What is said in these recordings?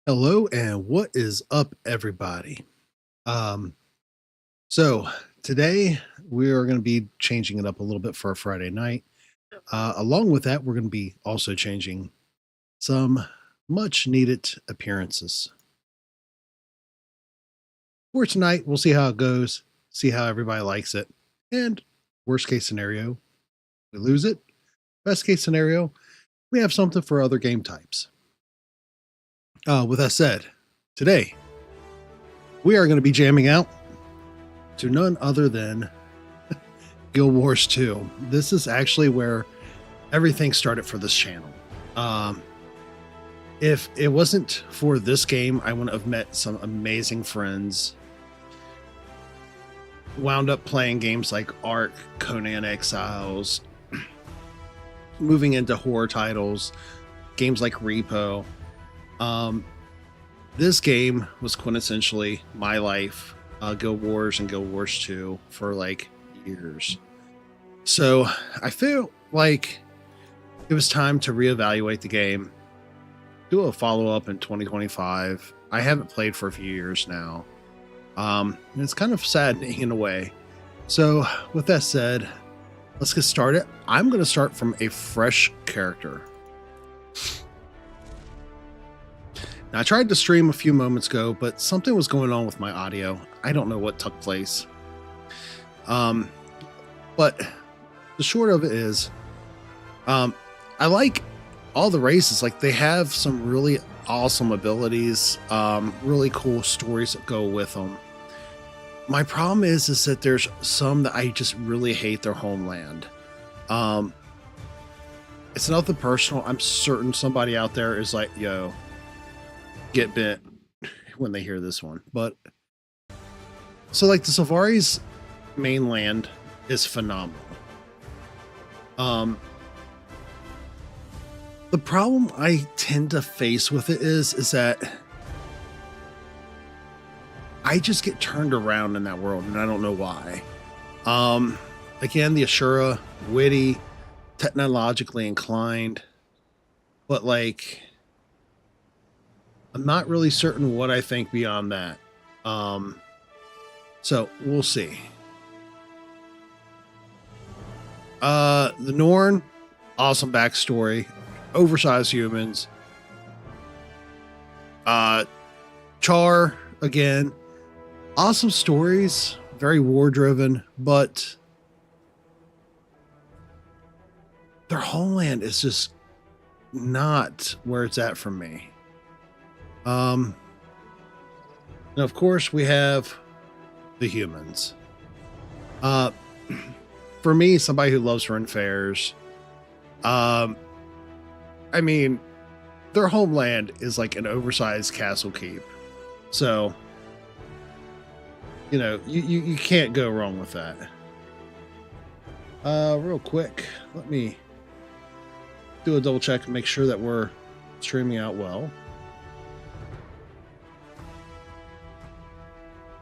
Hello and what is up, everybody? Um, so today we are going to be changing it up a little bit for a Friday night. Along with that, we're going to be also changing some much needed appearances for tonight. We'll see how it goes, see how everybody likes it, and worst case scenario, we lose it. Best case scenario, we have something for other game types. With that said, today we are going to be jamming out to none other than Guild Wars 2. This is actually where everything started for this channel. If it wasn't for this game, I wouldn't have met some amazing friends. Wound up playing games like Ark, Conan Exiles, moving into horror titles, games like Repo. This game was quintessentially my life, Guild Wars and Guild Wars 2 for like years. So I feel like it was time to reevaluate the game, do a follow-up in 2025. I haven't played for a few years now. And it's kind of saddening in a way. So with that said, let's get started. I'm going to start from a fresh character. Now, I tried to stream a few moments ago, but something was going on with my audio. I don't know what took place. But the short of it is, I like all the races. Like, they have some really awesome abilities, really cool stories that go with them. My problem is that there's some that I just really hate their homeland. It's nothing personal. I'm certain somebody out there is like, yo, get bit when they hear this one. But so like the Safari's mainland is phenomenal. The problem I tend to face with it is that I just get turned around in that world, and I don't know why. Again, the Ashura, witty, technologically inclined, but like, I'm not really certain what I think beyond that. So we'll see. The Norn, awesome backstory, oversized humans. Char, again, awesome stories, very war driven, but their homeland is just not where it's at for me. And of course we have the humans. For me, somebody who loves run fairs, I mean, their homeland is like an oversized castle keep. So, you know, you can't go wrong with that. Real quick, let me do a double check and make sure that we're streaming out well.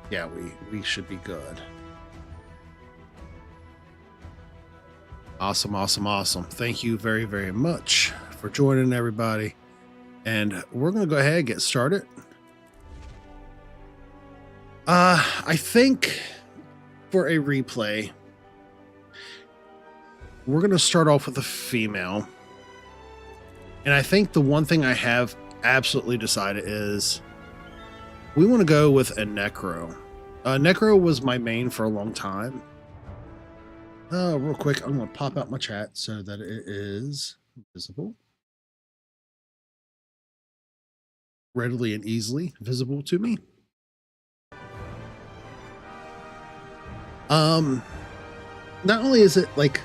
Yeah, we should be good. Awesome. Thank you very, very much for joining, everybody. And we're going to go ahead and get started. I think for a replay, we're going to start off with a female. And I think the one thing I have absolutely decided is we want to go with a Necro. Necro was my main for a long time. Real quick, I'm going to pop out my chat so that it is visible. Readily and easily visible to me. Not only is it like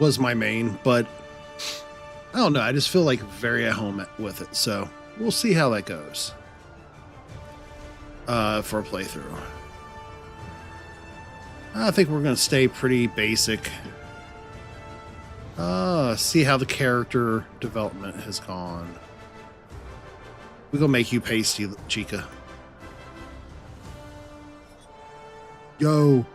was my main, but I don't know, I just feel like very at home with it. So we'll see how that goes. For a playthrough. I think we're going to stay pretty basic. See how the character development has gone. We're going to make you pasty, Chica. Yo.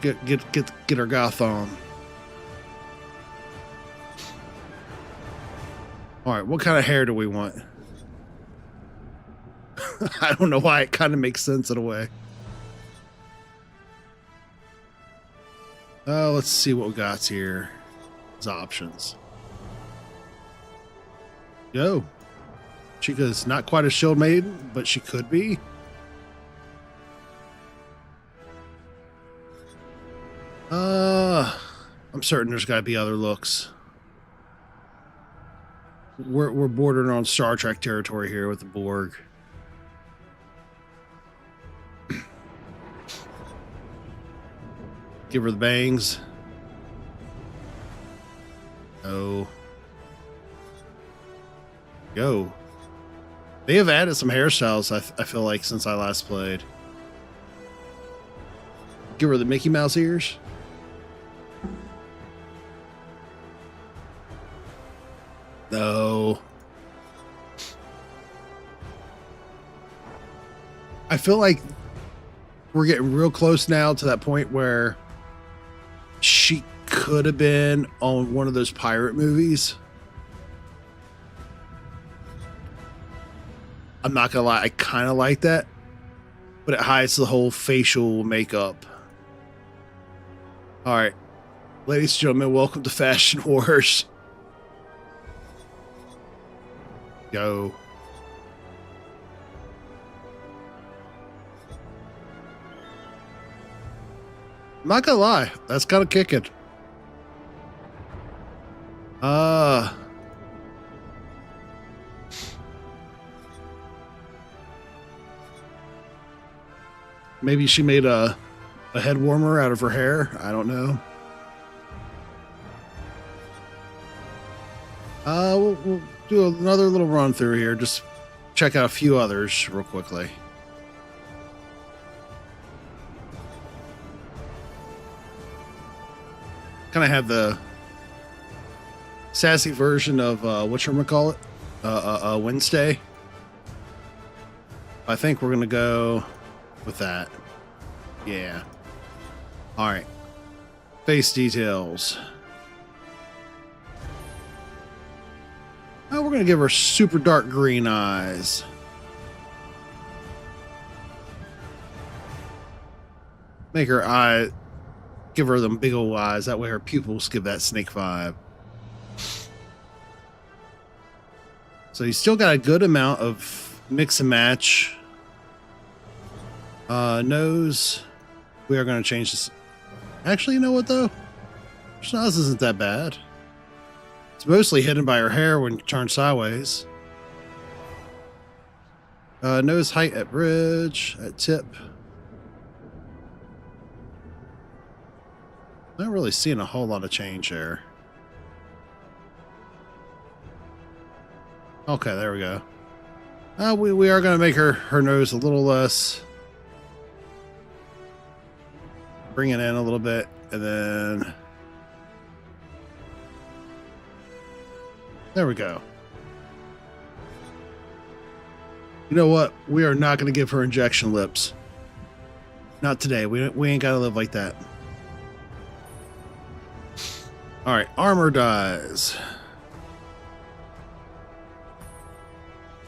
Get our goth on. All right, what kind of hair do we want? I don't know why it kind of makes sense in a way. Let's see what we got here. As options. Yo. Chica's not quite a shield maiden, but she could be. I'm certain there's got to be other looks. We're bordering on Star Trek territory here with the Borg. Give her the bangs. Oh. Go. They have added some hairstyles, I feel like, since I last played. Give her the Mickey Mouse ears. No. I feel like we're getting real close now to that point where she could have been on one of those pirate movies. I'm not gonna lie, I kind of like that, but it hides the whole facial makeup. All right, ladies and gentlemen, welcome to Fashion Wars. Go. I'm not gonna lie, that's kind of kicking. Maybe she made a head warmer out of her hair. I don't know. We'll do another little run through here. Just check out a few others real quickly. Kind of have the sassy version of whatchamacallit, Wednesday. I think we're gonna go with that. Yeah. All right. Face details. Now we're gonna give her super dark green eyes. Make her eye, give her them big old eyes. That way her pupils give that snake vibe. So you still got a good amount of mix and match. Nose. We are going to change this. Actually, you know what though? Her nose isn't that bad. It's mostly hidden by her hair when you turn sideways. Nose height at bridge, at tip. Not really seeing a whole lot of change there. Okay, there we go. We are going to make her nose a little less. Bring it in a little bit, and then there we go. You know what? We are not going to give her injection lips. Not today. We ain't got to live like that. All right, armor dies.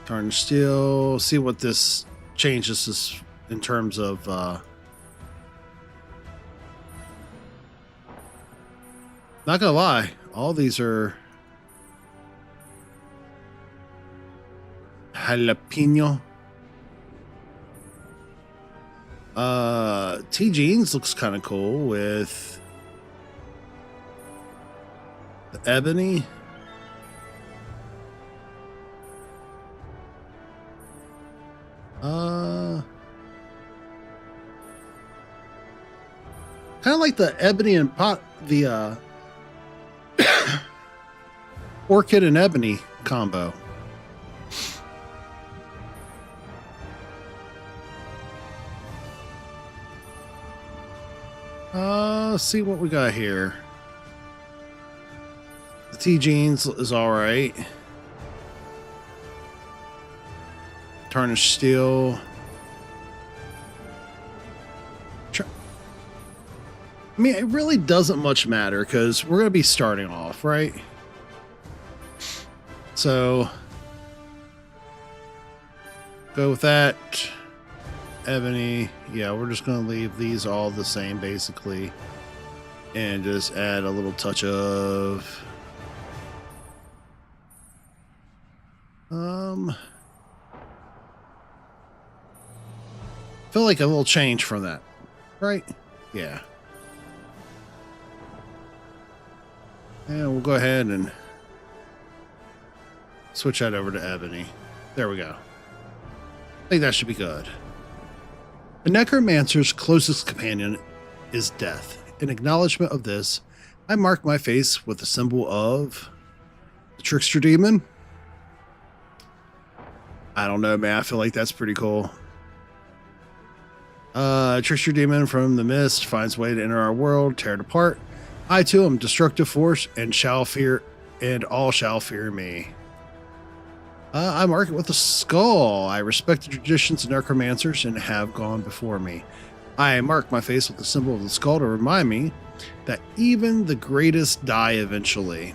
Tarnished steel. See what this changes us in terms of. Not gonna lie, all these are jalapeno. T jeans looks kind of cool with the ebony. Kind of like the ebony and the orchid and ebony combo. Let's see what we got here. The T jeans is all right. Tarnished steel. I mean, it really doesn't much matter because we're going to be starting off, right? So go with that. Ebony. Yeah, we're just going to leave these all the same basically. And just add a little touch of feel like a little change from that, right? Yeah. And we'll go ahead and switch that over to Ebony. There we go. I think that should be good. A necromancer's closest companion is death. In acknowledgement of this, I mark my face with the symbol of the trickster demon. I don't know, man. I feel like that's pretty cool. Trickster demon from the mist finds way to enter our world, tear it apart. I too am destructive force and all shall fear me. I mark it with a skull. I respect the traditions of necromancers and have gone before me. I mark my face with the symbol of the skull to remind me that even the greatest die eventually.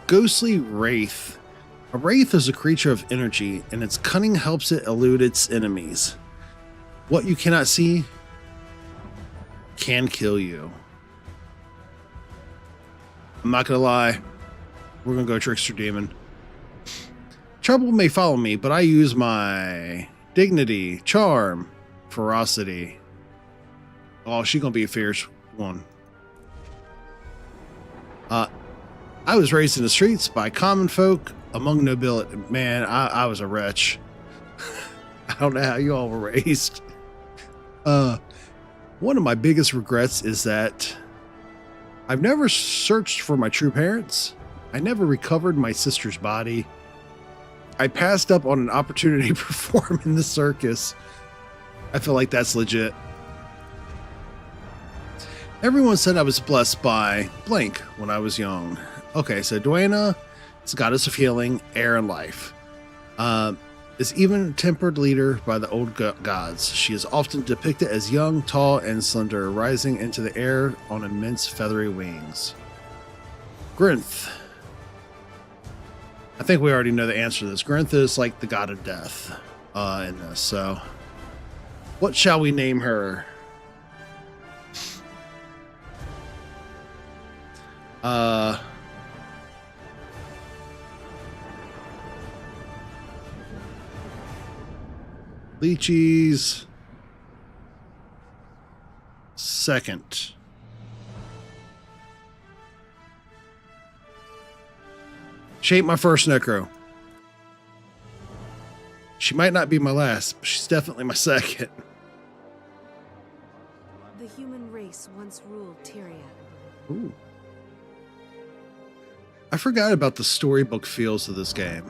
Ghostly Wraith. A wraith is a creature of energy, and its cunning helps it elude its enemies. What you cannot see can kill you. I'm not gonna lie. We're gonna go Trickster Demon. Trouble may follow me, but I use my dignity, charm, ferocity. Oh, she's gonna be a fierce one. I was raised in the streets by common folk among nobility. Man, I was a wretch. I don't know how you all were raised. One of my biggest regrets is that I've never searched for my true parents. I never recovered my sister's body. I passed up on an opportunity to perform in the circus. I feel like that's legit. Everyone said I was blessed by blank when I was young. Okay, so Duena is a goddess of healing, air, and life. Is even tempered leader by the old gods. She is often depicted as young, tall, and slender, rising into the air on immense feathery wings. Grinth. I think we already know the answer to this. Grinth is like the god of death in this. So, what shall we name her? Lychee's second. She ain't my first necro. She might not be my last, but she's definitely my second. The human race once ruled Tyria. Ooh. I forgot about the storybook feels of this game.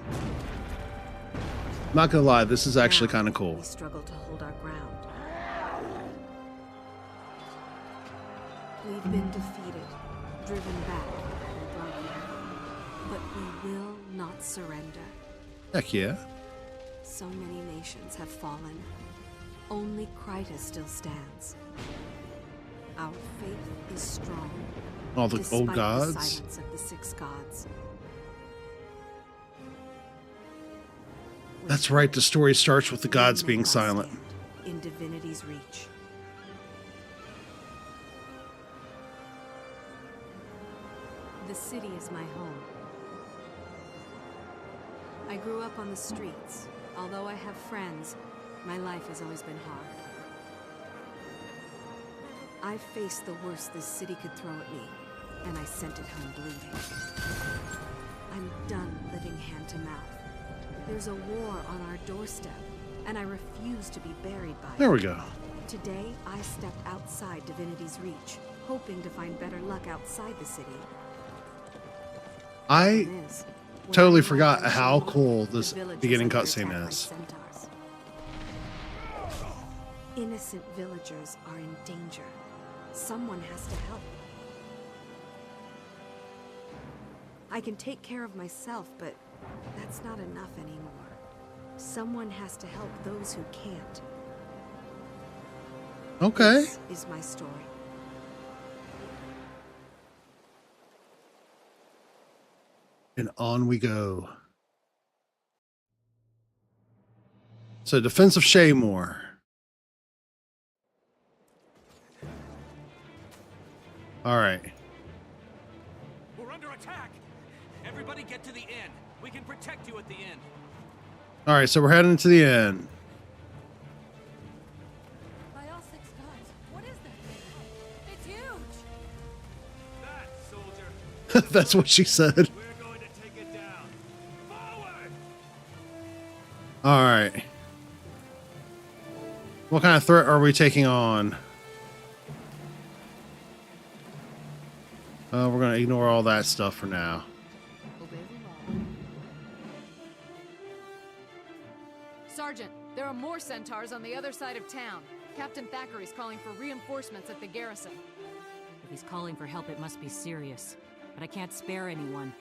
Not gonna lie, this is actually kind of cool. We struggle to hold our ground. We've been defeated, driven back, and broken. But we will not surrender. Heck yeah. So many nations have fallen. Only Kryta still stands. Our faith is strong. All the old despite gods. The silence of the six gods. That's right, the story starts with the gods being silent. In divinity's reach. The city is my home. I grew up on the streets. Although I have friends, my life has always been hard. I faced the worst this city could throw at me, and I sent it home bleeding. I'm done living hand to mouth. There's a war on our doorstep, and I refuse to be buried by it. There we go. Today, I stepped outside divinity's reach, hoping to find better luck outside the city. I totally forgot how cool this beginning cutscene is. Innocent villagers are in danger. Someone has to help. I can take care of myself, but that's not enough anymore. Someone has to help those who can't. Okay. This is my story. And on we go. So, defense of Shaymore. All right. We're under attack. Everybody get to the inn. We can protect you at the inn. All right, so we're heading to the end. By all six gods, what is that thing? It's huge! That, soldier. That's what she said. We're going to take it down. Forward! All right. What kind of threat are we taking on? We're going to ignore all that stuff for now. Sergeant, there are more centaurs on the other side of town. Captain Thackeray's calling for reinforcements at the garrison. If he's calling for help, it must be serious. But I can't spare anyone.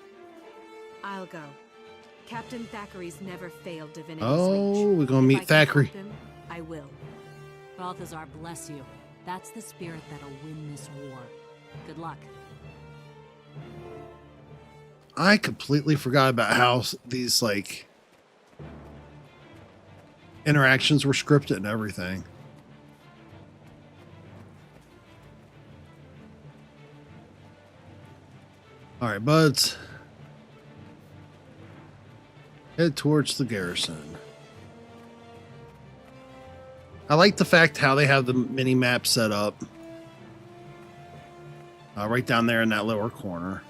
I'll go. Captain Thackeray's never failed divinity's Oh, reach. we're going to If meet I can Thackeray. help him, I will. Balthazar bless you. That's the spirit that'll win this war. Good luck. I completely forgot about how these, like, interactions were scripted and everything. All right, buds. Head towards the garrison. I like the fact how they have the mini map set up. Right down there in that lower corner.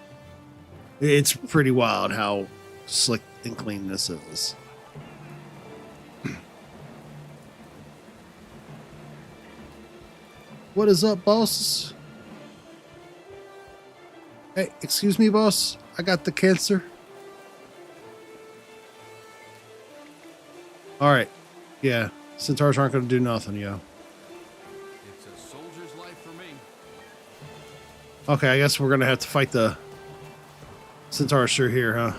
It's pretty wild how slick and clean this is. What is up, boss? Hey, excuse me, boss. I got the cancer. All right. Yeah, centaurs aren't going to do nothing, yo. It's a soldier's life for me. Okay, I guess we're going to have to fight the centaurs through here, huh?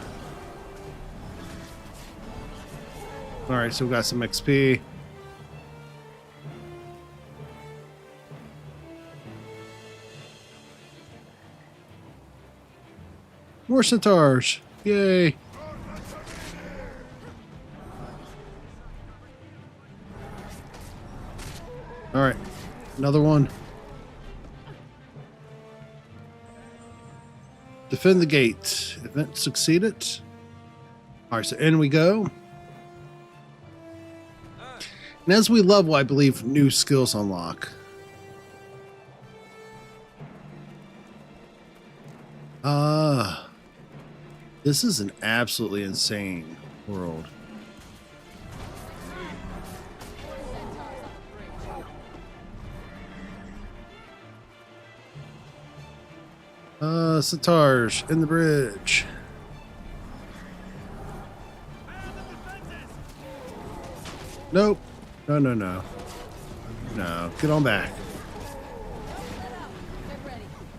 All right, so we got some XP. More centaurs. Yay. All right, another one. Defend the gate. Event succeeded. All right, so in we go. And as we level, I believe new skills unlock. This is an absolutely insane world. Centaurs in the bridge. Nope. No, no, no. No, get on back.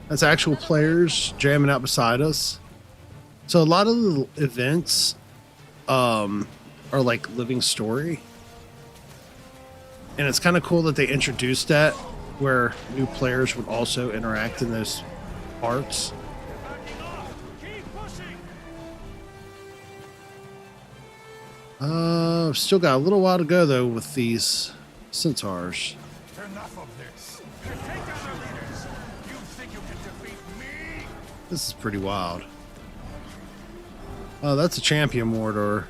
That's actual players jamming out beside us. So a lot of the events are like living story. And it's kind of cool that they introduced that where new players would also interact in those parts. Still got a little while to go though with these centaurs. Enough of this. Take down their leaders. You think you can defeat me? This is pretty wild. Oh, that's a champion mortar.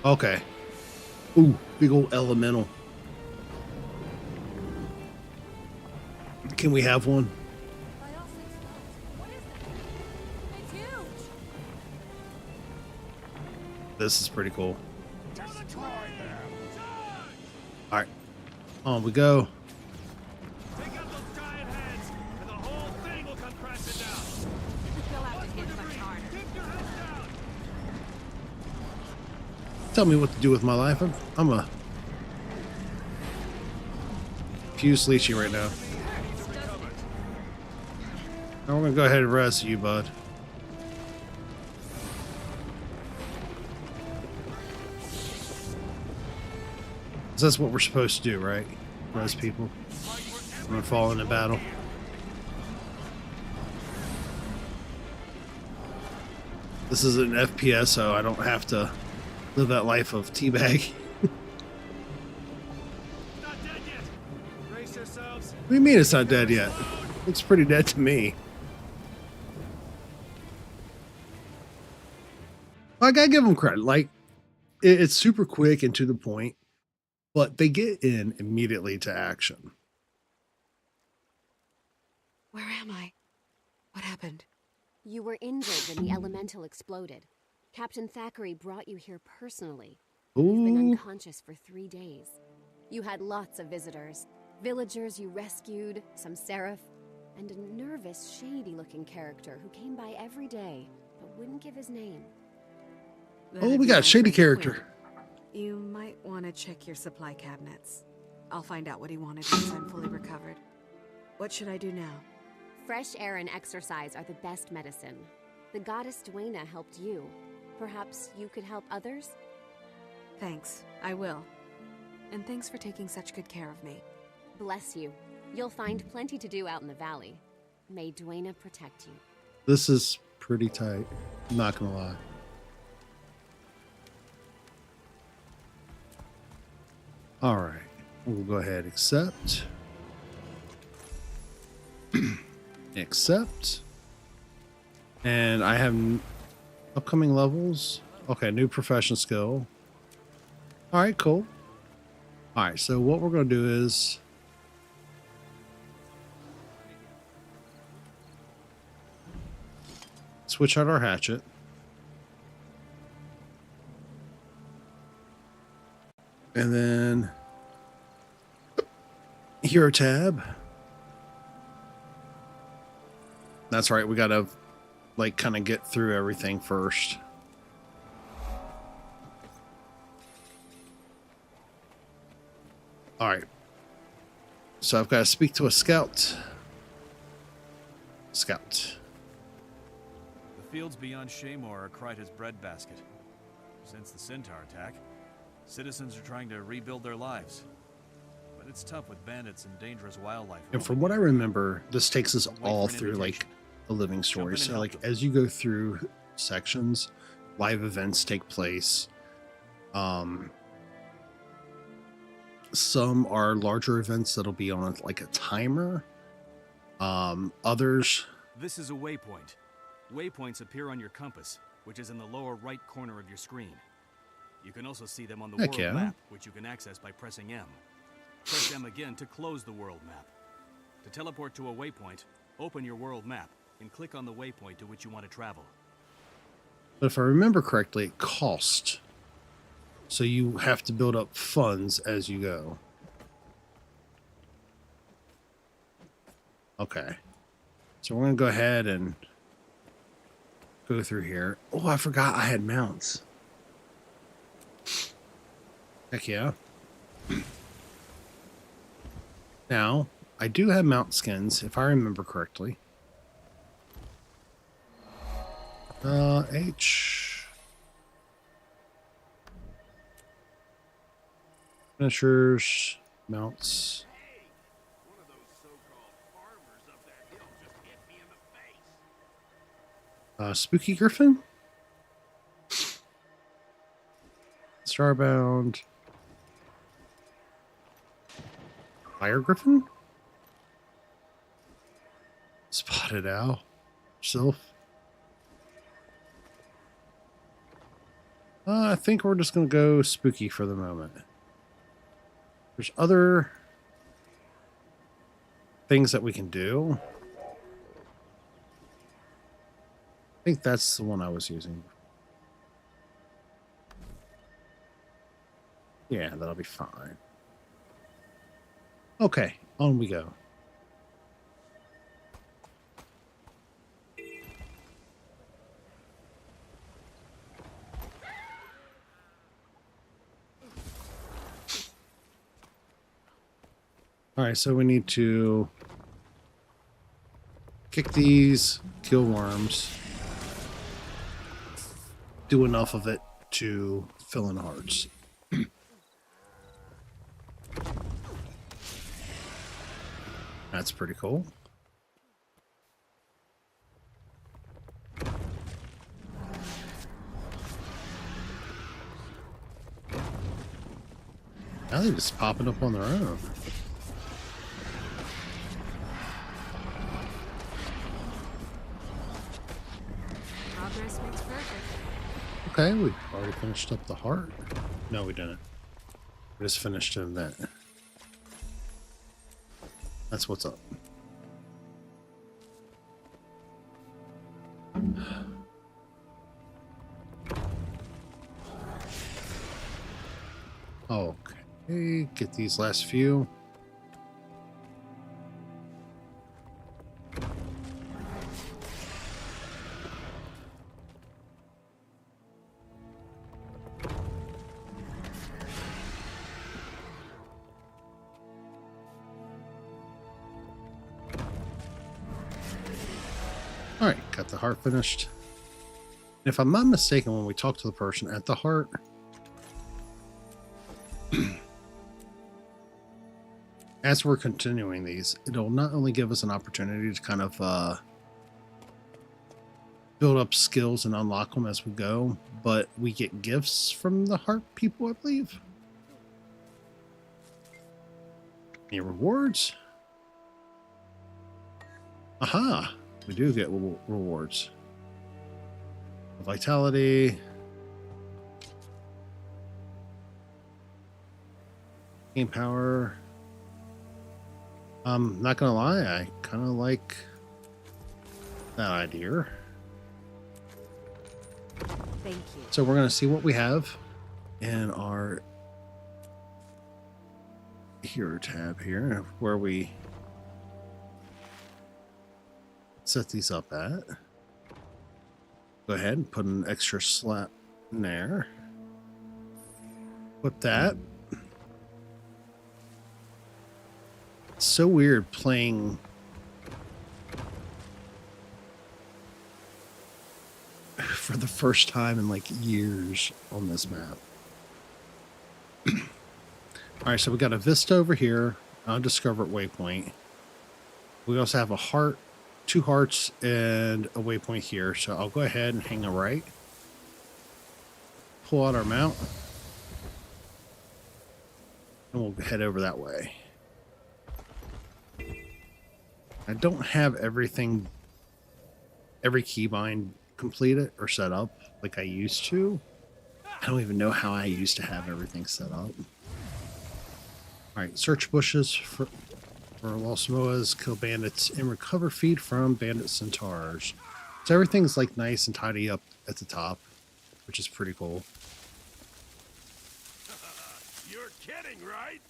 Okay. Ooh, big old elemental. Can we have one? By all six gods, what is that? It's huge! This is pretty cool. Destroy them. All right. On we go. Take out those giant heads, and the whole thing will come crashing down. You'll have to hit much harder. Keep your heads down. Tell me what to do with my life. I'm a fuse leechy right now. Now we're gonna go ahead and rest you, bud. 'Cause that's what we're supposed to do, right? Res people. We're gonna fall into battle. This is an FPS, so I don't have to live that life of teabag. Not dead yet. Brace yourselves. What do you mean it's not dead yet? Looks pretty dead to me. I gotta give them credit. Like, it's super quick and to the point, but they get in immediately to action. Where am I? What happened? You were injured when the elemental exploded. Captain Thackeray brought you here personally. You've been Ooh, unconscious for 3 days. You had lots of visitors. Villagers you rescued, some seraph, and a nervous, shady-looking character who came by every day, but wouldn't give his name. oh, we got a shady character. You might want to check your supply cabinets. I'll find out what he wanted once I'm fully recovered. What should I do now? Fresh air and exercise are the best medicine. The goddess Duena helped you. Perhaps you could help others? Thanks, I will. And thanks for taking such good care of me. Bless you. You'll find plenty to do out in the valley. May Duena protect you. This is pretty tight. I'm not gonna lie. All right, we'll go ahead, accept. Accept. And I have upcoming levels. Okay, new profession skill. All right, cool. All right, so what we're going to do is switch out our hatchet. And then hero tab. That's right, we got to like kind of get through everything first. All right. So I've got to speak to a scout. Scout. The fields beyond Shaymore are Kryta's breadbasket. Since the Centaur attack, citizens are trying to rebuild their lives. But it's tough with bandits and dangerous wildlife. And from what I remember, this takes us all through like a living story. So like as you go through sections, live events take place. Some are larger events that'll be on like a timer. Others. This is a waypoint. Waypoints appear on your compass, which is in the lower right corner of your screen. You can also see them on the Heck world yeah. map, which you can access by pressing M. Press M again to close the world map. To teleport to a waypoint, open your world map and click on the waypoint to which you want to travel. But if I remember correctly, it costs. So you have to build up funds as you go. Okay. So we're going to go ahead and go through here. Oh, I forgot I had mounts. Heck yeah. Now, I do have mount skins, if I remember correctly. H. Finishers, mounts. One of those so-called farmers up that hill just hit me in the face. Spooky Griffin. Starbound. Fire Griffin. Spotted Owl. Sylph. I think we're just going to go spooky for the moment. There's other things that we can do. I think that's the one I was using. Yeah, that'll be fine. Okay, on we go. All right, so we need to kick these, kill worms, do enough of it to fill in hearts. That's pretty cool. Now they're just popping up on their own. Progress makes perfect. Okay, we already finished up the heart. No, we didn't. We just finished an event. That's what's up. Okay, get these last few. All right, got the heart finished. If I'm not mistaken, when we talk to the person at the heart, as we're continuing these, it'll not only give us an opportunity to kind of build up skills and unlock them as we go, but we get gifts from the heart people, I believe. Any rewards? Aha! We do get rewards. Vitality. Game power. Not gonna lie, I kind of like that idea. Thank you. So we're gonna see what we have in our hero tab here, where we set these up at. Go ahead and put an extra slot in there. Put that. It's so weird playing for the first time in like years on this map. Alright, so we got a vista over here, undiscovered waypoint. We also have a heart, 2 hearts, and a waypoint here. So I'll go ahead and hang a right. Pull out our mount. And we'll head over that way. I don't have everything, every keybind completed or set up like I used to. I don't even know how I used to have everything set up. Alright, search bushes for lost moas, kill bandits, and recover feed from bandit centaurs. So everything's like nice and tidy up at the top, which is pretty cool. You're kidding, right?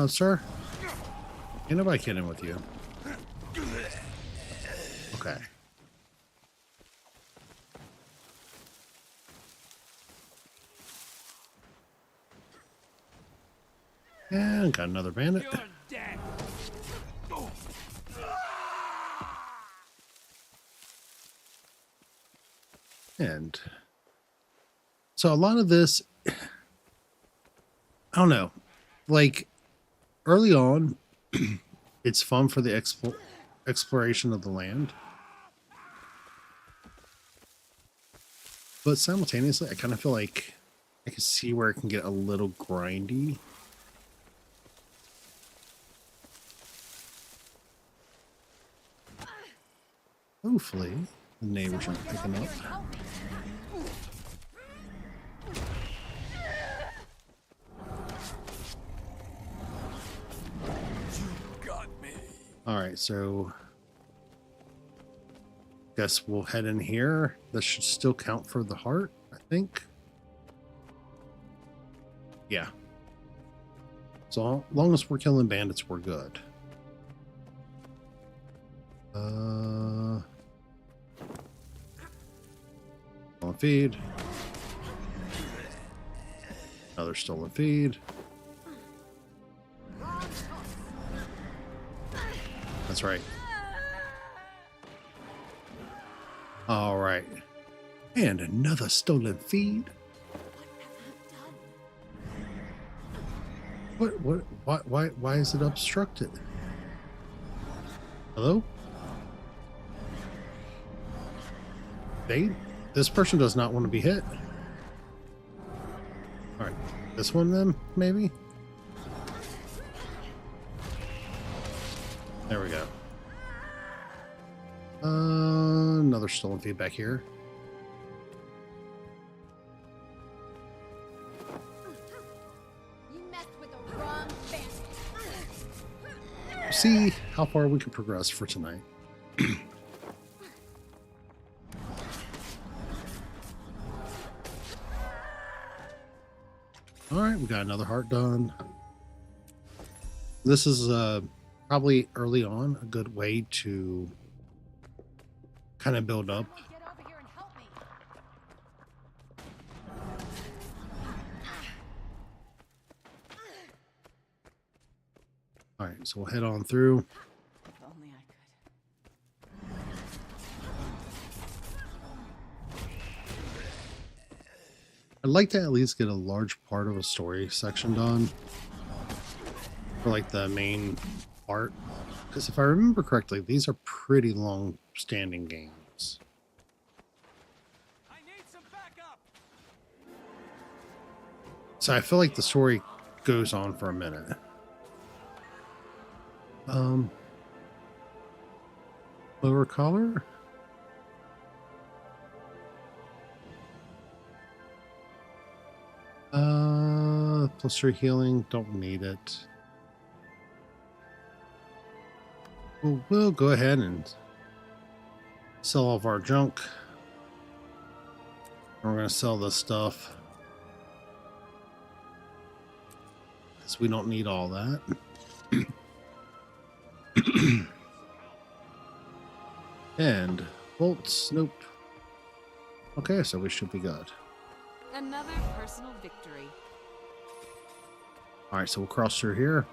Sir? Ain't nobody kidding with you. Okay. And got another bandit. You're dead. And so a lot of this, I don't know, like early on, it's fun for the exploration of the land. But simultaneously, I kind of feel like I can see where it can get a little grindy. Hopefully, the neighbors aren't picking up. Alright, so guess we'll head in here. This should still count for the heart, I think. Yeah. So long as we're killing bandits, we're good. Stolen feed. Another stolen feed. That's right. All right. And another stolen feed. Why is it obstructed? Hello? This person does not want to be hit. All right, this one then, maybe? There we go. Another stolen feedback here. You messed with the wrong bandit. See how far we can progress for tonight. All right, we got another heart done. This is probably early on a good way to kind of build up. Get over here and help me. All right, so we'll head on through. If only I could. I'd like to at least get a large part of a story section done for like the main part, because if I remember correctly, these are pretty long standing games. I need some backup. So I feel like the story goes on for a minute. Lower color. Plus 3 healing, don't need it. We'll go ahead and sell all of our junk. And we're going to sell this stuff, because we don't need all that. And bolts, nope. Okay, so we should be good. Another personal victory. All right, so we'll cross through here.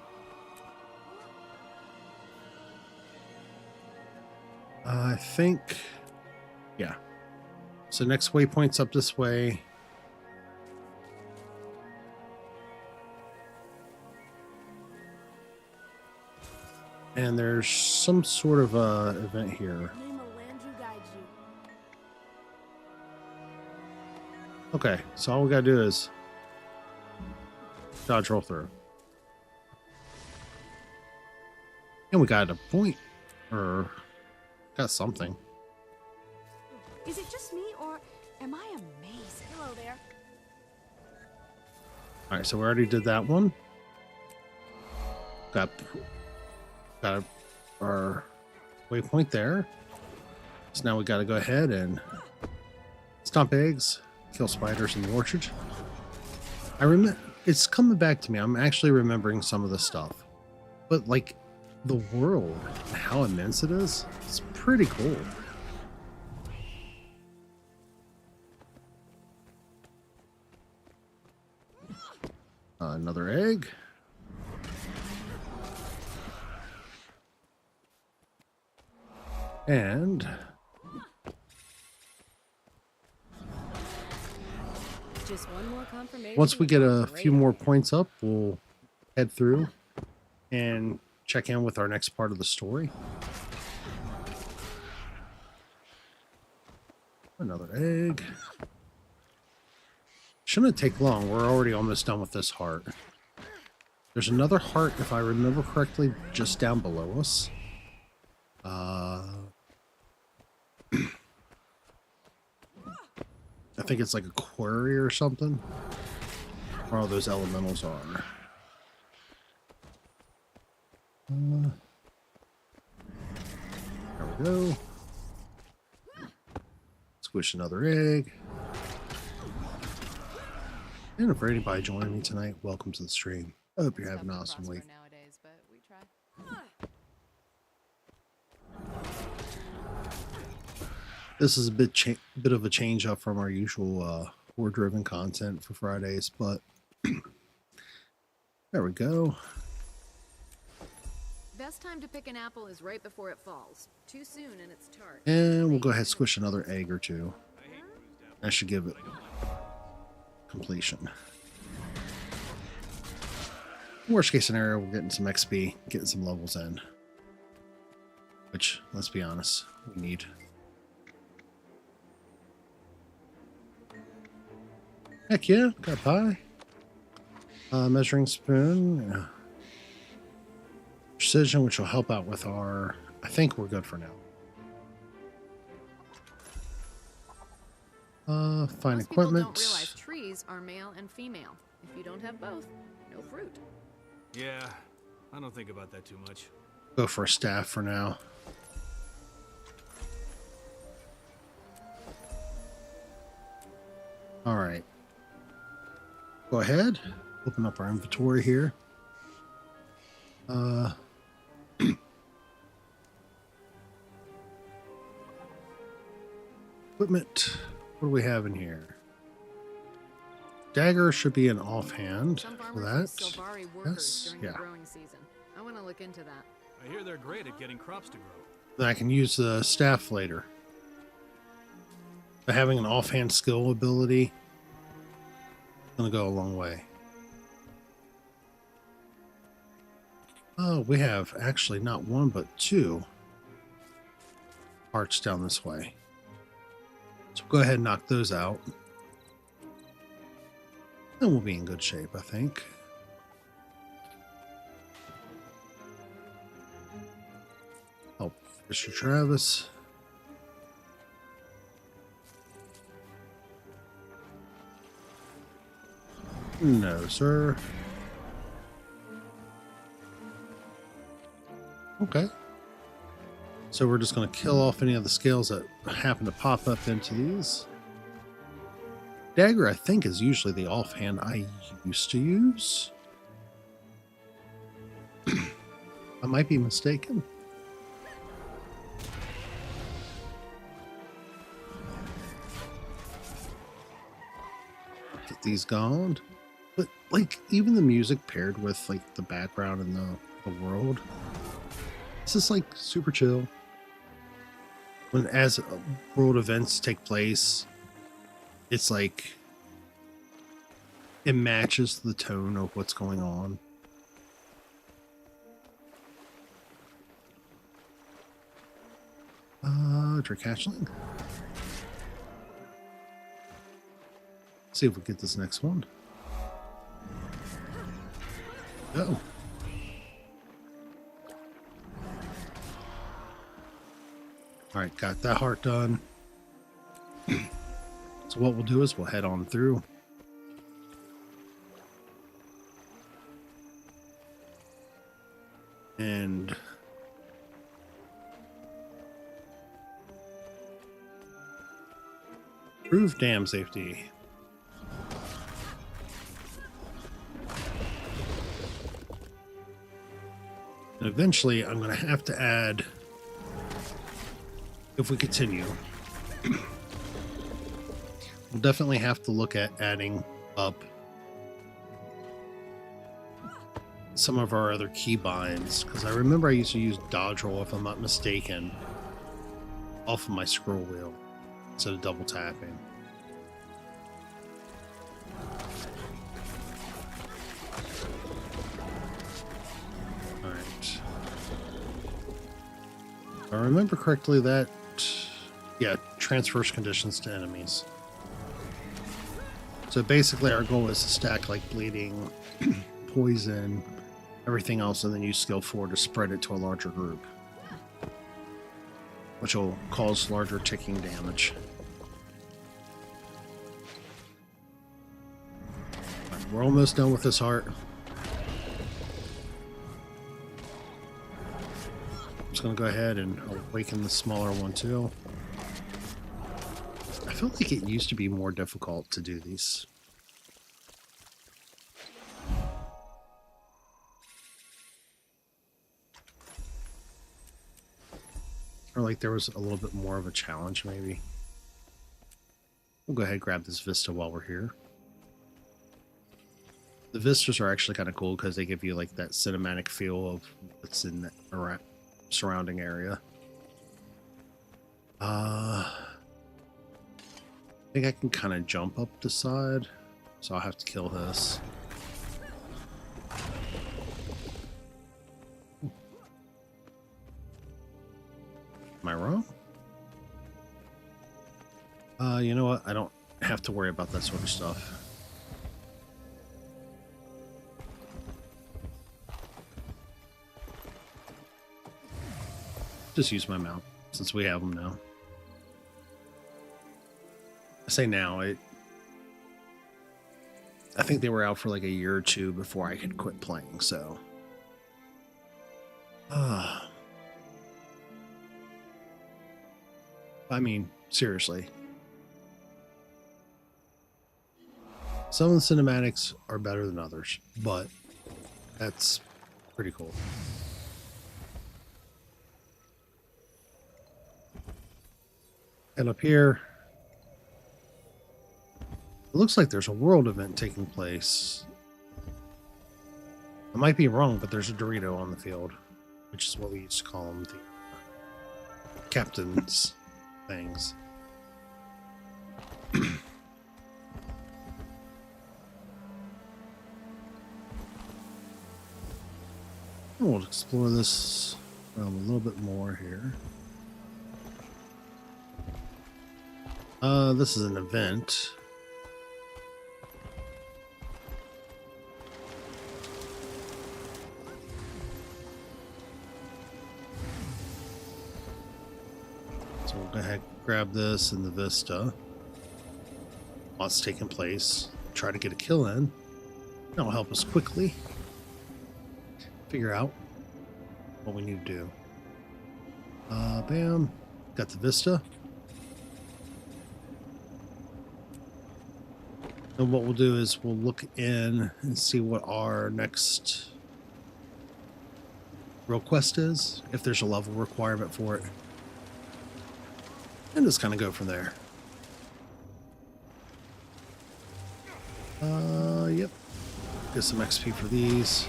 I think, yeah. So next waypoint's up this way. And there's some sort of event here. Name a land who guides you. Okay, so all we gotta do is dodge roll through. And we got a point, or got something. Is it just me, or am I amazing? Hello there. All right, so we already did that one. Got our waypoint there. So now we got to go ahead and stomp eggs, kill spiders in the orchard. I remember it's coming back to me. I'm actually remembering some of the stuff, but like the world and how immense it is, it's pretty cool. Another egg. And Just one more confirmation. once we get a few more points up, we'll head through and check in with our next part of the story. Another egg. Shouldn't take long. We're already almost done with this heart. There's another heart, if I remember correctly, just down below us. I think it's like a quarry or something. Where all those elementals are. There we go. Squish another egg. And for anybody joining me tonight, welcome to the stream. I hope you're having an awesome week. Nowadays, but we try. This is a bit of a change up from our usual war-driven content for Fridays, but there we go. Best time to pick an apple is right before it falls. Too soon and it's tart. And we'll go ahead and squish another egg or two. That should give it completion. Worst case scenario, we're getting some XP, getting some levels in. Which, let's be honest, we need. Heck yeah, got a pie. Measuring spoon. Precision, which will help out with our... I think we're good for now. Fine Most people equipment. don't realize trees are male and female. If you don't have both, no fruit. Yeah, I don't think about that too much. Go for a staff for now. All right. Go ahead. Open up our inventory here. Equipment. What do we have in here? Dagger should be an offhand Some for farmers that. use Silvari workers Yes, during yeah. the growing season. I want to look into that. I hear they're great at getting crops to grow. Then I can use the staff later. But having an offhand skill ability is going to go a long way. Oh, we have actually not one, but two hearts down this way. So go ahead and knock those out. Then we'll be in good shape, I think. Oh, Mr. Travis. No, sir. Okay. So we're just going to kill off any of the scales that happen to pop up into these. Dagger, I think, is usually the offhand I used to use. I might be mistaken. Get these gone. But, like, even the music paired with, like, the background and the world, this is, like, super chill. As world events take place, it's like it matches the tone of what's going on. Drink hatchling. See if we get this next one. Oh. All right, got that heart done. So what we'll do is we'll head on through. And prove dam safety. And eventually I'm going to have to add, if we continue, we'll definitely have to look at adding up some of our other keybinds, because I remember I used to use dodge roll, if I'm not mistaken, off of my scroll wheel instead of double tapping. Alright. If I remember correctly, that, yeah, transfers conditions to enemies. So basically our goal is to stack like bleeding, poison, everything else, and then use skill 4 to spread it to a larger group, which will cause larger ticking damage. Right, we're almost done with this heart. I'm just going to go ahead and awaken the smaller one too. I feel like it used to be more difficult to do these. Or like there was a little bit more of a challenge, maybe. We'll go ahead and grab this Vista while we're here. The Vistas are actually kind of cool because they give you like that cinematic feel of what's in the surrounding area. I think I can kind of jump up the side, so I'll have to kill this. Am I wrong? You know what? I don't have to worry about that sort of stuff. Just use my mount since we have them now. I say now, I think they were out for like a year or two before I could quit playing, so. I mean, seriously. Some of the cinematics are better than others, but that's pretty cool. And up here, it looks like there's a world event taking place. I might be wrong, but there's a Dorito on the field, which is what we used to call them, the captain's things. We'll explore this realm a little bit more here. This is an event. So we'll go ahead and grab this in the Vista. While it's taking place, try to get a kill in. That'll help us quickly figure out what we need to do. Bam. Got the Vista. And what we'll do is we'll look in and see what our next real quest is, if there's a level requirement for it. And just kind of go from there. Yep. Get some XP for these.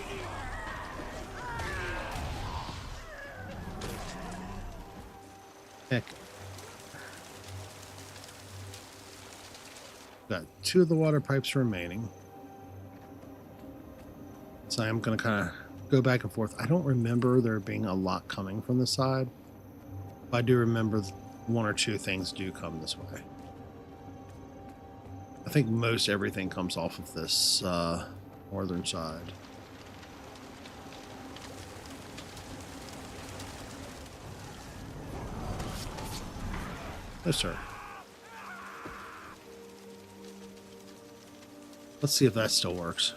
Heck. Got 2 of the water pipes remaining. So I'm going to kind of go back and forth. I don't remember there being a lot coming from this side. But I do remember 1 or 2 things do come this way. I think most everything comes off of this northern side. No, sir. Let's see if that still works.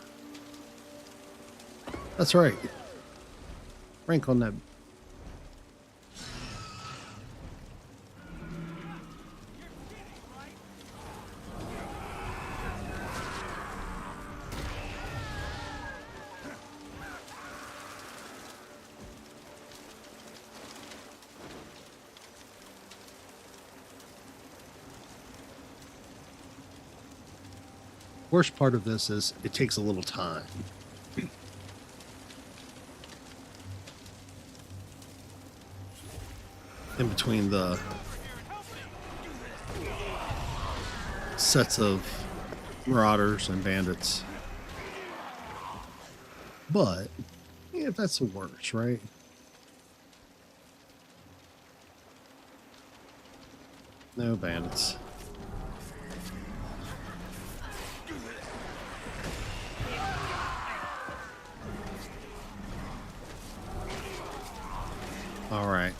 That's right. Rank on that. Worst part of this is it takes a little time. In between the sets of marauders and bandits. But yeah, if that's the worst, right? No bandits. All right.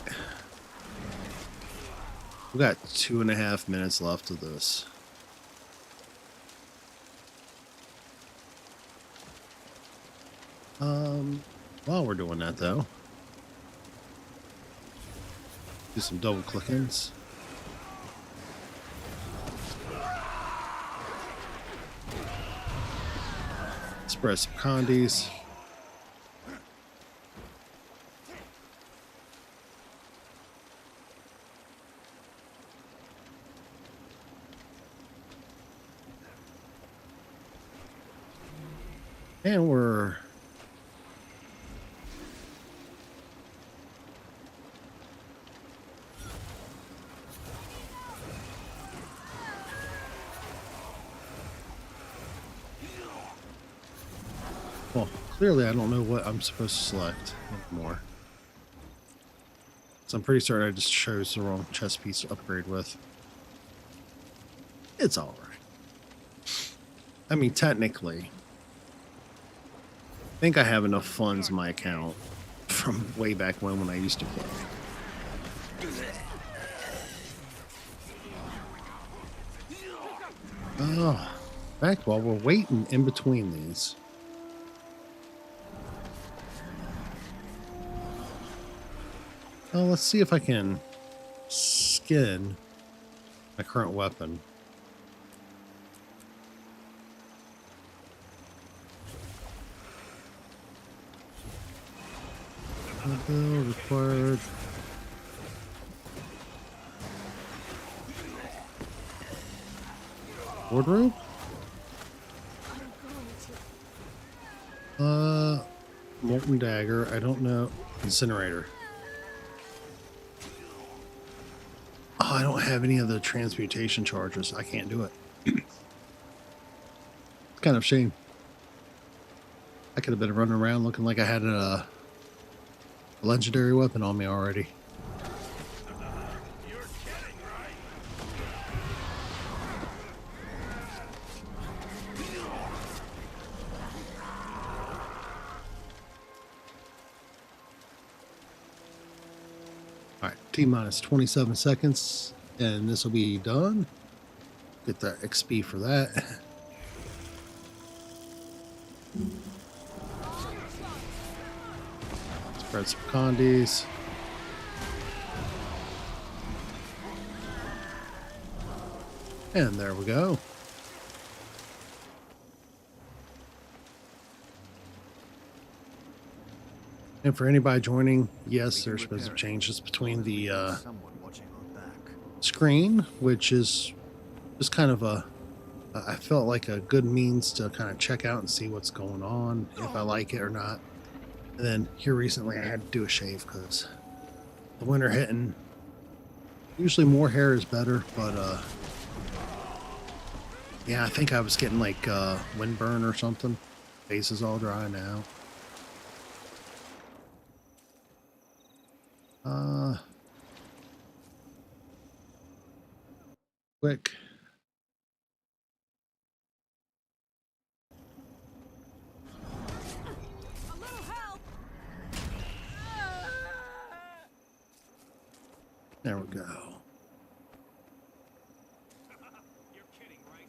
We got 2.5 minutes left of this. While we're doing that though, do some double click-ins. Spread some condies. And we're well, clearly I don't know what I'm supposed to select anymore. So I'm pretty certain I just chose the wrong chess piece to upgrade with. It's alright. I mean, technically, I think I have enough funds in my account from way back when I used to play. Oh, in fact, while we're waiting in between these, well, let's see if I can skin my current weapon. Bill required. Wardrobe? Molten dagger. I don't know. Incinerator. Oh, I don't have any of the transmutation charges. I can't do it. It's kind of a shame. I could have been running around looking like I had a legendary weapon on me already. You're kidding, right? All right, T-minus 27 seconds, and this will be done. Get that XP for that. Spread some condies. And there we go. And for anybody joining, yes, there's been some changes between the screen, which is just kind of I felt like a good means to kind of check out and see what's going on, if I like it or not. And then here recently I had to do a shave because the winter hitting. Usually more hair is better, but yeah, I think I was getting like windburn or something. Face is all dry now. Quick. A little help! There we go. You're kidding, right?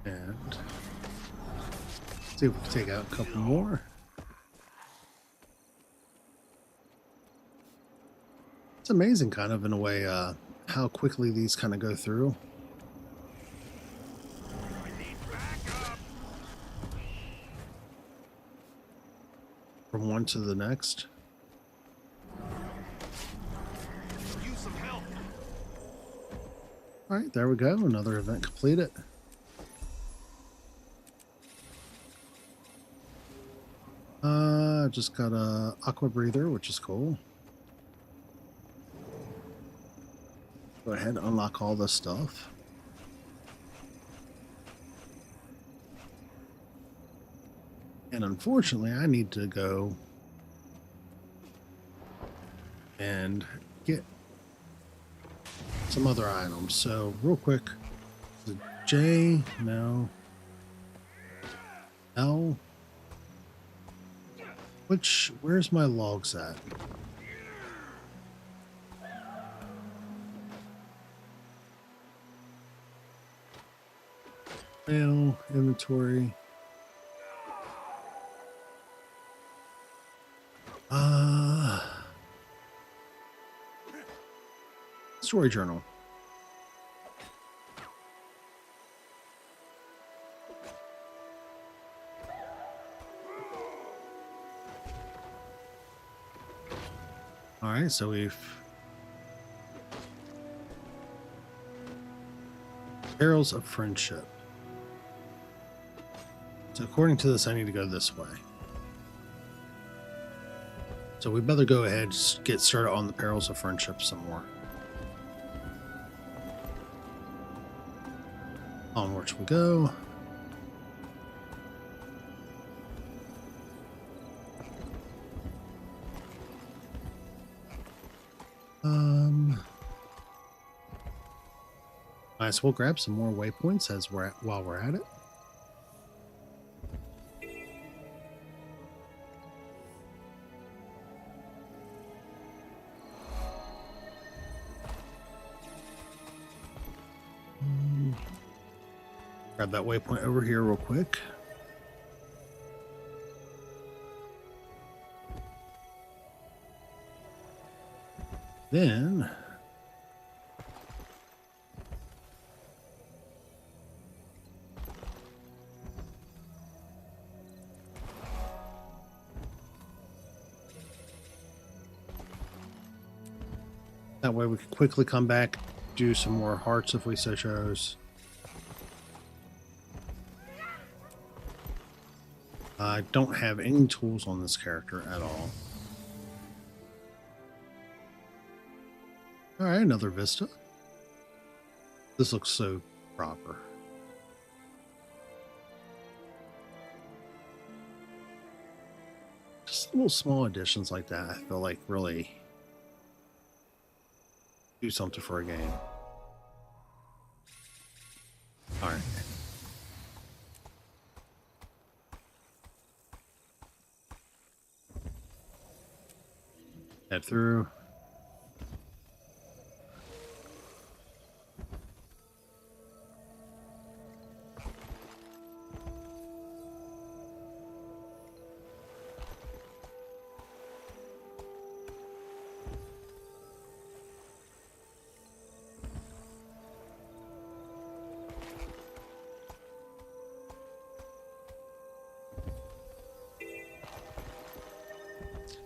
And see if we can take out a couple more. It's amazing, kind of, in a way, how quickly these kind of go through. I need backup. From one to the next. Use some help. All right, there we go. Another event completed. Just got a aqua breather, which is cool. Go ahead and unlock all this stuff. And unfortunately, I need to go and get some other items. So real quick, the J, no, L. Where's my logs at? Mail, inventory. Story journal. All right, so we've Perils of Friendship. So according to this, I need to go this way. So we better go ahead and get started on the Perils of Friendship some more. Onwards we go. Might as well grab some more waypoints as while we're at it. Grab that waypoint over here real quick. Then that way we can quickly come back, do some more hearts if we so chose. I don't have any tools on this character at all. All right, another vista. This looks so proper. Just little small additions like that, I feel like really do something for a game. All right. Head through.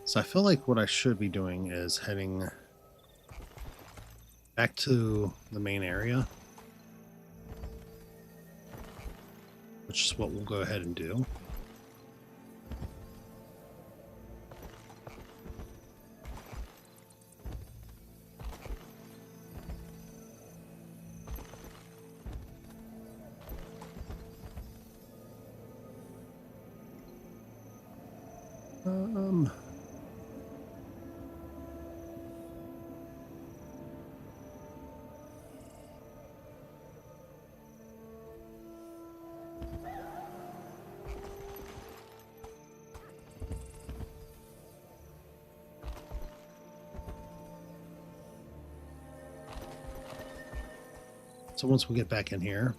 So I feel like what I should be doing is heading back to the main area, which is what we'll go ahead and do. So once we get back in here,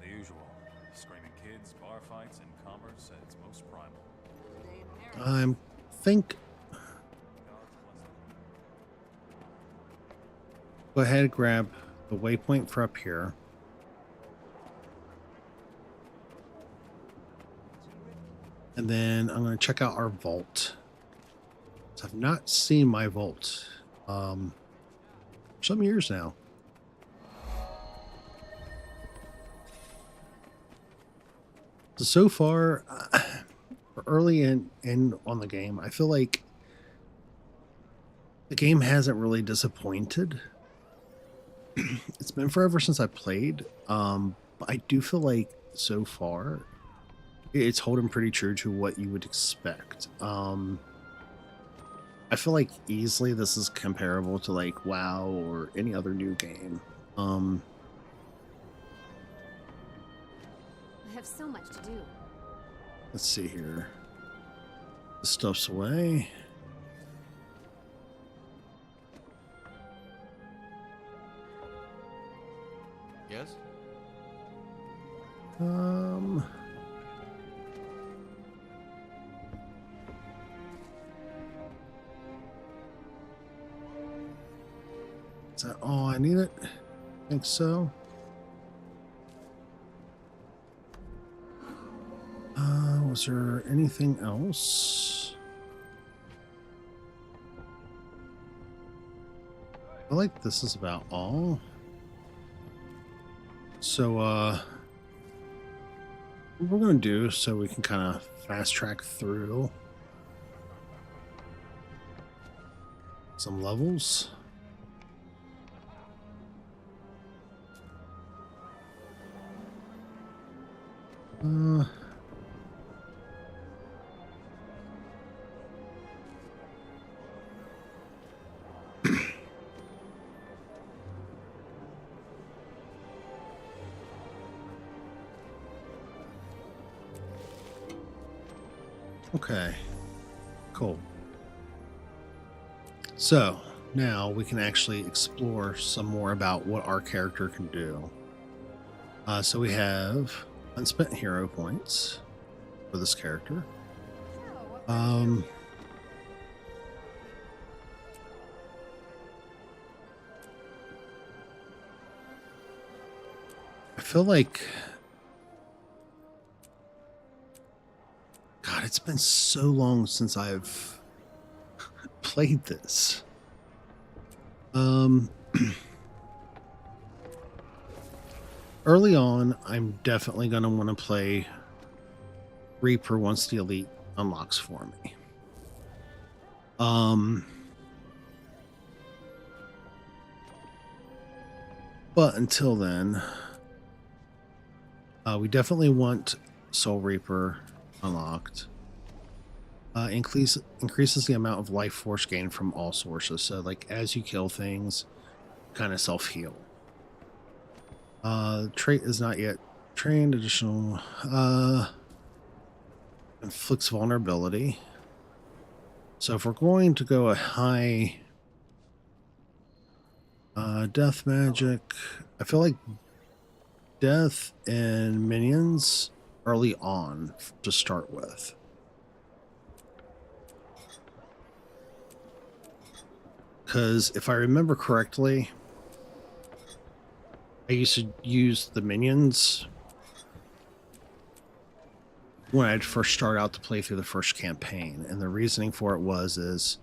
The usual. Screaming kids, bar fights, and commerce at its most primal. I think go ahead and grab the waypoint for up here. And then I'm going to check out our vault. So I've not seen my vault for some years now. So far, early in on the game, I feel like the game hasn't really disappointed. It's been forever since I played, but I do feel like so far it's holding pretty true to what you would expect. I feel like easily this is comparable to like WoW or any other new game. I have so much to do. Let's see here. This stuff's away. Yes? Is that all I needed? I think so. Was there anything else? I feel like this is about all. So, what we're going to do so we can kind of fast track through some levels. Uh, okay, cool. So now we can actually explore some more about what our character can do. So we have unspent hero points for this character. Um, I feel like, God, it's been so long since I've played this. Early on, I'm definitely going to want to play Reaper once the Elite unlocks for me. But until then, we definitely want Soul Reaper unlocked. Increases the amount of life force gained from all sources. So, like, as you kill things, kind of self-heal. Trait is not yet trained. Additional inflicts vulnerability. So if we're going to go a high death magic, I feel like death and minions early on to start with. Because if I remember correctly, I used to use the minions when I'd first start out to play through the first campaign. And the reasoning for it is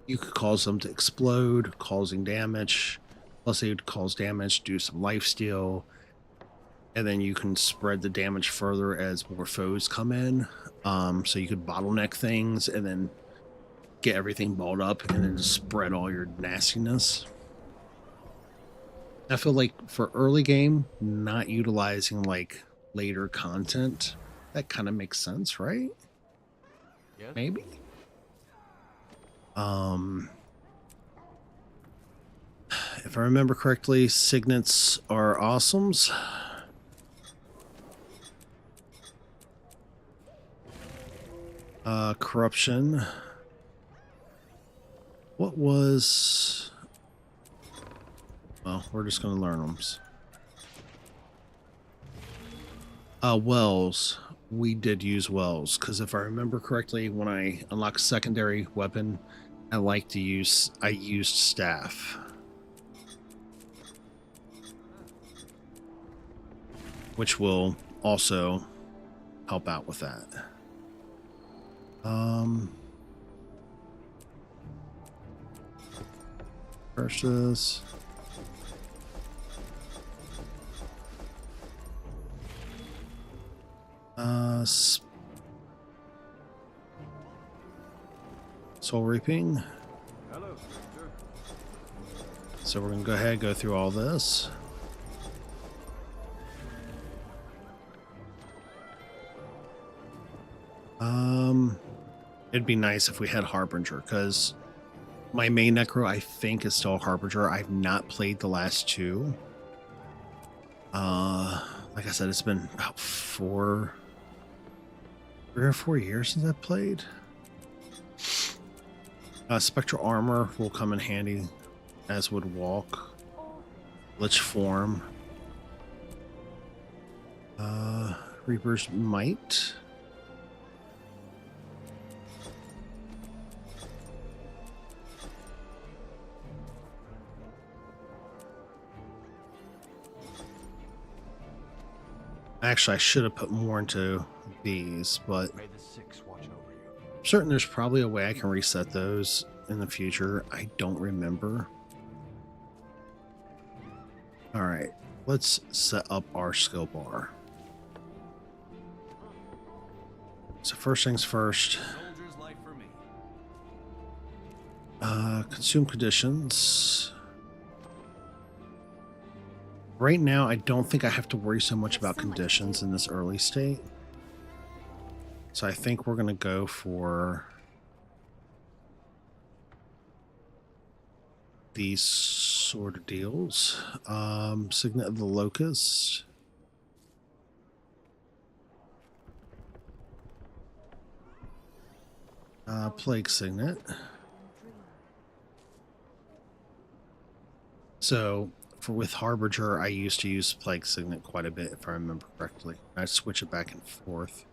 you could cause them to explode, causing damage. Plus they would cause damage, do some lifesteal. And then you can spread the damage further as more foes come in. So you could bottleneck things and then get everything balled up and then just spread all your nastiness. I feel like for early game, not utilizing like later content, that kind of makes sense, right? Yes? Maybe. If I remember correctly, signets are awesomes. Corruption. What was... Well, we're just going to learn them. Wells. We did use wells, because if I remember correctly, when I unlocked secondary weapon, I used staff. Which will also help out with that. Versus... Soul Reaping. Hello, stranger. So we're going to go ahead and go through all this. It'd be nice if we had Harbinger, because my main Necro, I think, is still Harbinger. I've not played the last two. Like I said, it's been about 3 or 4 years since I've played. Spectral Armor will come in handy, as would Walk. Lich Form. Reaper's Might. Actually, I should have put more into these, but May the Six watch over you. I'm certain there's probably a way I can reset those in the future. I don't remember. All right, let's set up our skill bar. So first things first, Soldier's life for me. consume conditions. right now, I don't think I have to worry so much Have about so much to conditions do. in this early state. So I think we're going to go for these sort of deals. Signet of the Locust. Plague Signet. So with Harbinger, I used to use Plague Signet quite a bit, if I remember correctly. I'd switch it back and forth,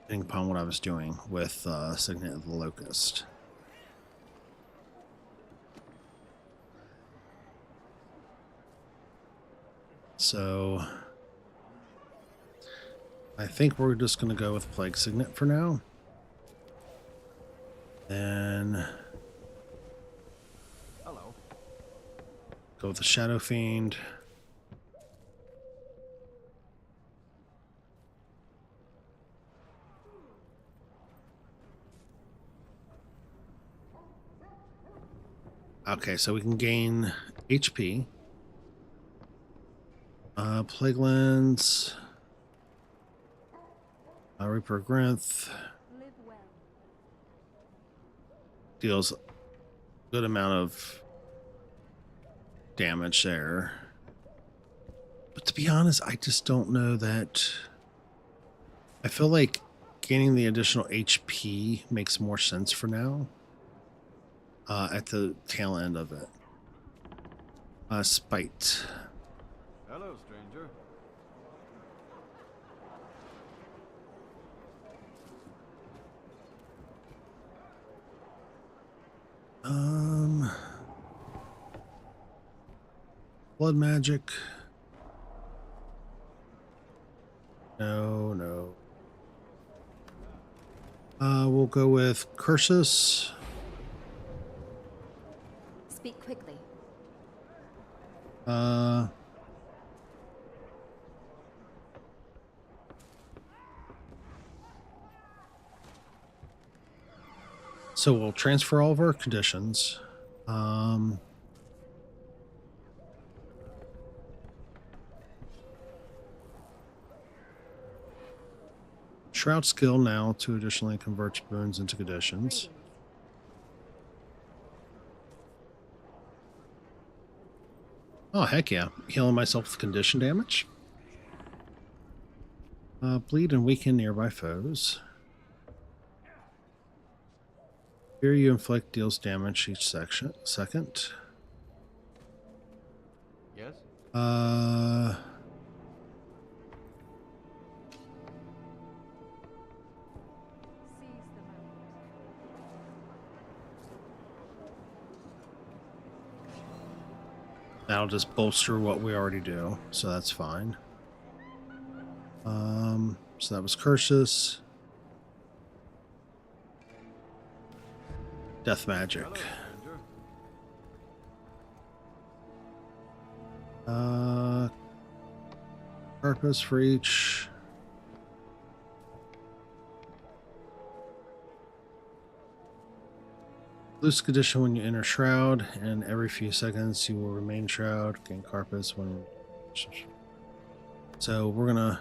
depending upon what I was doing with Signet of the Locust. So I think we're just going to go with Plague Signet for now. Then Hello. go with the Shadow Fiend. Okay, so we can gain HP. Plague Lens. Reaper Grinth. Deals a good amount of damage there. But to be honest, I just don't know that... I feel like gaining the additional HP makes more sense for now. At the tail end of it. Spite. Hello, stranger. Blood magic. No, no. We'll go with Cursus. Speak quickly. So we'll transfer all of our conditions. Shroud skill now to additionally convert boons into conditions. Oh, heck yeah. Healing myself with condition damage. Bleed and weaken nearby foes. Fear you inflict deals damage each second. Yes? That'll just bolster what we already do, so that's fine. So that was Cursus. Death magic. Hello, stranger. Purpose for each. Lose condition when you enter Shroud, and every few seconds you will remain Shroud. Gain Carpus when... So we're gonna...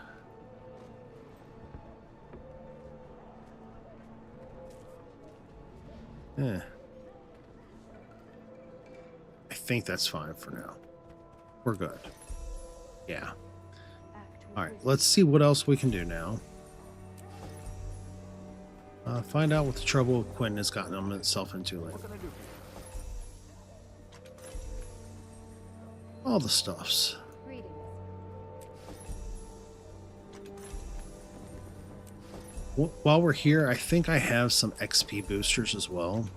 I think that's fine for now. We're good. Yeah. Alright, let's see what else we can do now. Find out what the trouble Quentin has gotten himself into lately. What can I do for you? All the stuffs. Greetings. While we're here, I think I have some XP boosters as well.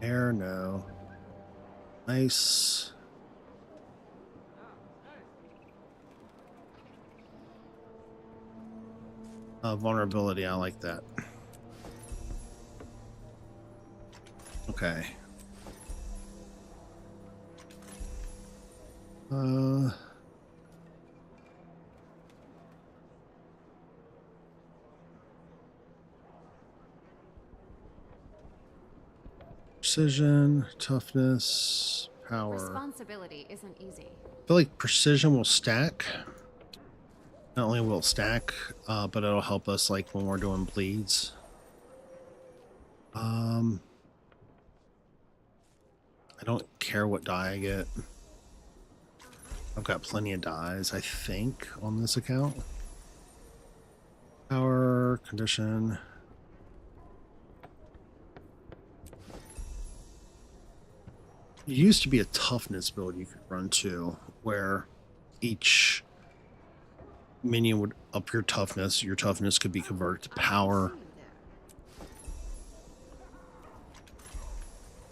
Air, no. Nice. Vulnerability, I like that. Okay. Precision, toughness, power. Responsibility isn't easy. I feel like precision will stack. Not only will it stack, but it'll help us like when we're doing bleeds. I don't care what die I get. I've got plenty of dies, I think, on this account. Power, condition. It used to be a toughness build you could run too, where each minion would up your toughness. Your toughness could be converted to power.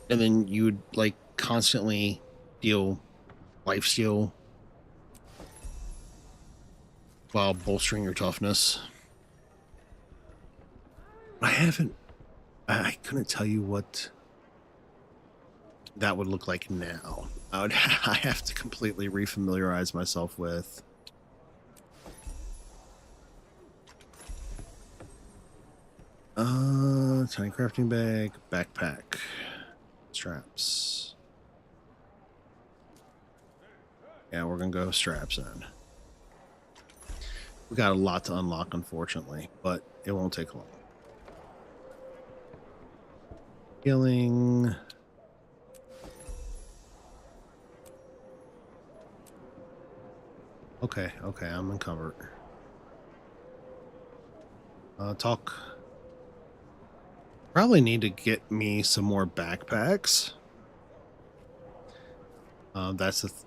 And then you would like constantly deal lifesteal while bolstering your toughness. I couldn't tell you what that would look like now. I have to completely refamiliarize myself with. Tiny crafting bag, backpack, straps. Yeah, we're gonna go straps in. We got a lot to unlock, unfortunately, but it won't take long. Healing. Okay, I'm encumbered. Talk. Probably need to get me some more backpacks. That's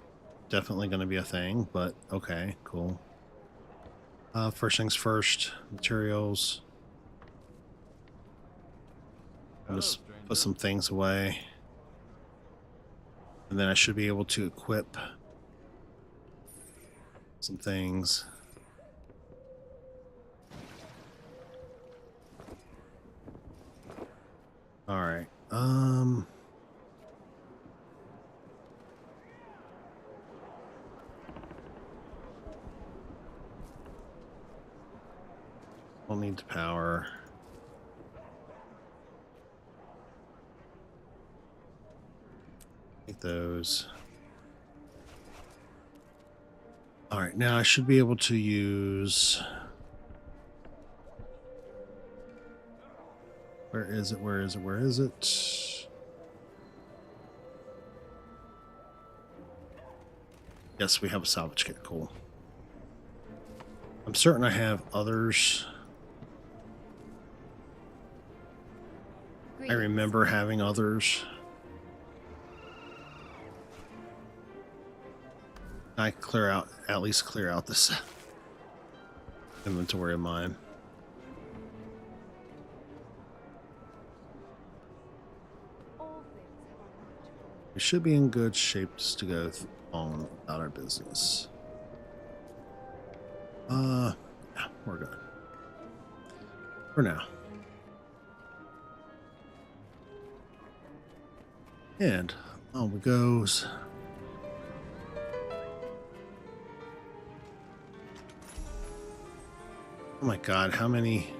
definitely going to be a thing, but okay, cool. First things first, materials. I'll just put some things away. And then I should be able to equip some things. All right. We'll need the power. Take those. All right, now I should be able to use. Where is it? Where is it? Where is it? Yes, we have a salvage kit. Cool. I'm certain I have others. I remember having others. I clear out, at least clear out this inventory of mine. We should be in good shape just to go on about our business. Yeah, we're good. For now. And on we goes. Oh my god, how many?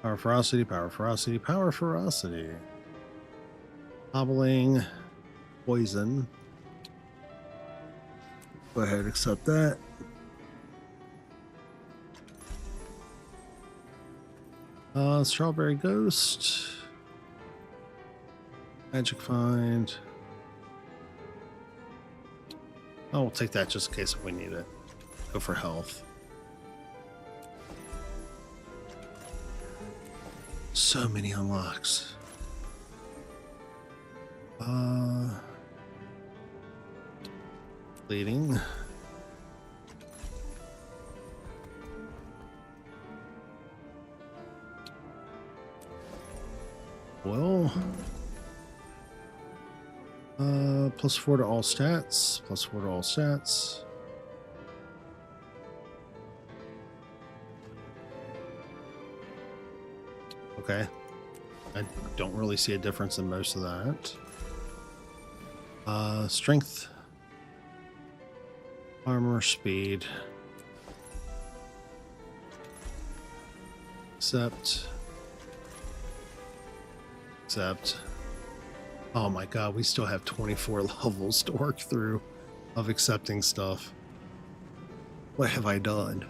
Power ferocity, power ferocity, power ferocity. Hobbling, poison. Go ahead, accept that. Strawberry Ghost. Magic Find. Oh, we'll take that just in case if we need it. Go for health. So many unlocks. Bleeding. Well, +4 to all stats, +4 to all stats. Okay. I don't really see a difference in most of that. Strength, armor, speed. Accept. Accept. Oh my god, we still have 24 levels to work through of accepting stuff. What have I done?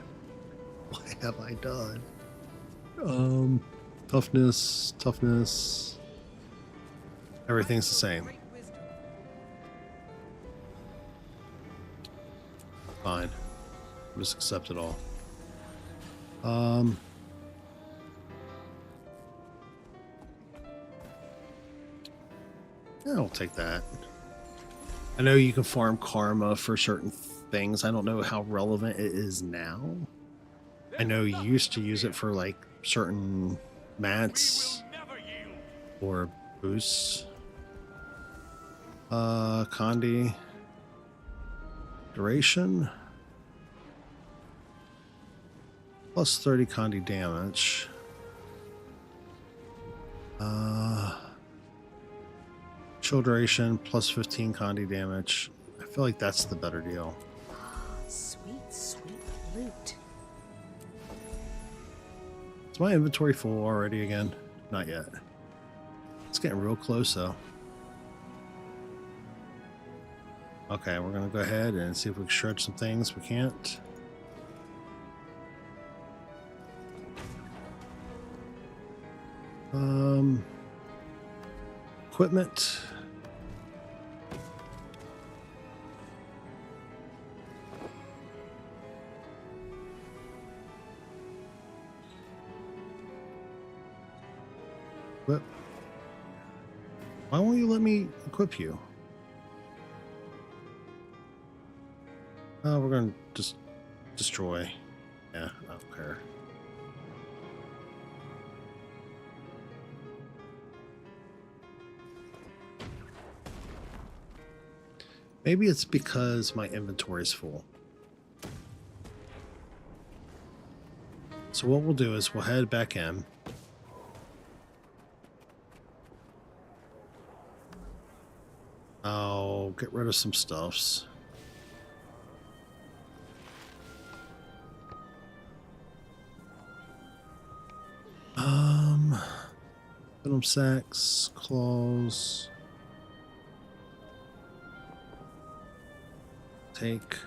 What have I done? Toughness, toughness. Everything's the same. Fine. Just accept it all. I'll take that. I know you can farm karma for certain things. I don't know how relevant it is now. I know you used to use it for like certain mats or boosts. Condi. Duration. Plus 30 Condi damage. Chill duration plus 15 Condi damage. I feel like that's the better deal. Sweet, sweet loot. Is my inventory full already again? Not yet. It's getting real close though. Okay, we're gonna go ahead and see if we can shred some things. We can't. Equipment. Equip. Why won't you let me equip you? Oh, we're gonna just destroy. Yeah, I don't care. Maybe it's because my inventory is full. So what we'll do is we'll head back in. I'll get rid of some stuffs. Venom sacks, claws. Take.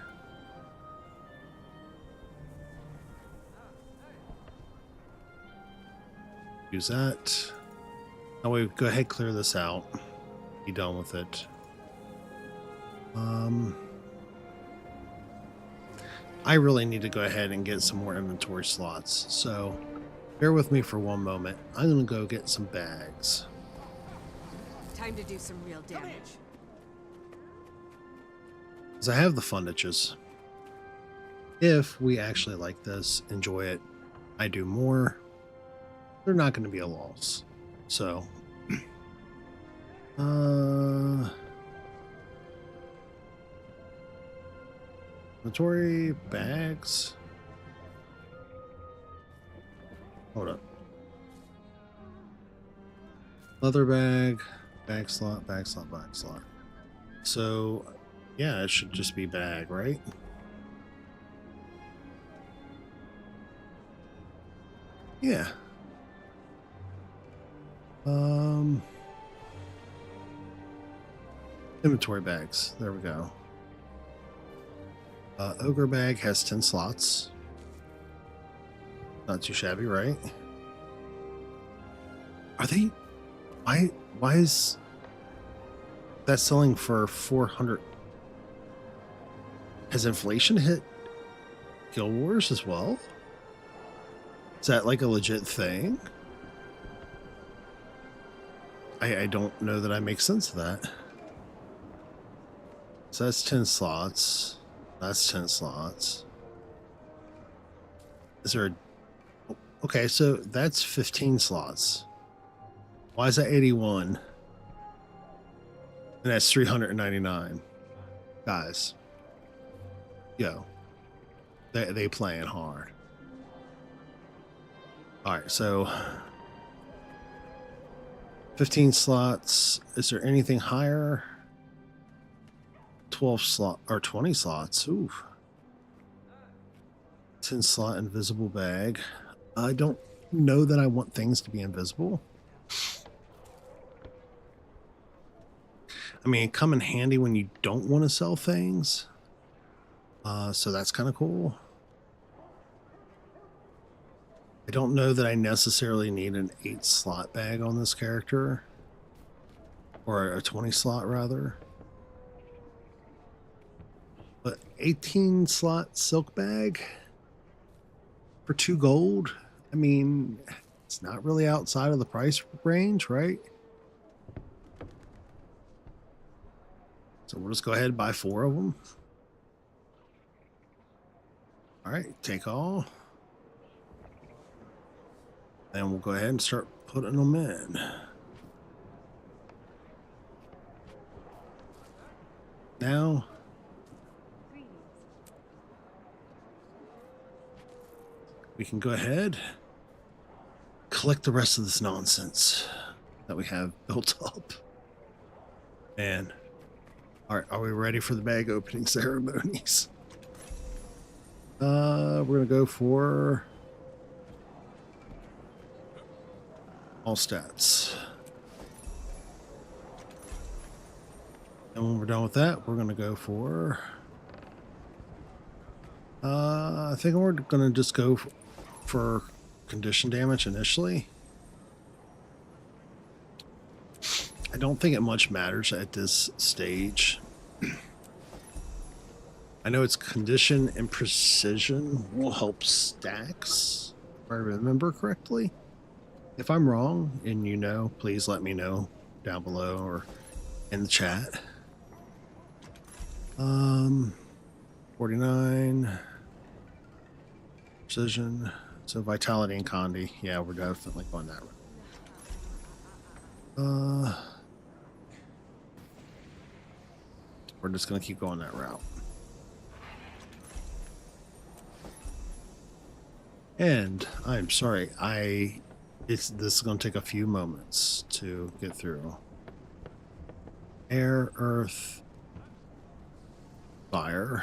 Use that. Now we go ahead, clear this out. Be done with it. I really need to go ahead and get some more inventory slots. So bear with me for one moment. I'm gonna go get some bags. Time to do some real damage. Because I have the fundages. If we actually like this, enjoy it, I do more, they're not going to be a loss. So, inventory, bags. Hold up. Leather bag, bag slot, bag slot, bag slot. So, yeah, it should just be bag, right? Yeah. Inventory bags. There we go. Ogre bag has 10 slots. Not too shabby, right? Are they... Why is that selling for 400? Has inflation hit Guild Wars as well? Is that like a legit thing? I don't know that I make sense of that. So that's 10 slots. That's 10 slots. Is there a... Okay, so that's 15 slots. Why is that 81? And that's 399. Guys. Yo. They playing hard. Alright, so 15 slots. Is there anything higher? 12 slot or 20 slots. Ooh. 10 slot invisible bag. I don't know that I want things to be invisible. I mean, it come in handy when you don't want to sell things. So that's kind of cool. I don't know that I necessarily need an 8-slot bag on this character. Or a 20-slot, rather. But 18-slot silk bag for 2 gold? I mean, it's not really outside of the price range, right? So we'll just go ahead and buy 4 of them. All right, take all. Then we'll go ahead and start putting them in. Now, we can go ahead, collect the rest of this nonsense that we have built up. And, all right, are we ready for the bag opening ceremonies? We're going to go for all stats. And when we're done with that, we're going to go for... I think we're going to just go for condition damage initially. I don't think it much matters at this stage. I know it's condition and precision will help stacks, if I remember correctly. If I'm wrong and you know, please let me know down below or in the chat. 49 precision, so vitality and condi. Yeah, we're definitely going that route. We're just gonna keep going that route. And I'm sorry, this is gonna take a few moments to get through. Air, earth, fire.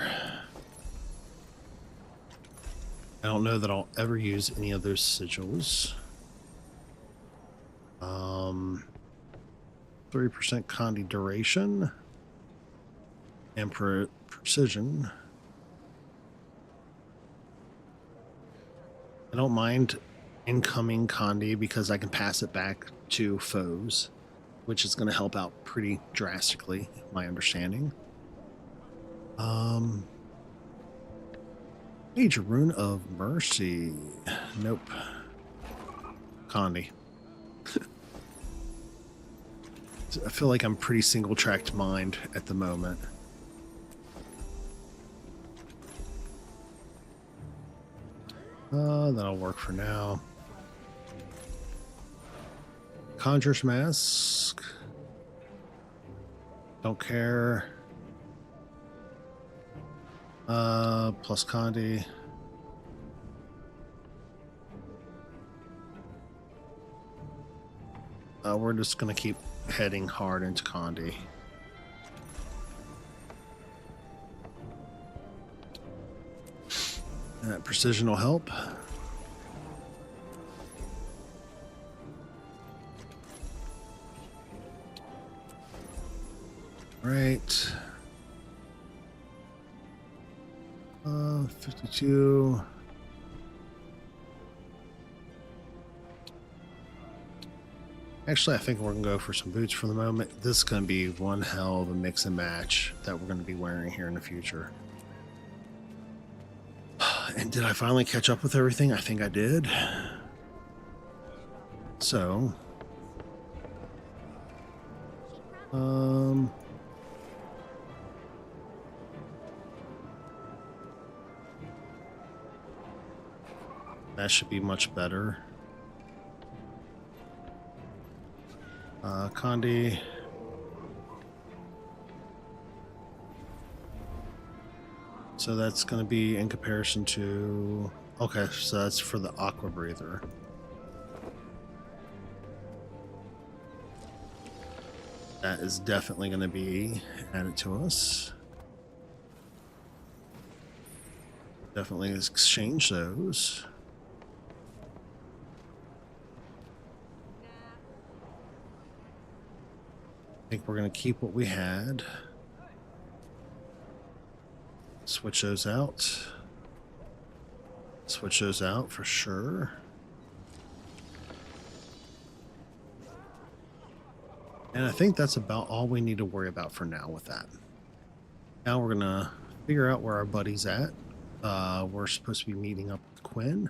I don't know that I'll ever use any of those sigils. 3% condi duration and precision. I don't mind incoming condi because I can pass it back to foes, which is going to help out pretty drastically, my understanding. Major Rune of Mercy. Nope. Condi. I feel like I'm pretty single-tracked mind at the moment. That'll work for now. Conjurer's Mask. Don't care. Plus condi. We're just gonna keep heading hard into condi. Precision will help. Right. 52. Actually, I think we're going to go for some boots for the moment. This is going to be one hell of a mix and match that we're going to be wearing here in the future. And did I finally catch up with everything? I think I did. So, that should be much better. Condi. So that's going to be in comparison to... Okay, so that's for the Aqua Breather. That is definitely going to be added to us. Definitely exchange those. think we're going to keep what we had. Switch those out. Switch those out for sure. And I think that's about all we need to worry about for now with that. Now we're going to figure out where our buddy's at. We're supposed to be meeting up with Quinn.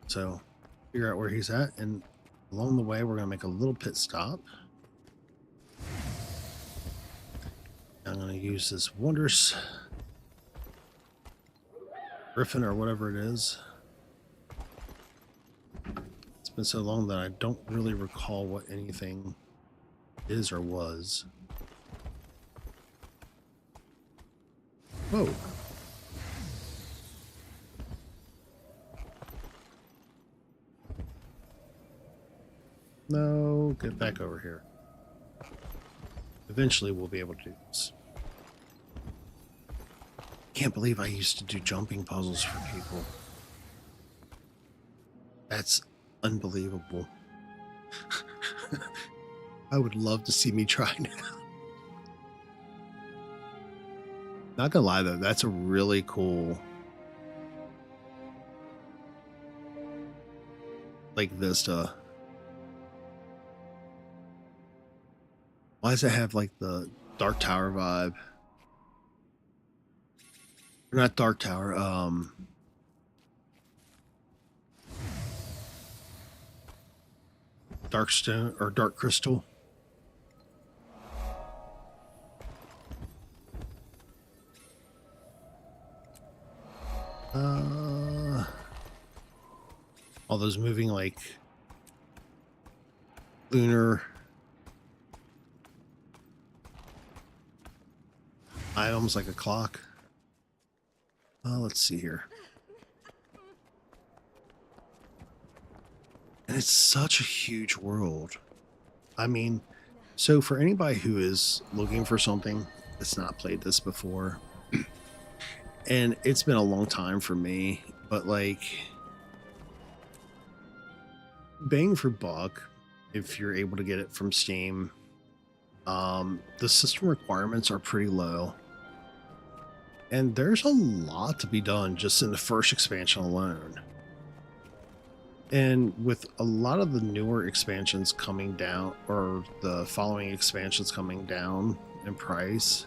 So figure out where he's at, and along the way we're going to make a little pit stop. I'm going to use this wondrous griffin or whatever it is. It's been so long that I don't really recall what anything is or was. Whoa. No, get back over here. Eventually we'll be able to do this. Can't believe I used to do jumping puzzles for people. That's unbelievable. I would love to see me try now. Not gonna lie though, that's a really cool vista. Why does it have like the Dark Tower vibe? Or not Dark Tower, Dark Stone or Dark Crystal. All those moving like lunar items like a clock. Let's see here. And it's such a huge world. I mean, so for anybody who is looking for something that's not played this before, and it's been a long time for me, but like bang for buck, if you're able to get it from Steam, the system requirements are pretty low. And there's a lot to be done just in the first expansion alone. And with a lot of the newer expansions coming down, or the following expansions coming down in price,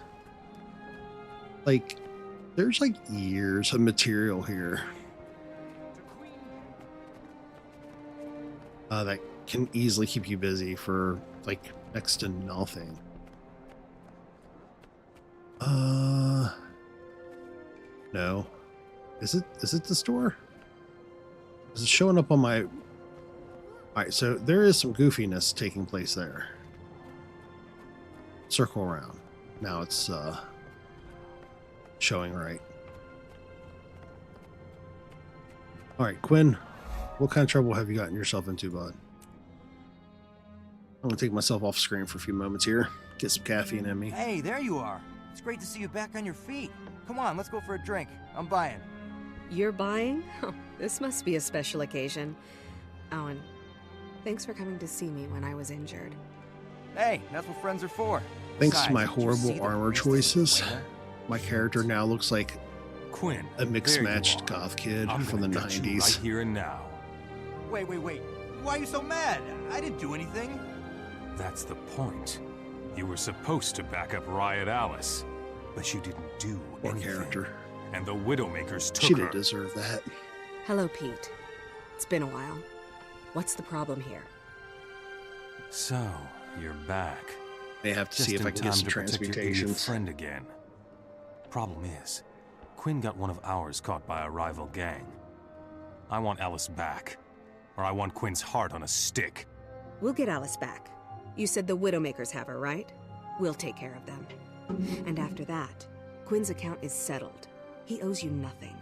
like, there's like years of material here that can easily keep you busy for like next to nothing. No. Is it the store? Is it showing up on my... Alright, so there is some goofiness taking place there. Circle around. Now it's showing right. Alright, Quinn, what kind of trouble have you gotten yourself into, bud? I'm gonna take myself off screen for a few moments here. Get some caffeine in me. Hey, there you are. It's great to see you back on your feet. Come on, let's go for a drink. I'm buying. You're buying? Oh, this must be a special occasion. Owen, thanks for coming to see me when I was injured. Hey, that's what friends are for. Thanks to Besides, my did you see horrible the armor priestess choices, in the window? my character now looks like Quinn, a mixed there you matched are. goth kid I'm from the gonna get you 90s. right here and now. Wait. Why are you so mad? I didn't do anything. That's the point. You were supposed to back up Riot Alice, but you didn't do Poor anything. character. And the Widowmakers took She her. didn't deserve that. Hello, Pete. It's been a while. What's the problem here? So, you're back. May have to Just see if in I can time get some to protect your idiot transmutations. friend again. Problem is, Quinn got one of ours caught by a rival gang. I want Alice back, or I want Quinn's heart on a stick. We'll get Alice back. You said the Widowmakers have her, right? We'll take care of them. And after that, Quinn's account is settled. He owes you nothing.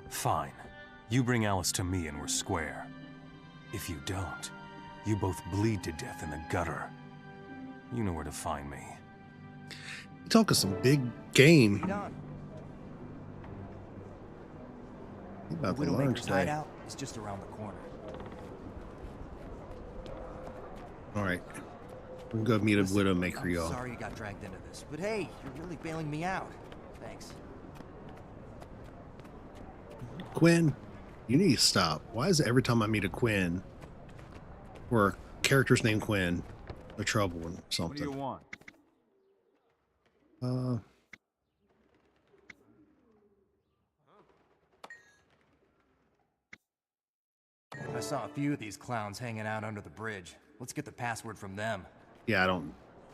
Fine. You bring Alice to me and we're square. If you don't, you both bleed to death in the gutter. You know where to find me. You talking some big game. Lead on. You about to learn Widowmaker's today. hideout It's just around the corner. All right. We'll go meet a Listen, Widowmaker, I'm y'all. sorry you got dragged into this, but hey, you're really bailing me out. Thanks. Quinn, you need to stop. Why is it every time I meet a Quinn or a character's named Quinn, a trouble or something? What do you want? I saw a few of these clowns hanging out under the bridge. Let's get the password from them. Yeah,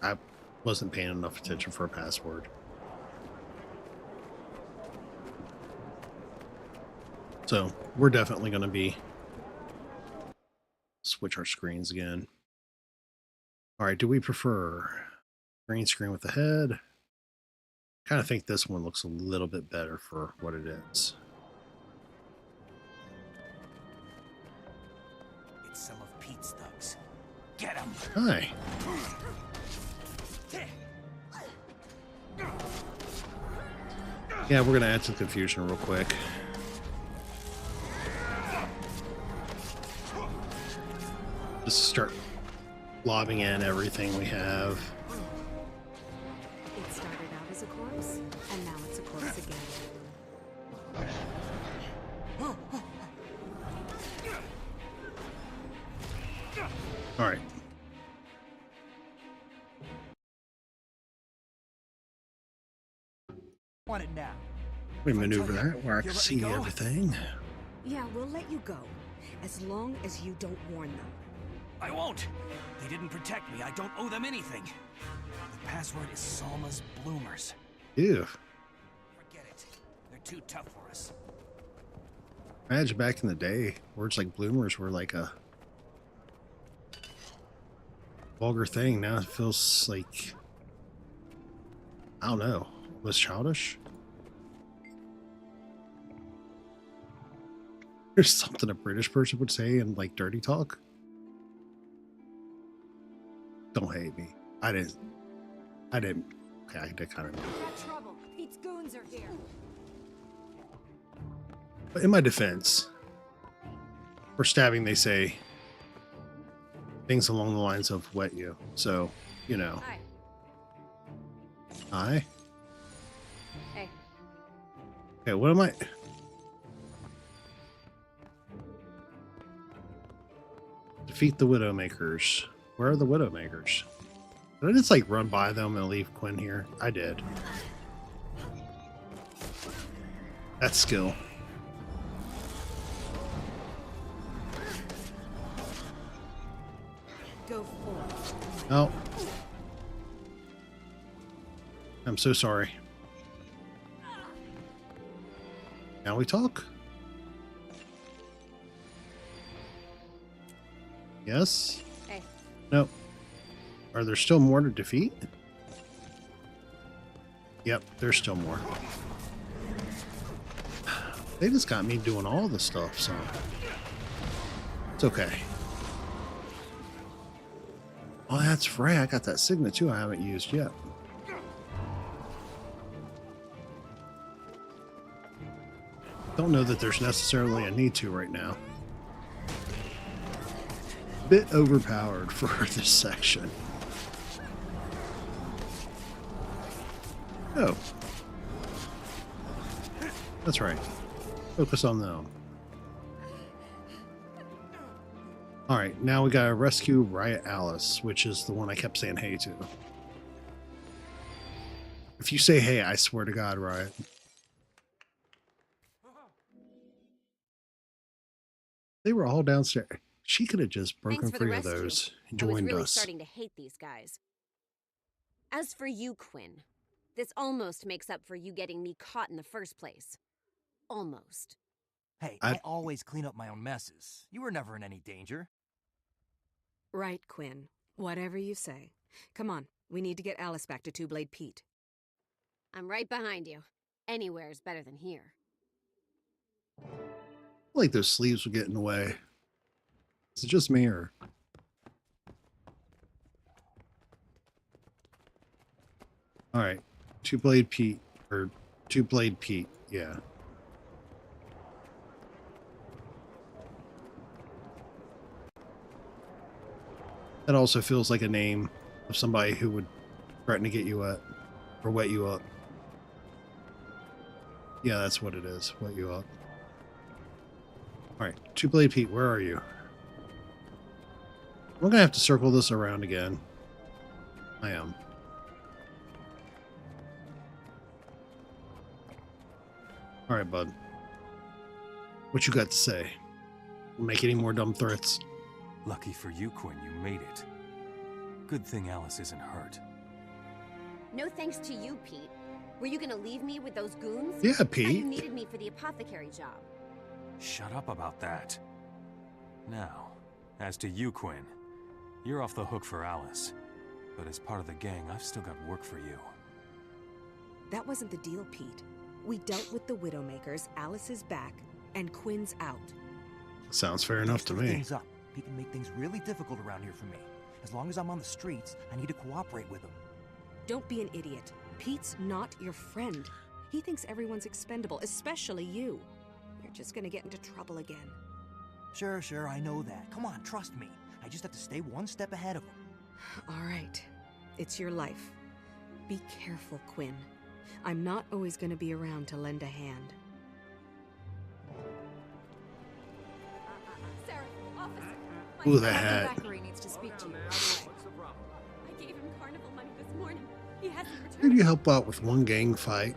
I wasn't paying enough attention for a password. So we're definitely going to be switch our screens again. All right, do we prefer green screen with the head? Kind of think this one looks a little bit better for what it is. It's some of Pete's thugs. Get him! Hi. Yeah, we're going to add some confusion real quick. Just start lobbing in everything we have. It started out as a corpse, and now it's a corpse again. All right. Want it now. We maneuver that where I can see everything. Yeah, we'll let you go, as long as you don't warn them. I won't. They didn't protect me. I don't owe them anything. The password is Salma's Bloomers. Ew. Forget it. They're too tough for us. Imagine back in the day, words like bloomers were like a vulgar thing. Now it feels like, I don't know, was childish. There's something a British person would say in like dirty talk. Don't hate me. I didn't. Okay, I did kind of know. Got trouble. Pete's goons are here. But in my defense, for stabbing, they say things along the lines of wet you. So, you know. Hi. Hi? Hey. Okay, what am I? Defeat the Widowmakers. Where are the Widowmakers? Did I just like run by them and leave Quinn here? I did. That's skill. Go forth. Oh. I'm so sorry. Now we talk? Yes? Hey. No. Are there still more to defeat? Yep, there's still more. They just got me doing all the stuff, so it's okay. Oh, that's Frey. I got that signet too I haven't used yet. Don't know that there's necessarily a need to right now. Bit overpowered for this section. Oh. That's right. Focus on them. Alright, now we gotta rescue Riot Alice, which is the one I kept saying hey to. If you say hey, I swear to God, Riot. They were all downstairs. She could have just broken Thanks for the free of rescue. those and I was joined really us. starting to hate these guys. As for you, Quinn, this almost makes up for you getting me caught in the first place. Almost. Hey, I always clean up my own messes. You were never in any danger. Right, Quinn. Whatever you say. Come on, we need to get Alice back to Two-Blade Pete. I'm right behind you. Anywhere is better than here. Like those sleeves would get in the way. Is it just me or? All right, Two-Blade Pete or Two-Blade Pete, yeah. That also feels like a name of somebody who would threaten to get you wet or wet you up. Yeah, that's what it is. Wet you up. All right, Two Blade Pete, where are you? I'm gonna have to circle this around again. I am. All right, bud. What you got to say? Make any more dumb threats? Lucky for you, Quinn, you made it. Good thing Alice isn't hurt. No thanks to you, Pete. Were you gonna leave me with those goons? Yeah, I thought Pete. you needed me for the apothecary job. Shut up about that. Now, as to you, Quinn, you're off the hook for Alice. But as part of the gang, I've still got work for you. That wasn't the deal, Pete. We dealt with the Widowmakers, Alice is back, and Quinn's out. Sounds fair enough to me. Things up. He can make things really difficult around here for me. As long as I'm on the streets, I need to cooperate with him. Don't be an idiot. Pete's not your friend. He thinks everyone's expendable, especially you. You're just gonna get into trouble again. Sure, I know that. Come on, trust me. I just have to stay one step ahead of him. All right. It's your life. Be careful, Quinn. I'm not always gonna be around to lend a hand. Sarah, officer. Ooh, the hat. Thackeray needs to speak to you. I gave him carnival money this morning. He hasn't Here returned. you help out with one gang fight,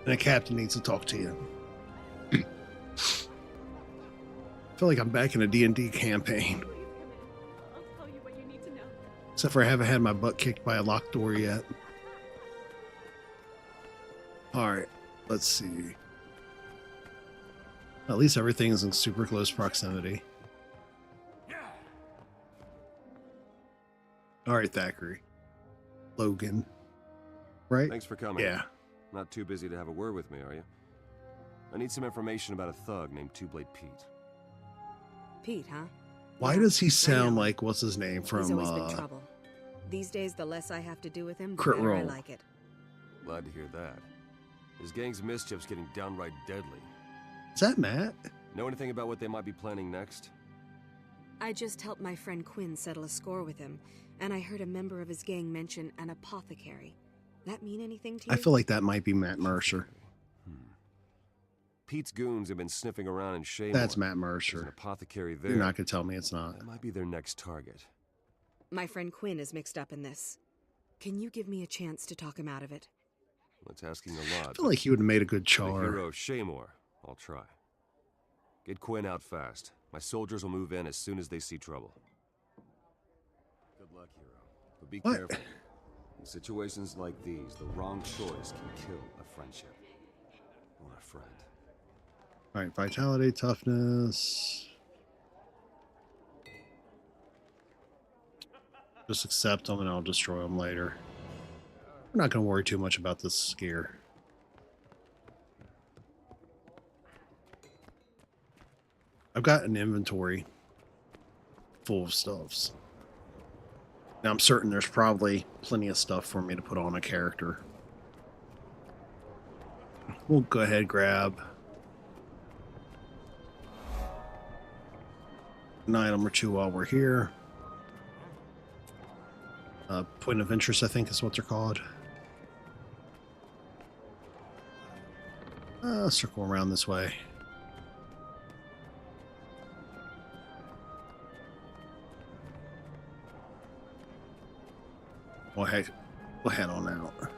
and a captain needs to talk to you. I feel like I'm back in a D&D campaign. I'll tell you what you need to know. Except for I haven't had my butt kicked by a locked door yet. Alright, let's see. At least everything's in super close proximity. Alright, Thackeray. Logan. Right? Thanks for coming. Yeah. Not too busy to have a word with me, are you? I need some information about a thug named Two Blade Pete. Pete, huh? Why Yeah, does he I sound know. like, what's his name He's from always been trouble. These days, the less I have to do with him, the Crit better I Roll. like it. Glad to hear that. His gang's mischief's getting downright deadly. Is that Matt? Know anything about what they might be planning next? I just helped my friend Quinn settle a score with him, and I heard a member of his gang mention an apothecary. That mean anything to you? I feel like that might be Matt Mercer. Pete's goons have been sniffing around in Shaymore. That's Matt There's an Mercer. apothecary there. You're not going to tell me it's not. That might be their next target. My friend Quinn is mixed up in this. Can you give me a chance to talk him out of it? That's asking a I lot. feel like he would have made a good The char. hero of Shaymore. I'll try. Get Quinn out fast. My soldiers will move in as soon as they see trouble. Good luck, hero. But be What? careful. In situations like these, the wrong choice can kill a friendship. Or a friend. Alright, vitality, toughness. Just accept them and I'll destroy them later. We're not going to worry too much about this gear. I've got an inventory full of stuffs. Now I'm certain there's probably plenty of stuff for me to put on a character. We'll go ahead and grab an item or two while we're here. Point of interest, I think is what they're called. Circle around this way. Well, heck, we'll head on out.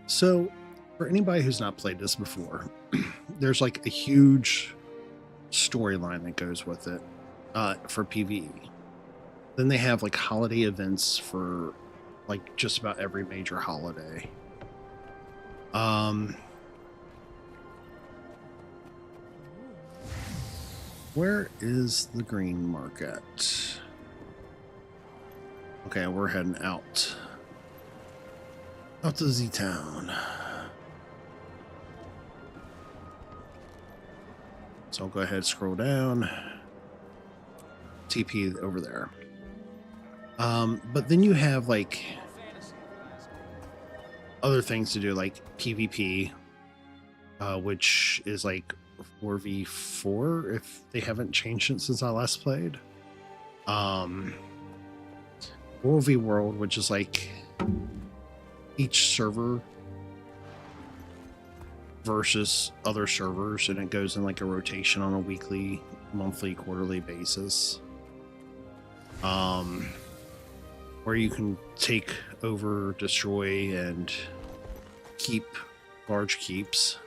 So, for anybody who's not played this before, there's like a huge storyline that goes with it for PvE. Then they have like holiday events for like just about every major holiday. Where is the green market? Okay, we're heading out. Out to Z-Town. So I'll go ahead and scroll down. TP over there. But then you have like other things to do, like PvP. which is like 4v4 if they haven't changed it since I last played. World v World, which is like each server versus other servers, and it goes in like a rotation on a weekly, monthly, quarterly basis. Where you can take over, destroy, and keep large keeps.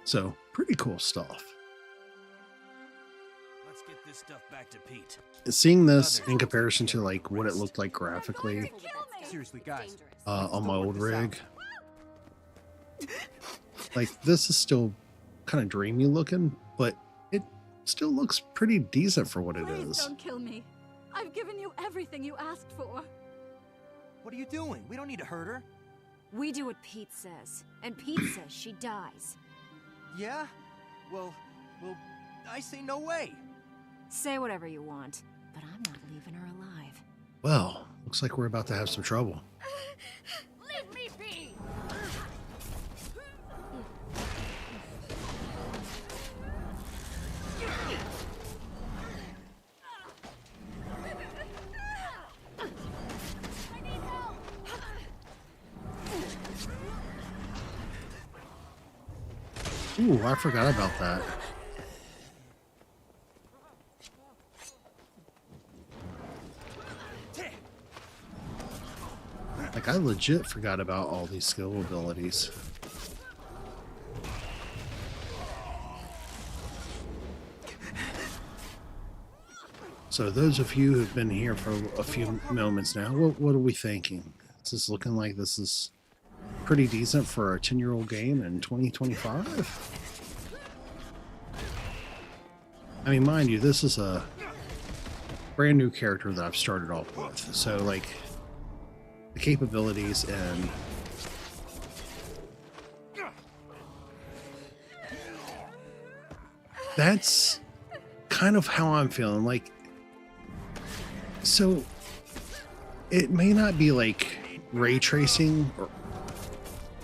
So, pretty cool stuff. Let's get this stuff back to Pete. Seeing this in comparison to like what it looked like graphically Seriously, guys. on my old rig, like this is still kind of dreamy looking, but it still looks pretty decent for what it Please is. don't kill me. I've given you everything you asked for. What are you doing? We don't need to hurt her. We do what Pete says, and Pete says she dies. Yeah? Well, I say no way. Say whatever you want, but I'm not leaving her alive. Well, looks like we're about to have some trouble. Leave me be! Ooh, I forgot about that. Like, I legit forgot about all these skill abilities. So those of you who've been here for a few moments now, what are we thinking? Is this looking like this is pretty decent for a 10-year-old game in 2025? I mean, mind you, this is a brand new character that I've started off with. So, like, the capabilities and that's kind of how I'm feeling. Like, so it may not be like ray tracing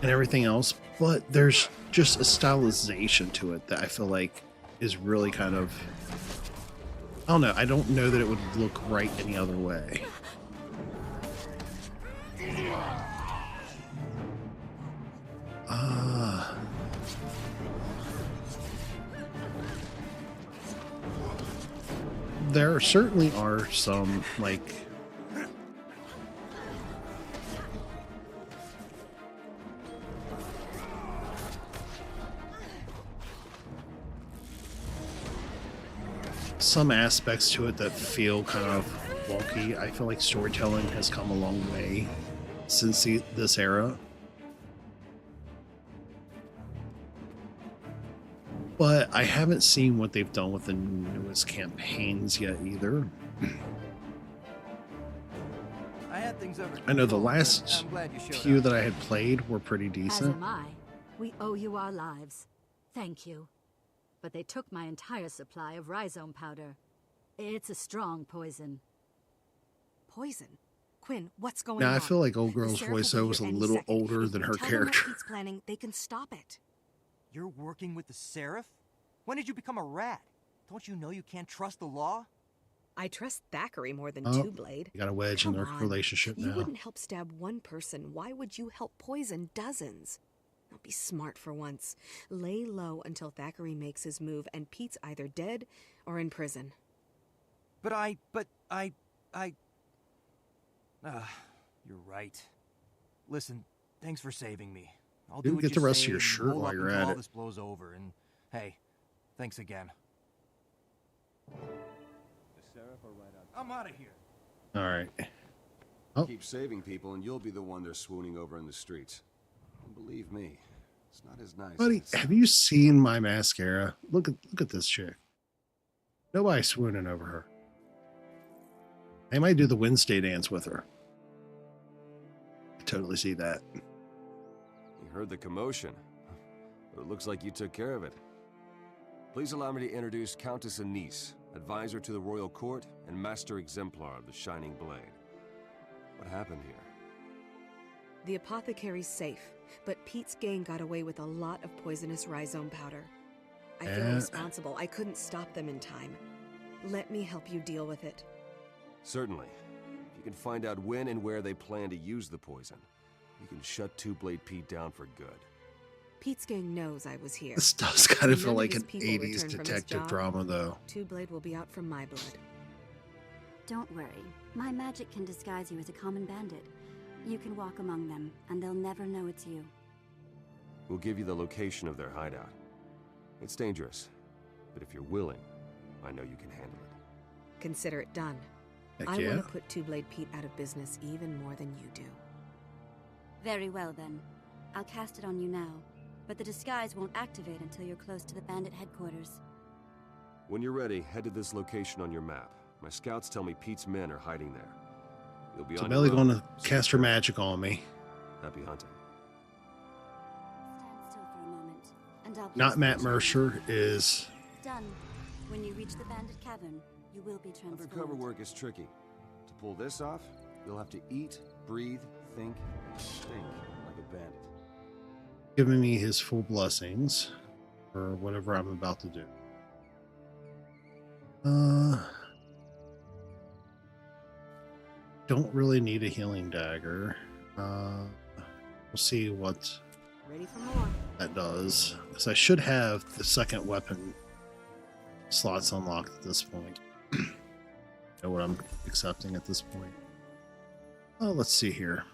and everything else, but there's just a stylization to it that I feel like is really kind of, I don't know, I don't know that it would look right any other way. There certainly are some, like, some aspects to it that feel kind of wonky. I feel like storytelling has come a long way since this era. But I haven't seen what they've done with the newest campaigns yet either. I had things under I know the control, but last I'm glad you showed few up. that I had played were pretty As decent. am I. We owe you our lives. Thank you. But they took my entire supply of rhizome powder. It's a strong poison. Poison? Quinn, what's going Now, on? I feel like old The girl's sheriff will voice be though was a here any little second. older If than we her tell them what character. Pete's planning, they can stop it. You're working with the Seraph? When did you become a rat? Don't you know you can't trust the law? I trust Thackeray more than Oh, Two-Blade. You got a wedge in Come their on. relationship You now. wouldn't help stab one person. Why would you help poison dozens? Now be smart for once. Lay low until Thackeray makes his move and Pete's either dead or in prison. But you're right. Listen, thanks for saving me. I'll do Dude, what get you the rest say of your and shirt hold while up you're until at all it. this blows over. And hey, thanks again. I'm out of here. All right. Oh. Keep saving people, and you'll be the one they're swooning over in the streets. And believe me, it's not as nice. Buddy, as... have you seen my mascara? Look at this chick. Nobody's swooning over her. They might do the Wednesday dance with her. I totally see that. You heard the commotion, but it looks like you took care of it. Please allow me to introduce Countess Anise, advisor to the royal court and master exemplar of the Shining Blade. What happened here? The apothecary's safe, but Pete's gang got away with a lot of poisonous rhizome powder. I feel responsible. I couldn't stop them in time. Let me help you deal with it. Certainly. If you can find out when and where they plan to use the poison, you can shut Two-Blade Pete down for good. Pete's gang knows I was here. This does kind of feel None like his an people 80s return from this detective job. drama, though. Two-Blade will be out for my blood. Don't worry. My magic can disguise you as a common bandit. You can walk among them, and they'll never know it's you. We'll give you the location of their hideout. It's dangerous, but if you're willing, I know you can handle it. Consider it done. Heck I yeah. want to put Two-Blade Pete out of business even more than you do. Very well, then. I'll cast it on you now, but the disguise won't activate until you're close to the bandit headquarters. When you're ready, head to this location on your map. My scouts tell me Pete's men are hiding there. You'll be So on Melly your own, going to so cast her magic on me. happy hunting. Stand still for a moment, and I'll Not place Matt the Mercer, is... Done. When you reach the bandit cavern, you will be transformed. Undercover work is tricky. To pull this off, you'll have to eat, breathe, think, and stink like a bandit. giving me his full blessings for whatever I'm about to do. Don't really need a healing dagger. We'll see what Ready for more. that does. Because I should have the second weapon slots unlocked at this point. Know what I'm accepting at this point. Oh, let's see here.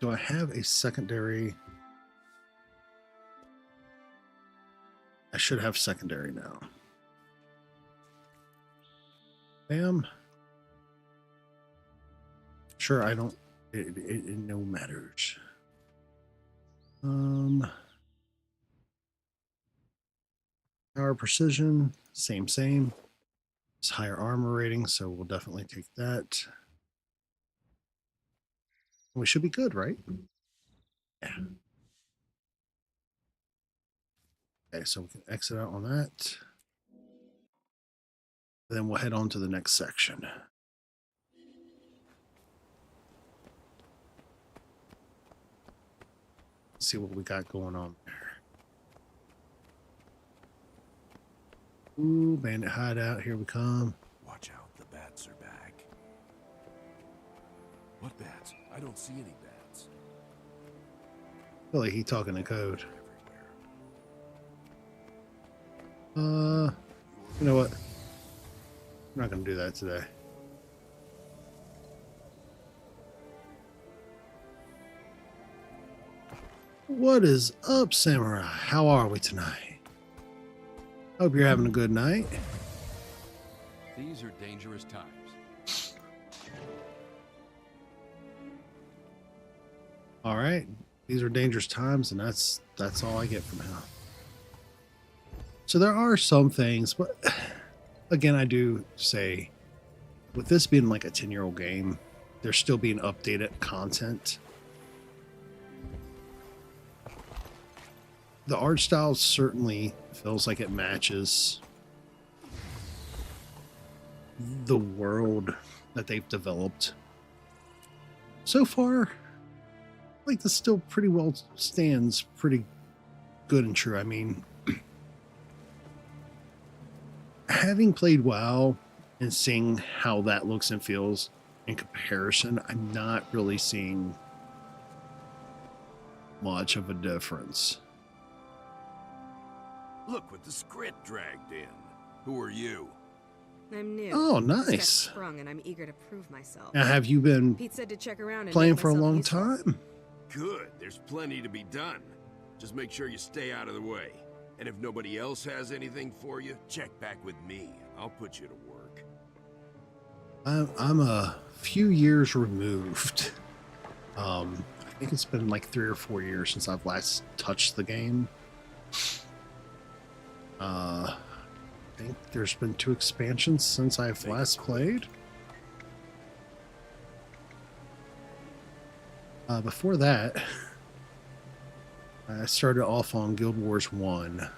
Do I have a secondary? I should have secondary now. Bam. Sure, I don't. It no matters. Power precision, same. It's higher armor rating, so we'll definitely take that. We should be good, right? Yeah. Okay, so we can exit out on that. Then we'll head on to the next section. See what we got going on there. Ooh, bandit hideout, here we come. Watch out, the bats are back. What bats? I don't see any bats. I feel like he talking in code. Everywhere. You know what? I'm not gonna do that today. What is up, Samurai? How are we tonight? Hope you're having a good night. These are dangerous times. All right, these are dangerous times, and that's all I get from him. So there are some things, but again, I do say, with this being like a 10-year-old game, there's still being updated content. The art style certainly feels like it matches the world that they've developed. So far, like this still pretty well stands pretty good and true. I mean, having played WoW and seeing how that looks and feels in comparison, I'm not really seeing much of a difference. Look what the script dragged in. Who are you? I'm new. Oh, Just got nice. sprung, and I'm eager to prove myself. Now, have you been Pete said to check around and playing make for a myself long useful. time? Good. There's plenty to be done. Just make sure you stay out of the way. And if nobody else has anything for you, check back with me. I'll put you to work. I'm a few years removed. I think it's been like 3 or 4 years since I've last touched the game. I think there's been 2 expansions since I've last played. Before that, I started off on Guild Wars 1.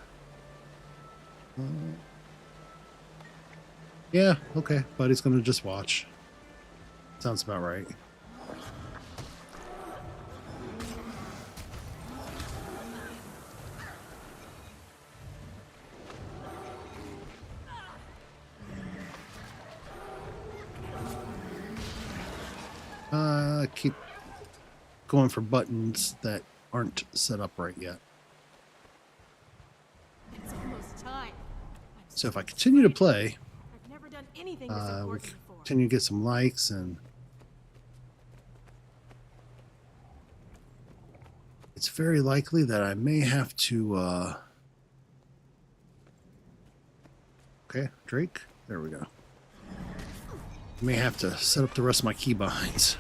Yeah, okay. Buddy's gonna just watch. Sounds about right. Keep going for buttons that aren't set up right yet. It's almost time. So if I continue to play, I've never done anything this we important before. continue to get some likes, and it's very likely that I may have to okay, Drake, there we go. I may have to set up the rest of my keybinds.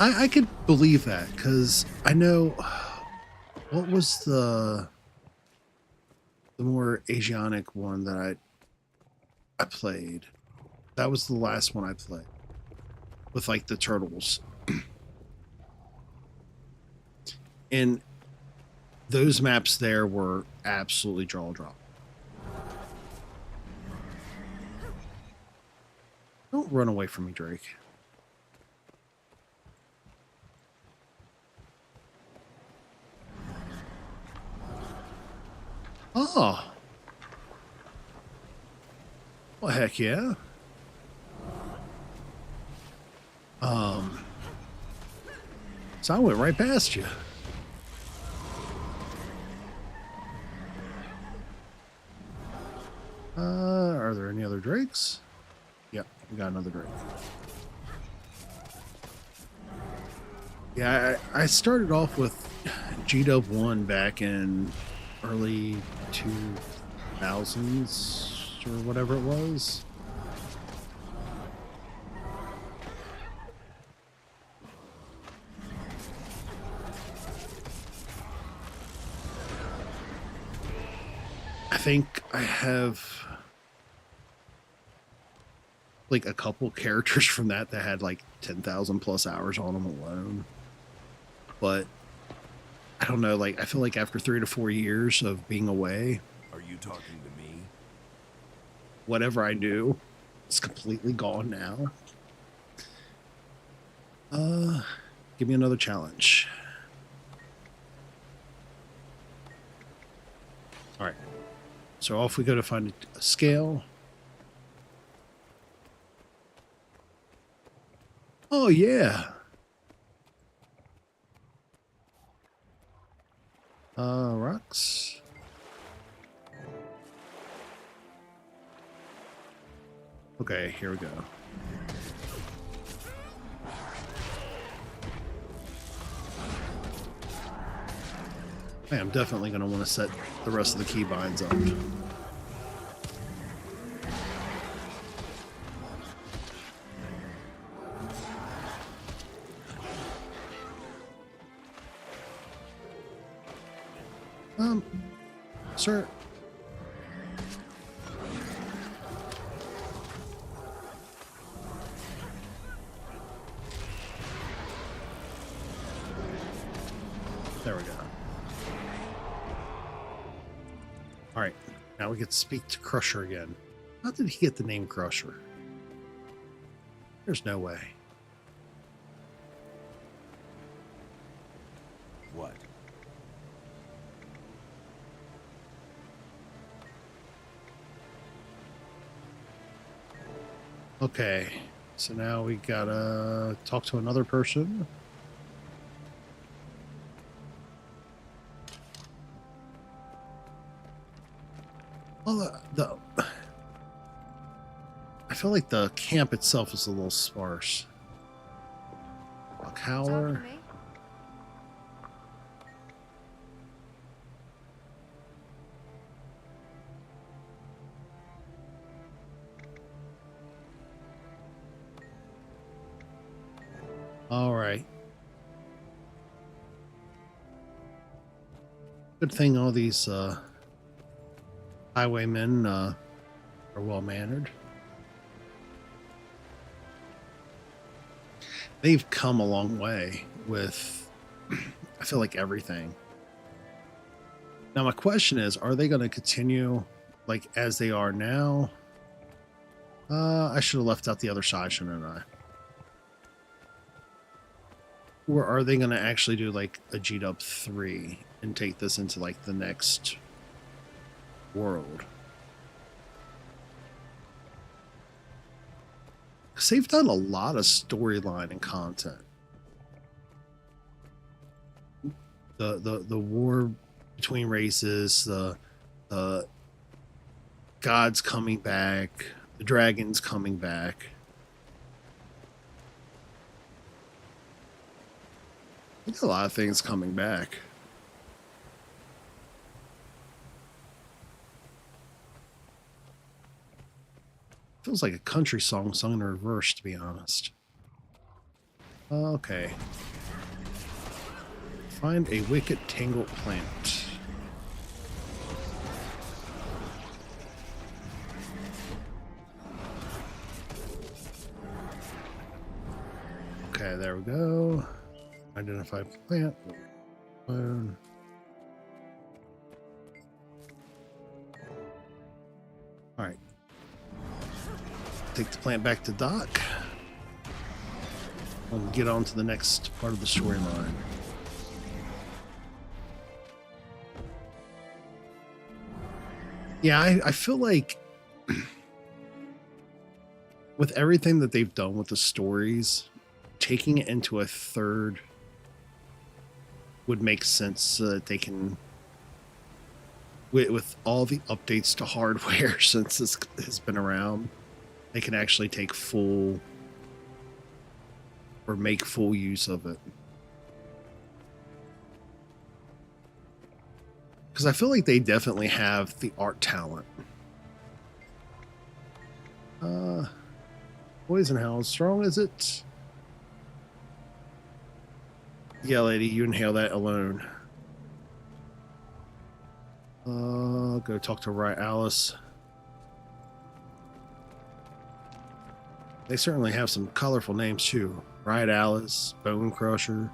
I could believe that, because I know what was the more Asianic one that I played. That was the last one I played with like the turtles. And those maps there were absolutely jaw drop. Don't run away from me, Drake. Oh. Well, heck yeah. So I went right past you. Are there any other Drakes? Yep, we got another Drake. Yeah, I started off with G-Dub 1 back in early 2000s or whatever it was. I think I have like a couple characters from that had like 10,000 plus hours on them alone. But I don't know, like I feel like after 3 to 4 years of being away, Are you talking to me? whatever I knew is completely gone now. Give me another challenge. All right. So off we go to find a scale. Oh yeah. Rocks. Okay, here we go. Hey, I'm definitely going to want to set the rest of the keybinds up. Sir. There we go. All right, now we get to speak to Crusher again. How did he get the name Crusher? There's no way. What? Okay, so now we gotta talk to another person. Well, I feel like the camp itself is a little sparse. A howler. All right. Good thing all these highwaymen are well-mannered. They've come a long way with, I feel like, everything. Now my question is, are they going to continue like as they are now? I should have left out the other side, shouldn't I? Or are they going to actually do like a G-Dub 3 and take this into like the next world? Because they've done a lot of storyline and content. The war between races, the gods coming back, the dragons coming back. There's a lot of things coming back. Feels like a country song sung in reverse, to be honest. Okay. Find a wicked tangled plant. Okay, there we go. Identify plant. All right. Take the plant back to dock. We'll get on to the next part of the storyline. Yeah, I feel like with everything that they've done with the stories, taking it into a third would make sense so that they can, with all the updates to hardware since this has been around, they can actually take full or make full use of it. Because I feel like they definitely have the art talent. Poison, how strong is it? Yeah, lady, you inhale that alone. Go talk to Right Alice. They certainly have some colorful names too. Right Alice, Bone Crusher.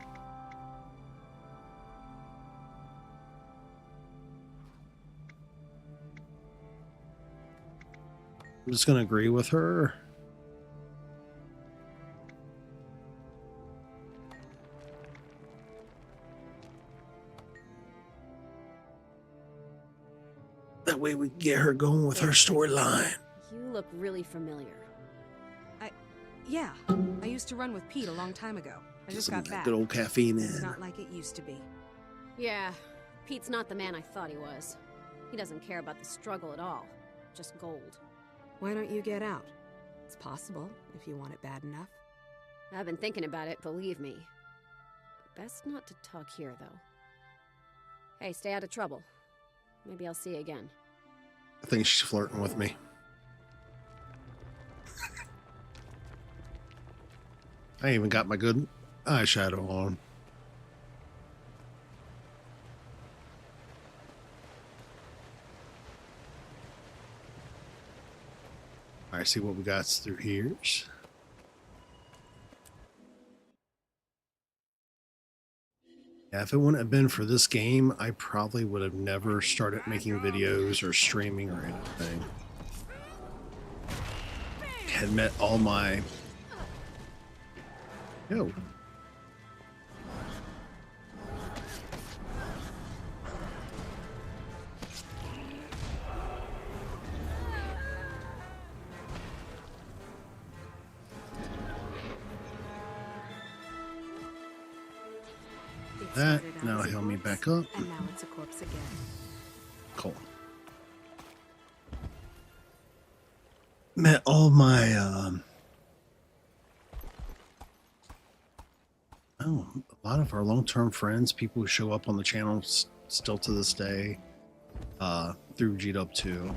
I'm just going to agree with her. That way we can get her going with her storyline. You look really familiar. Yeah, I used to run with Pete a long time ago. I just got back. Good old caffeine in. It's not like it used to be. Yeah, Pete's not the man I thought he was. He doesn't care about the struggle at all. Just gold. Why don't you get out? It's possible, if you want it bad enough. I've been thinking about it, believe me. Best not to talk here, though. Hey, stay out of trouble. Maybe I'll see you again. I think she's flirting with me. I even got my good eyeshadow on. All right, see what we got through here. Yeah, if it wouldn't have been for this game, I probably would have never started making videos or streaming or anything. Had met all my... Yo. That, now heal me back up. And now it's a corpse again. Cool. Met all my, a lot of our long-term friends, people who show up on the channel still to this day, through G-Dub 2.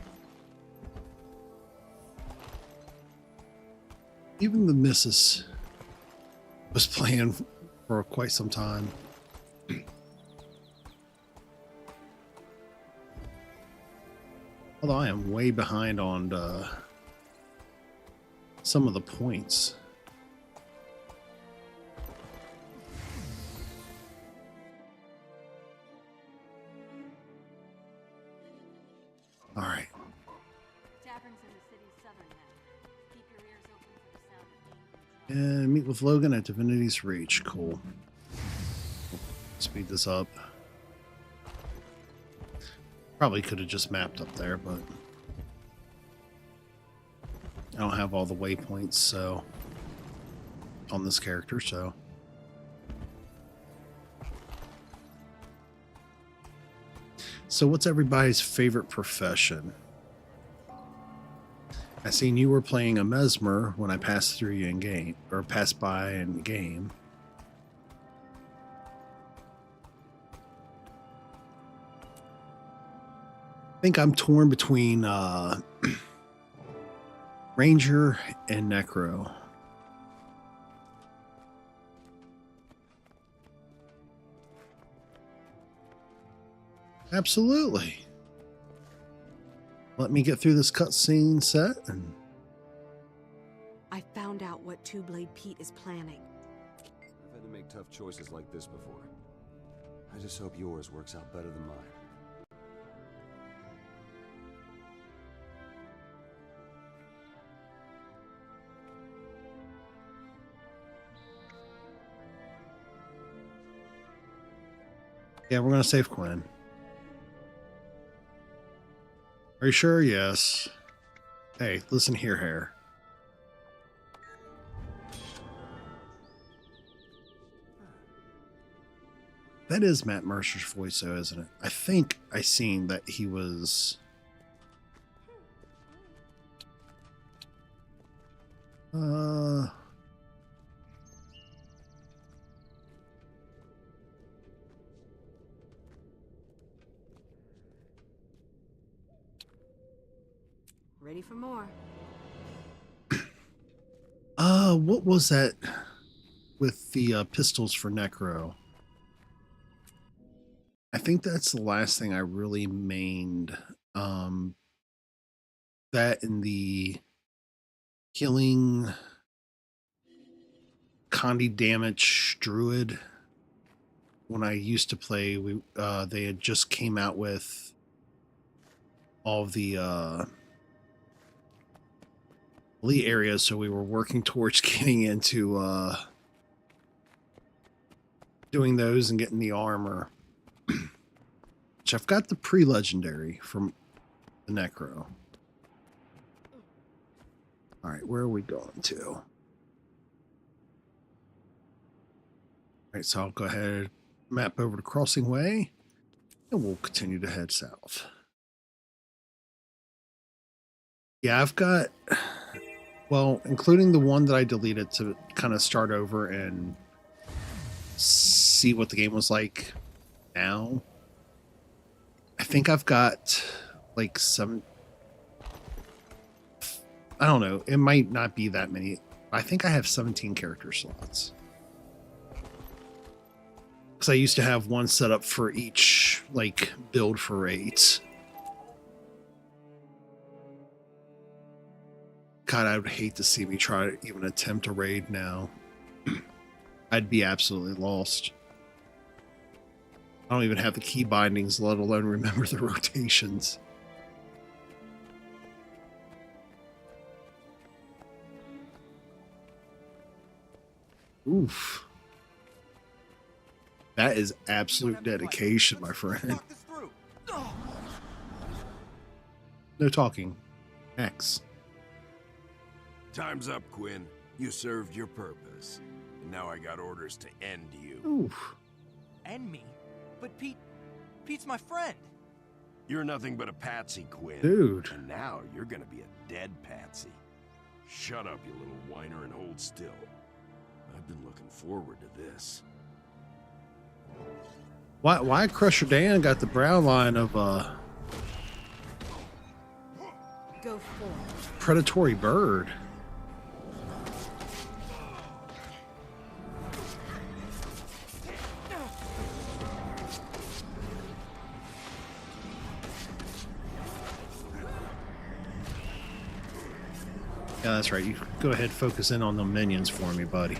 Even the missus was playing for quite some time. Although I am way behind on some of the points. entrance in the city's southern end. Keep your ears open for the sound of being And meet with Logan at Divinity's Reach. Cool. Speed this up. Probably could have just mapped up there, but I don't have all the waypoints, so on this character, so. So what's everybody's favorite profession? I seen you were playing a mesmer when I passed through you in game, or passed by in game. I think I'm torn between Ranger and Necro. Absolutely. Let me get through this cutscene set and I found out what Two-Blade Pete is planning. I've had to make tough choices like this before. I just hope yours works out better than mine. yeah, we're gonna save Quinn. Are you sure? Yes. Hey, listen here, Hare. That is Matt Mercer's voice, though, isn't it? I think I seen that he was... Ready for more. What was that with the pistols for Necro? I think that's the last thing I really mained. That in the healing Condi damage druid. When I used to play, they had just came out with all of the elite areas, so we were working towards getting into doing those and getting the armor. Which I've got the pre-legendary from the Necro. Alright, where are we going to? Alright, so I'll go ahead, map over to Crossing Way, and we'll continue to head south. Yeah, I've got, well, including the one that I deleted to kind of start over and see what the game was like now. I think I've got like some, I don't know, it might not be that many. I think I have 17 character slots. Because I used to have one set up for each like build for raids. God, I would hate to see me try to even attempt a raid now. I'd be absolutely lost. I don't even have the key bindings, let alone remember the rotations. Oof. That is absolute dedication, my friend. No talking. X. Time's up, Quinn. You served your purpose. And now I got orders to end you. Oof. End me? But Pete's my friend. You're nothing but a patsy, Quinn. Dude. And now you're gonna be a dead patsy. Shut up, you little whiner, and hold still. I've been looking forward to this. Why Crusher Dan got the brow line of Go forth. predatory bird? Yeah, that's right. You go ahead, focus in on the minions for me, buddy.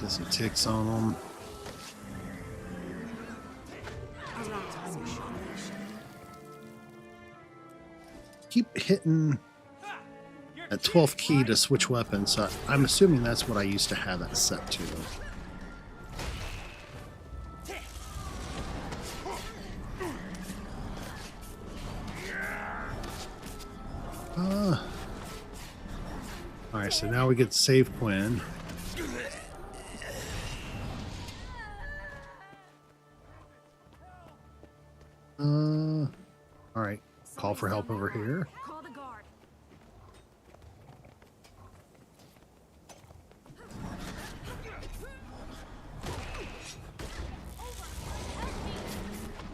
Get some ticks on them. Keep hitting at 12th key to switch weapons, so I'm assuming that's what I used to have that set to. Alright, so now we get to save Quinn. Alright, call for help over here. Call the guard.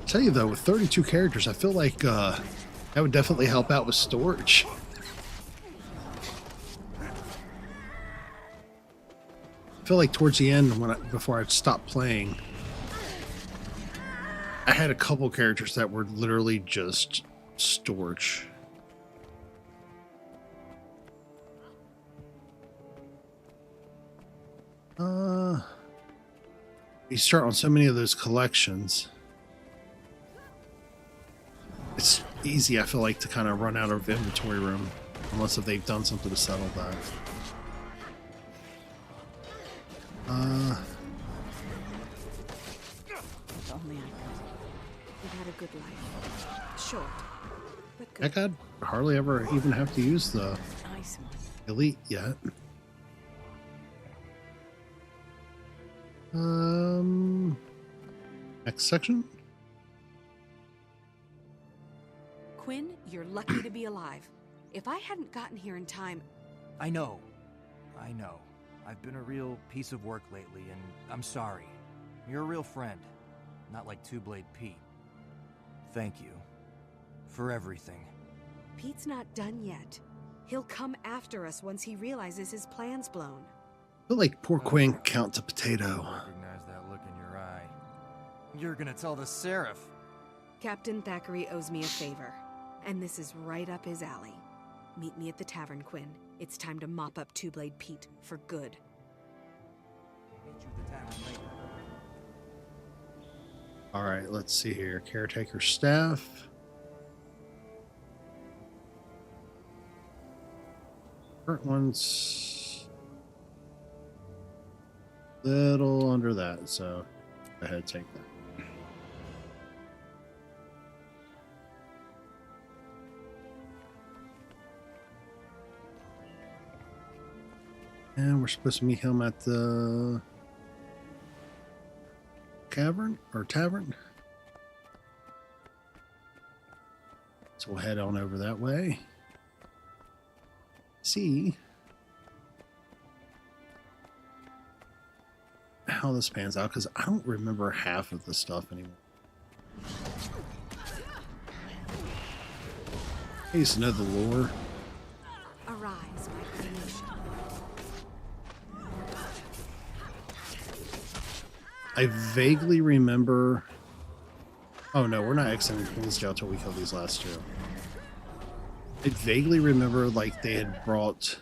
Tell you though, with 32 characters, I feel like that would definitely help out with storage. I feel like towards the end, before I stopped playing, I had a couple characters that were literally just storage. You start on so many of those collections. It's easy, I feel like, to kind of run out of inventory room, unless if they've done something to settle that. If only I could. You've had a good life. Short, but good. Heck, I'd hardly ever even have to use the Nice one. elite yet. Next section? Quinn, you're lucky to be alive. If I hadn't gotten here in time... I know. I've been a real piece of work lately, and I'm sorry. You're a real friend, not like Two-Blade Pete. Thank you. For everything. Pete's not done yet. He'll come after us once he realizes his plan's blown. I feel like poor Quinn counts a potato. I recognize that look in your eye. You're gonna tell the Seraph. Captain Thackeray owes me a favor, and this is right up his alley. Meet me at the tavern, Quinn. It's time to mop up Two-Blade Pete for good. Meet you at the tavern later. Alright, let's see here. Caretaker staff. Current one's little under that, so go ahead, take that. And we're supposed to meet him at the cavern or tavern. So we'll head on over that way. See how this pans out, because I don't remember half of the stuff anymore. I used to know the lore. Arise, my creation. I vaguely remember... Oh no, we're not exiting Queen's Jail till we kill these last two. I vaguely remember like they had brought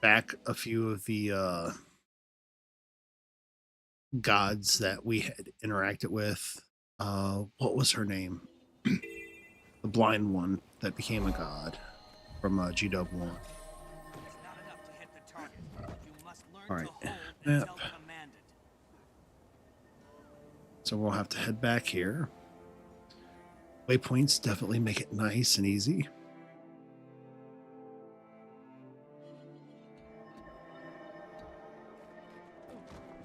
back a few of the gods that we had interacted with. What was her name? The blind one that became a god from GW1. Alright, yep. So we'll have to head back here. Waypoints definitely make it nice and easy.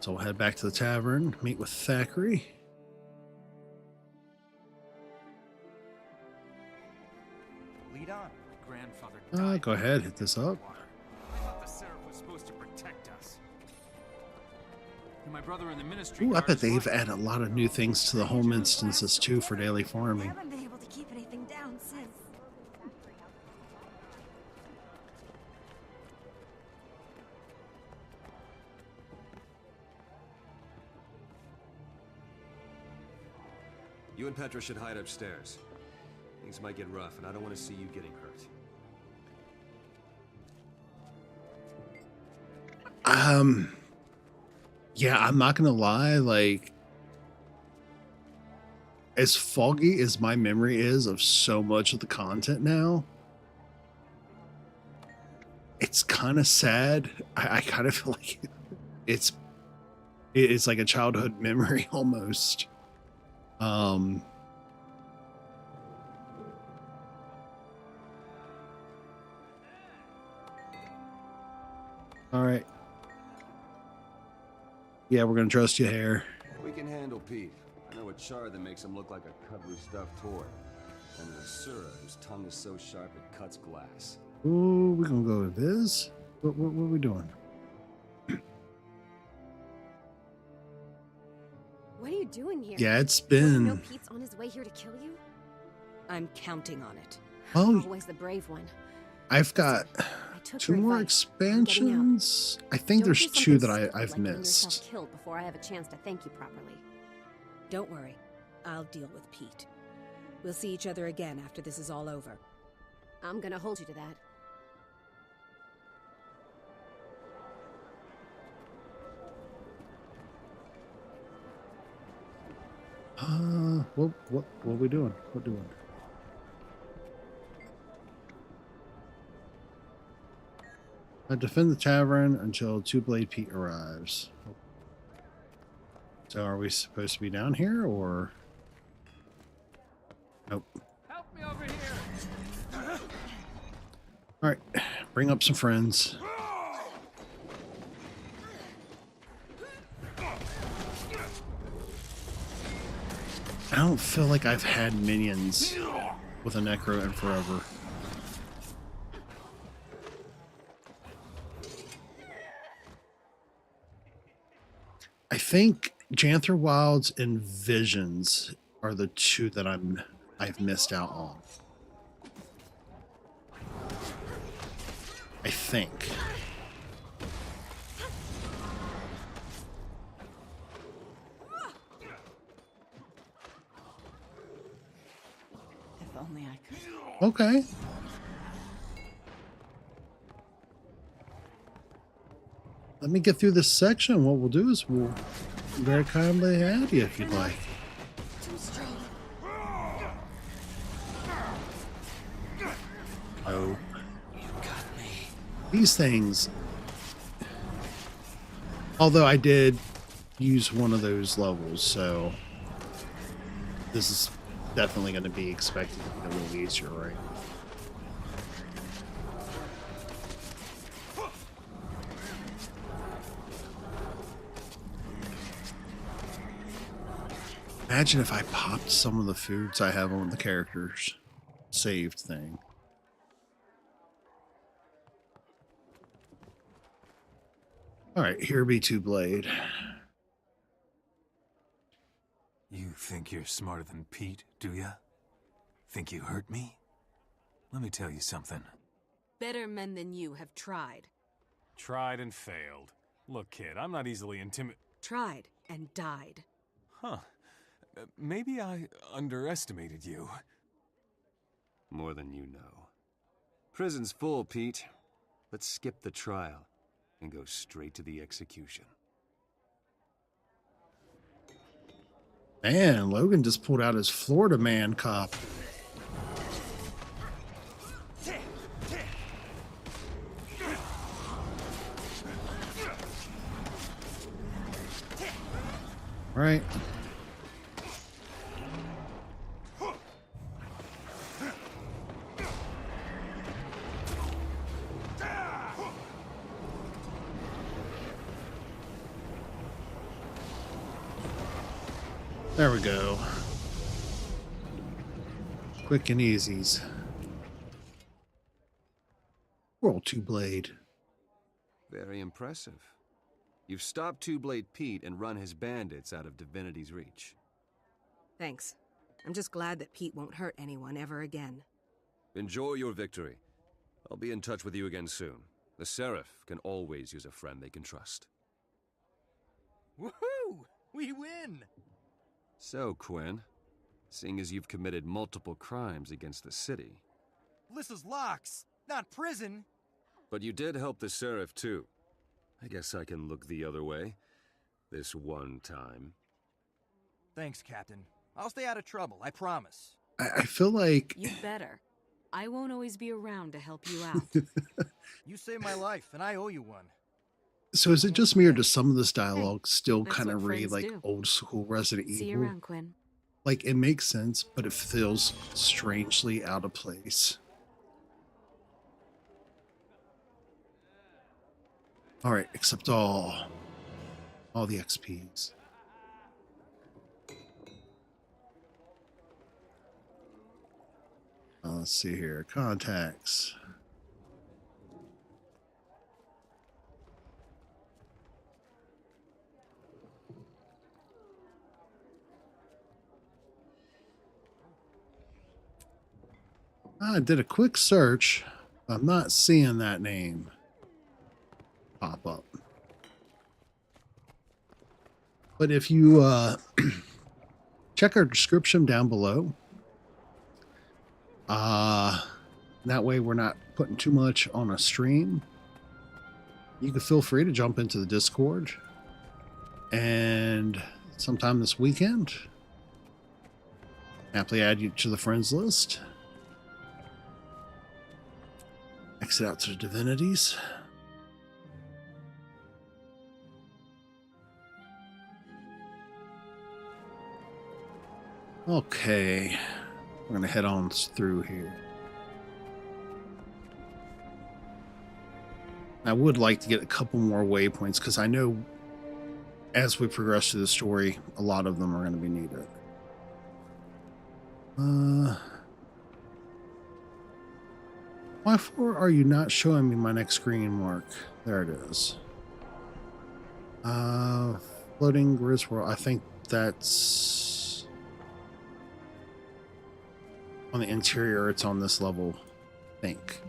So we'll head back to the tavern, meet with Thackeray. Lead on. Grandfather Go ahead, hit this up. I thought the Seraph was supposed to protect us. And my brother in the ministry. Ooh, I bet they've added a lot of new things to the home instances too for daily farming. I haven't been able to keep anything down since. You and Petra should hide upstairs. Things might get rough, and I don't want to see you getting hurt. Yeah, I'm not gonna lie, like, as foggy as my memory is of so much of the content now, it's kind of sad. I kind of feel like it's it's like a childhood memory almost. Um, all right. Yeah, we're gonna trust you here. We can handle Pete. I know a char that makes him look like a cuddly stuffed toy. And an Asura whose tongue is so sharp it cuts glass. Ooh, we're gonna go with Viz. What are we doing? What are you doing here? Yeah, it's Don't you been. know Pete's on his way here to kill you? I'm counting on it. Oh, Always the brave one. I've got took 2 your more advice. I'm getting out. expansions. I think Don't there's do 2 that something I've stupid like getting yourself missed. killed before I have a chance to thank you properly. Don't worry. I'll deal with Pete. We'll see each other again after this is all over. I'm gonna hold you to that. What are we doing? What doing? Defend the tavern until Two-Blade Pete arrives. So are we supposed to be down here or? Nope. Help me over here! All right, bring up some friends. I don't feel like I've had minions with a Necro in forever. I think Janther Wilds and Visions are the 2 that I've missed out on. I think. If only I could. Okay. Let me get through this section. What we'll do is we'll very kindly add you if you'd like. Too strong. Oh. These things. Although I did use one of those levels, so this is definitely going to be expected to be a little easier, right? Imagine if I popped some of the foods I have on the characters saved thing. All right, here be Two-Blade. You think you're smarter than Pete, do ya? Think you hurt me? Let me tell you something. Better men than you have tried. Tried and failed. Look, kid, I'm not easily Tried and died. Huh. Maybe I underestimated you. More than you know. Prison's full, Pete. Let's skip the trial and go straight to the execution. Man, Logan just pulled out his Florida man cop. Right. There we go. Quick and easies. Roll Two-Blade. Very impressive. You've stopped Two-Blade Pete and run his bandits out of Divinity's reach. Thanks. I'm just glad that Pete won't hurt anyone ever again. Enjoy your victory. I'll be in touch with you again soon. The Seraph can always use a friend they can trust. Woohoo! We win! So, Quinn, seeing as you've committed multiple crimes against the city... This is locks, not prison! But you did help the Seraph, too. I guess I can look the other way. This one time. Thanks, Captain. I'll stay out of trouble, I promise. I feel like... You'd better. I won't always be around to help you out. You saved my life, and I owe you one. So is it just me, or does some of this dialogue still that's kind of what read friends like do. old school Resident See you Evil? around, Quinn. Like, it makes sense, but it feels strangely out of place. All right, accept all the XPs. Let's see here, contacts. I did a quick search. I'm not seeing that name pop up. But if you check our description down below, that way we're not putting too much on a stream. You can feel free to jump into the Discord, and sometime this weekend, happily add you to the friends list. Exit out to the divinities. Okay, we're gonna head on through here. I would like to get a couple more waypoints because I know as we progress through the story, a lot of them are going to be needed. Why for are you not showing me my next green mark? There it is. Floating Griswold. I think that's on the interior. It's on this level, I think.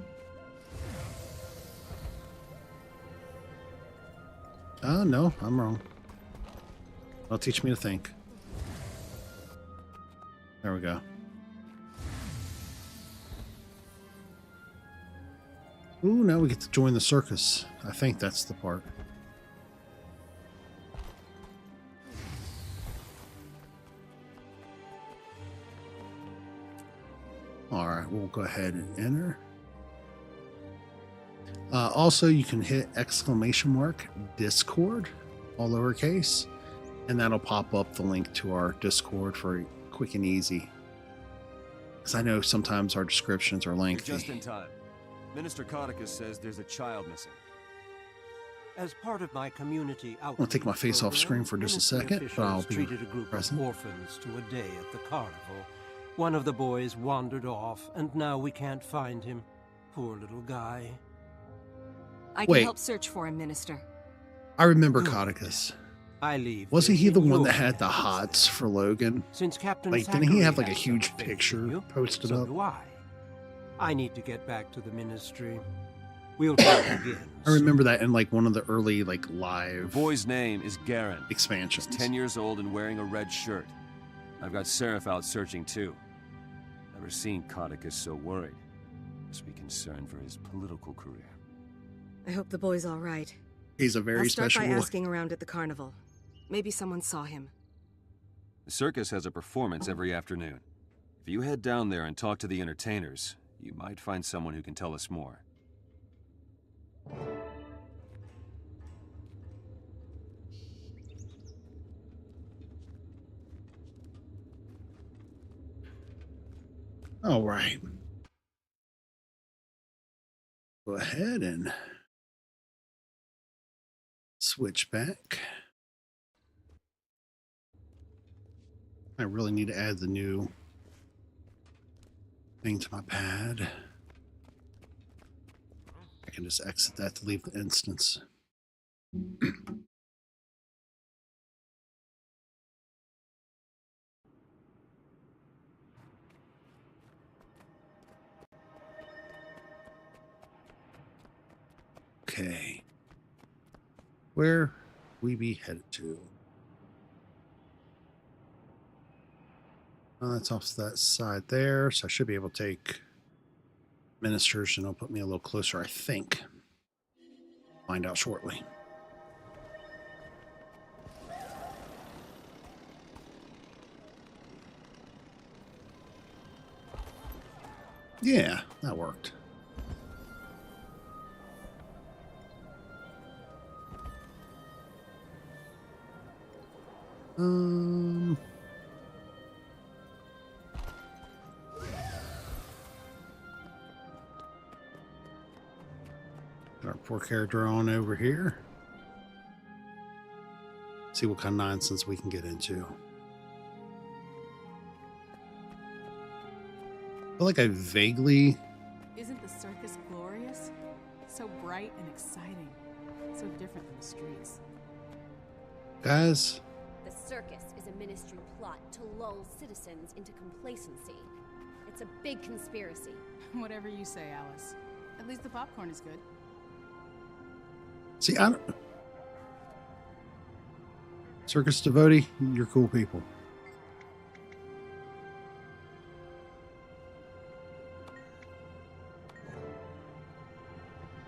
No, I'm wrong. Don't teach me to think. There we go. Ooh, now we get to join the circus. I think that's the part. All right, we'll go ahead and enter. Also, you can hit !Discord, all lowercase, and that'll pop up the link to our Discord for quick and easy. Because I know sometimes our descriptions are lengthy. You're just in time. Minister Codicus says there's a child missing. As part of my community outreach, I'm going to take my face off screen for just a second, but I'll be treated a group present. of orphans to a day at the carnival. One of the boys wandered off, and now we can't find him. Poor little guy. I can help search for him, Minister. I remember Codicus. I leave. Wasn't he the one that had hands. the hots for Logan? Since Captain Like, didn't he have like a Thackeray huge has some faith picture in you, posted so up? do I need to get back to the ministry. We'll talk again. I remember that in like one of the early like live. The boy's name is Garen. Expansions. He's 10 years old and wearing a red shirt. I've got Seraph out searching too. Never seen Codicus so worried. Must be concerned for his political career. I hope the boy's all right. He's a very I'll start special by boy. asking around at the carnival. Maybe someone saw him. The circus has a performance every afternoon. If you head down there and talk to the entertainers, you might find someone who can tell us more. All right. Go ahead and switch back. I really need to add the new thing to my pad. I can just exit that to leave the instance. Okay. Where we be headed to? That's off to that side there, so I should be able to take ministers, and it'll put me a little closer, I think. Find out shortly. Yeah, that worked. Got our poor character on over here. See what kind of nonsense we can get into. I feel like I vaguely... Isn't the circus glorious? So bright and exciting. So different than the streets. Guys, The circus is a ministry plot to lull citizens into complacency. It's a big conspiracy. Whatever you say, Alice. At least the popcorn is good. see, I don't... Circus devotee, you're cool people.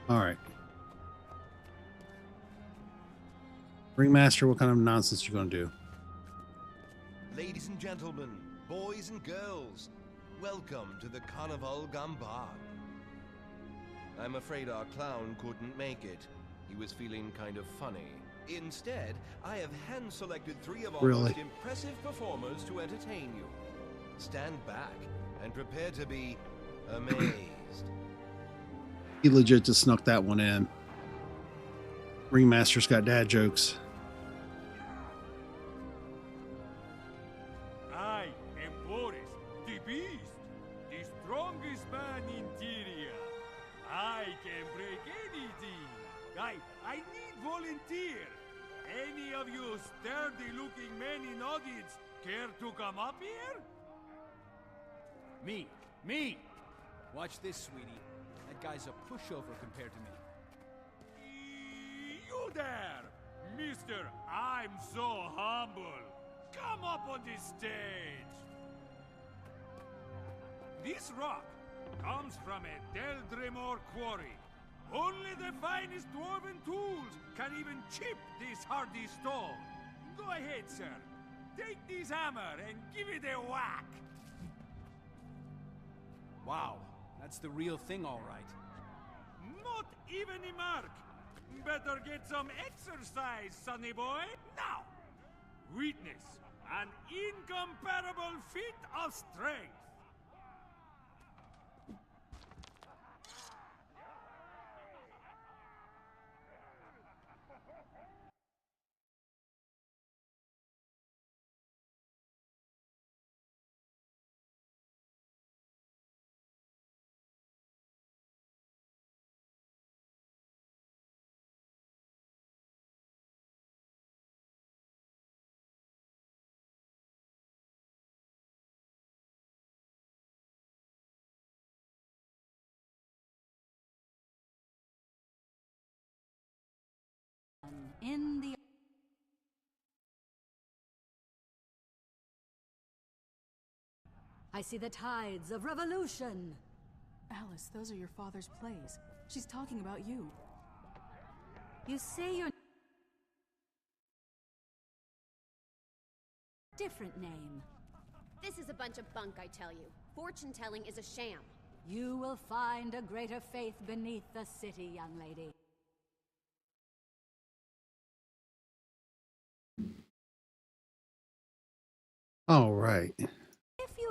All right. Ringmaster, what kind of nonsense you gonna do? Ladies and gentlemen, boys and girls, welcome to the Carnival Gambad. I'm afraid our clown couldn't make it. He was feeling kind of funny. Instead, I have hand-selected 3 of our Really? most impressive performers to entertain you. Stand back and prepare to be amazed. He legit just snuck that one in. Ringmaster's got dad jokes. I am Boris, the Beast, the strongest man in Tyria. I can break anything. I need volunteer. Any of you sturdy-looking men in audience care to come up here? Me! Watch this, sweetie. That guy's a pushover compared to me. You there! Mister, I'm so humble. Come up on this stage. This rock comes from a Deldrimor quarry. Only the finest dwarven tools can even chip this hardy stone. Go ahead, sir. Take this hammer and give it a whack. Wow, that's the real thing, all right. Not even a mark. Better get some exercise, sonny boy. Now, witness an incomparable feat of strength. In the I see the tides of revolution. Alice, those are your father's plays. She's talking about you. You say your different name. This is a bunch of bunk, I tell you. Fortune-telling is a sham. You will find a greater faith beneath the city, young lady. All right. If you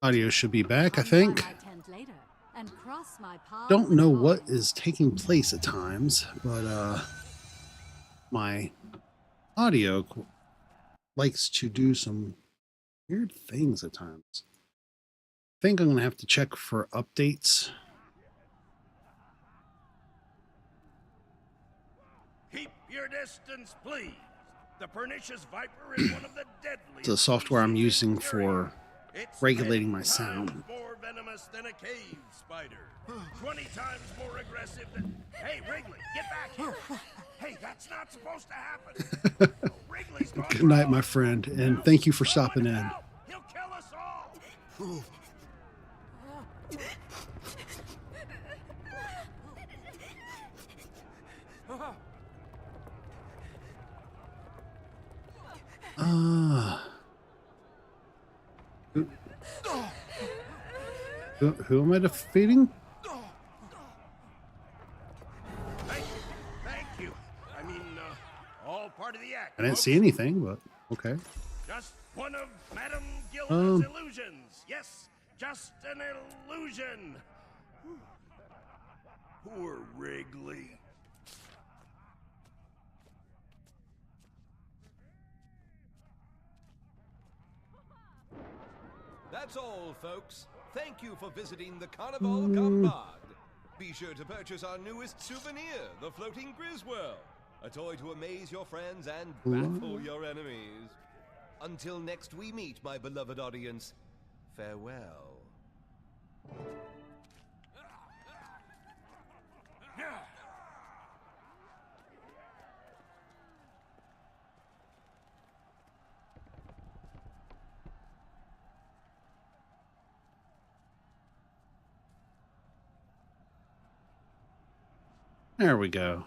Audio should be back, I think. my tent later and cross my path Don't with know Paul. what is taking place at times, but my audio likes to do some weird things at times. I think I'm gonna have to check for updates. Keep your distance, please. The pernicious viper is one of the deadliest. It's the software I'm using for It's regulating my 10 sound. times more venomous than a cave spider. 20 times more aggressive than... Hey, Wrigley, get back here. Hey, that's not supposed to happen. Wrigley's gone Good night, wrong. my friend, and thank you for stopping in. He'll kill us all. Who am I defeating? Thank you. I mean, all part of the act. I didn't folks. see anything, but okay. Just one of Madame Gilda's illusions. Yes, just an illusion. Poor Wrigley. That's all, folks. Thank you for visiting the Carnival Gambad. Be sure to purchase our newest souvenir, the floating Griswell. A toy to amaze your friends and baffle your enemies. Until next we meet, my beloved audience, farewell. There we go.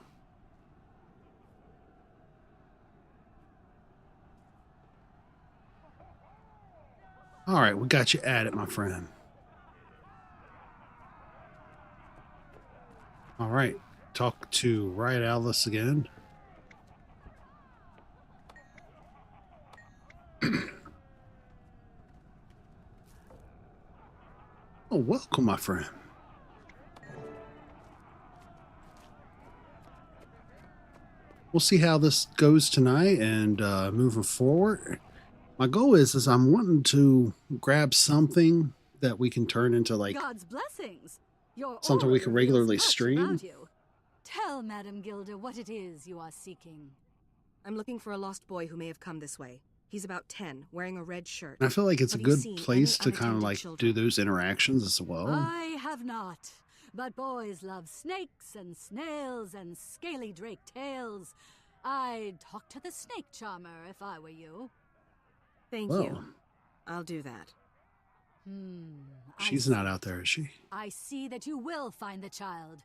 All right, we got you at it, my friend. All right, talk to Riot Alice again. Oh, welcome, my friend. We'll see how this goes tonight and moving forward. My goal is I'm wanting to grab something that we can turn into like God's blessings. Your something we can aura reveals regularly much stream. about you. Tell Madame Gilda what it is you are seeking. I'm looking for a lost boy who may have come this way. He's about 10, wearing a red shirt. And I feel like it's Have a you good seen place any to kind of unattended like children? do those interactions as well. I have not. But boys love snakes and snails and scaly drake tails. I'd talk to the snake charmer if I were you. Thank Well. you. I'll do that. She's not out there, is she? I see that you will find the child.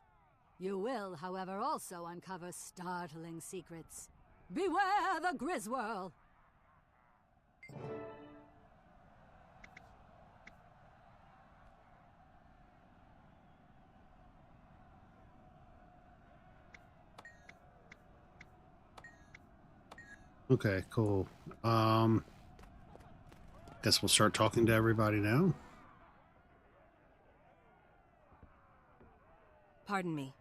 You will, however, also uncover startling secrets. Beware the Griswirl! Okay, cool. Guess we'll start talking to everybody now. Pardon me.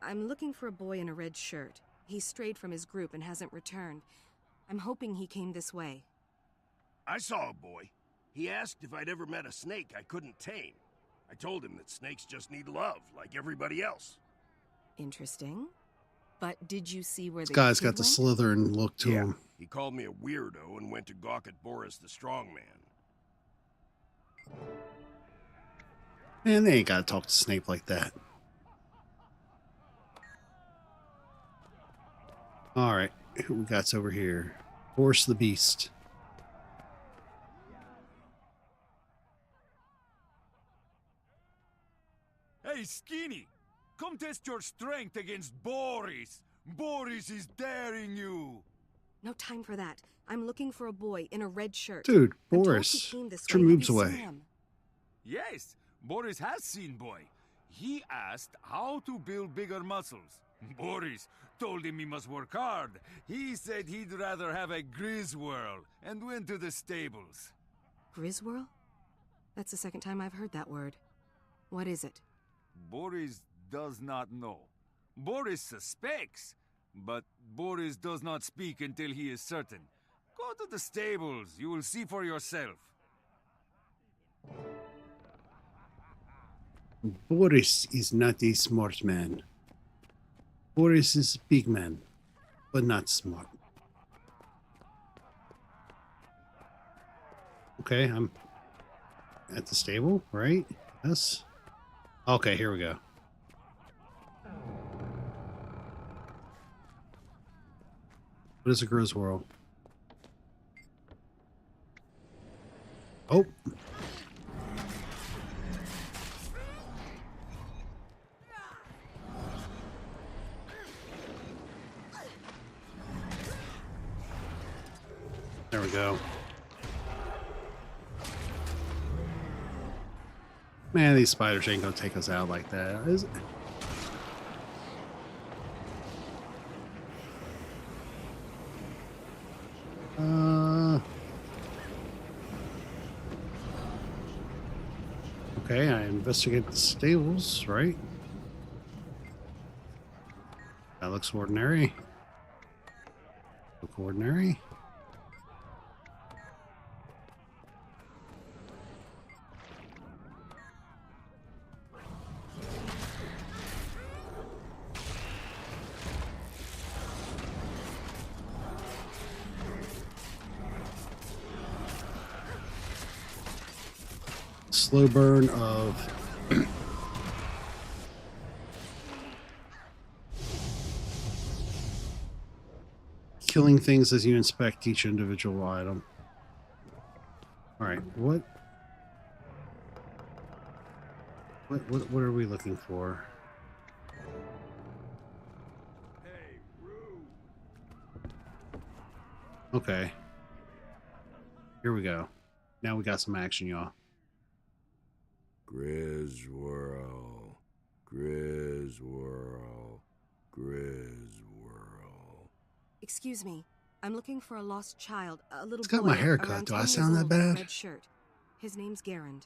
I'm looking for a boy in a red shirt. He strayed from his group and hasn't returned. I'm hoping he came this way. I saw a boy. He asked if I'd ever met a snake I couldn't tame. I told him that snakes just need love, like everybody else. Interesting. But did you see where This the guy's kid got the went? Slytherin look to him. He called me a weirdo and went to gawk at Boris the Strongman. Man, they ain't got to talk to Snape like that. All right, who we got's over here? Boris the Beast. Hey, Skinny! Come test your strength against Boris! Boris is daring you! No time for that. I'm looking for a boy in a red shirt. Dude, I'm told Boris, he came this put your way. Have moves you seen away. him? Yes, Boris has seen Boy. He asked how to build bigger muscles. Boris told him he must work hard. He said he'd rather have a Griswirl and went to the stables. Griswirl? That's the second time I've heard that word. What is it? Boris does not know. Boris suspects, but Boris does not speak until he is certain. Go to the stables. You will see for yourself. Boris is not a smart man. Boris is a big man, but not smart. Okay, I'm at the stable, right? Yes. Okay, here we go. What is a Griswirl? Oh. There we go. Man, these spiders ain't gonna take us out like that, is it? Okay, I investigate the stables, right? That looks ordinary. Look ordinary. Slow burn of killing things as you inspect each individual item. All right, what are we looking for? Okay. Here we go. Now we got some action, y'all. Griswirl. Griswirl. Griswirl. Excuse me. I'm looking for a lost child, a little It's got boy my haircut. around Do 10 I years sound that old with a bad? red shirt. His name's Garand.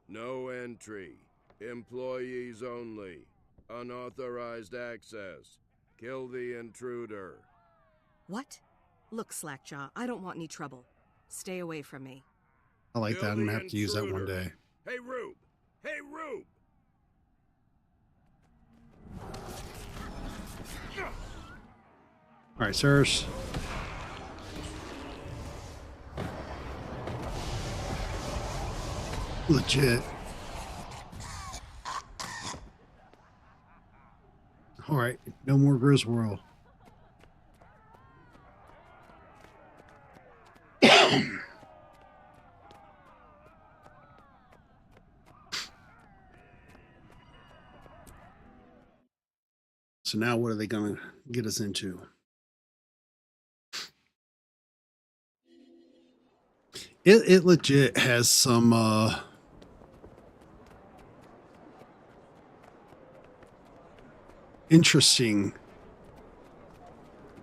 No entry. Employees only. Unauthorized access. Kill the intruder. What? Look, Slackjaw, I don't want any trouble. Stay away from me. I like that. I'm gonna have to use that one Intruder. day. Hey, Rube! Hey, Rube! All right, sirs. Legit. All right, no more Griswold. So now what are they going to get us into? It legit has some interesting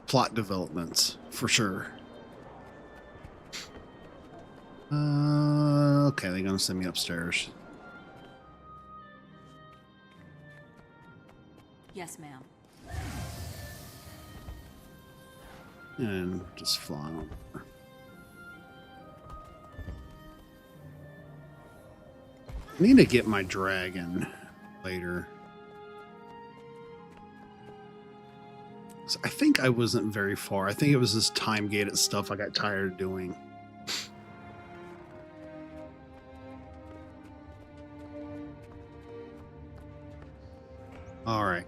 plot developments for sure. Okay, they're going to send me upstairs. Yes, ma'am. And just fly on over. I need to get my dragon later. So I think I wasn't very far. I think it was this time-gated stuff I got tired of doing. All right.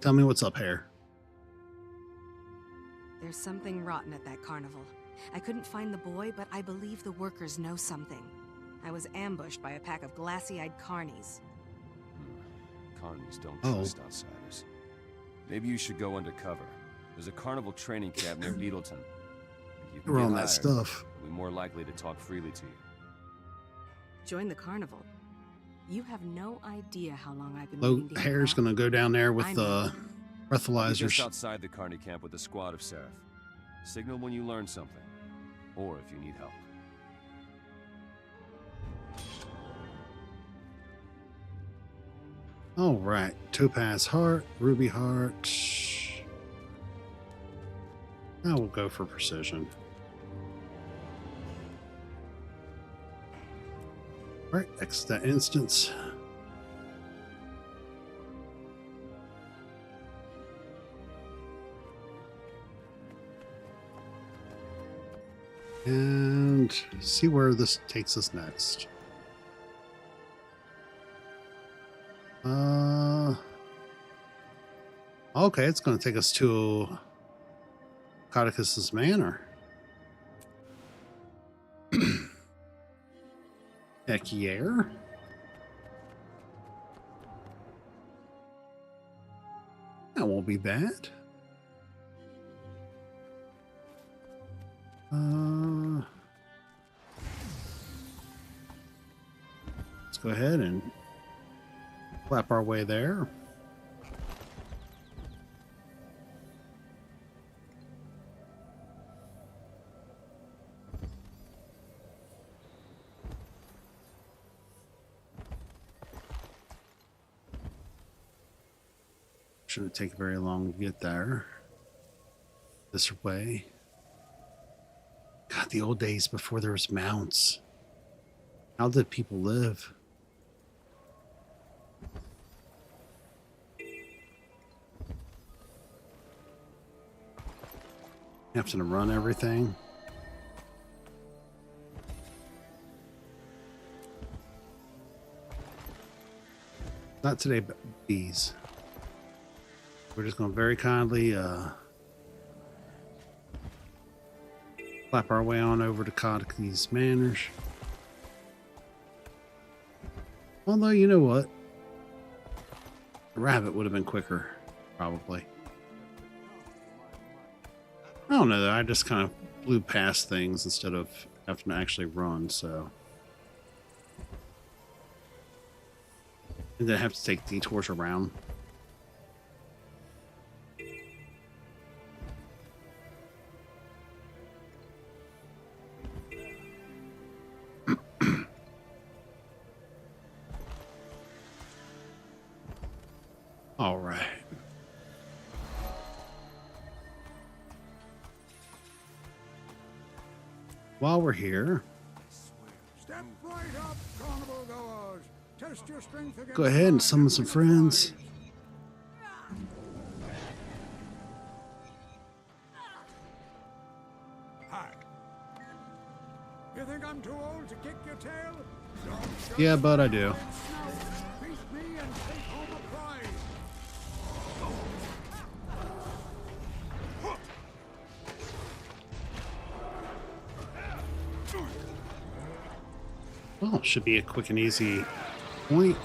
Tell me what's up here. There's something rotten at that carnival. I couldn't find the boy, but I believe the workers know something. I was ambushed by a pack of glassy-eyed carnies. Carnies don't trust outsiders. Maybe you should go undercover. There's a carnival training camp near Beetleton. You can We're get on that hired, stuff. We'll be more likely to talk freely to you. Join the carnival? You have no idea how long I've been Low waiting to hear Hair's that. going to go down there with I the know. We're just breathalyzers. outside the carny camp with a squad of Seraph. Signal when you learn something, or if you need help. All right. Topaz heart, ruby heart. Now we'll go for precision. All right, exit that instance. And see where this takes us next. Okay, it's going to take us to Codicus's manor. Heck yeah. That won't be bad. Let's go ahead and flap our way there. Shouldn't take very long to get there. This way. God, the old days before there was mounts. How did people live? Having to run everything. Not today, but bees. We're just going to very kindly flap our way on over to Codic's Manors. Although, you know what? The rabbit would have been quicker, probably. I don't know, though. I just kind of blew past things instead of having to actually run, so. And then I have to take detours around. All right. While we're here, Step right up, carnival goers. Test your strength against go ahead and summon some friends. Hi. You think I'm too old to kick your tail? Yeah, but I do. Beat me and take home a prize. Well, should be a quick and easy point.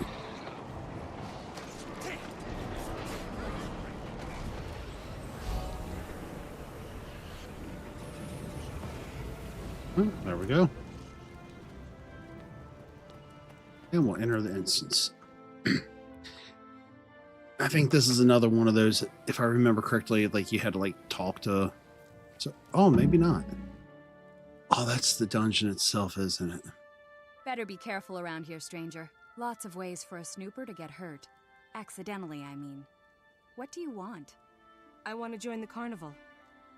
Oh, there we go. And we'll enter the instance. I think this is another one of those, if I remember correctly, like you had to like talk to. So, oh, maybe not. Oh, that's the dungeon itself, isn't it? Better be careful around here, stranger. Lots of ways for a snooper to get hurt. Accidentally, I mean. What do you want? I want to join the carnival.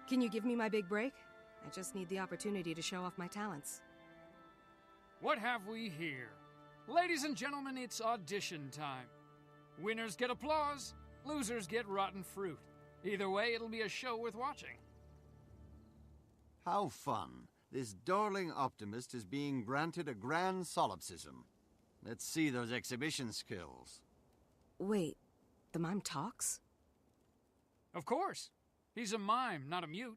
Can you give me my big break? I just need the opportunity to show off my talents. What have we here? Ladies and gentlemen, it's audition time. Winners get applause, losers get rotten fruit. Either way, it'll be a show worth watching. How fun. This darling optimist is being granted a grand solipsism. Let's see those exhibition skills. Wait, the mime talks? Of course. He's a mime, not a mute.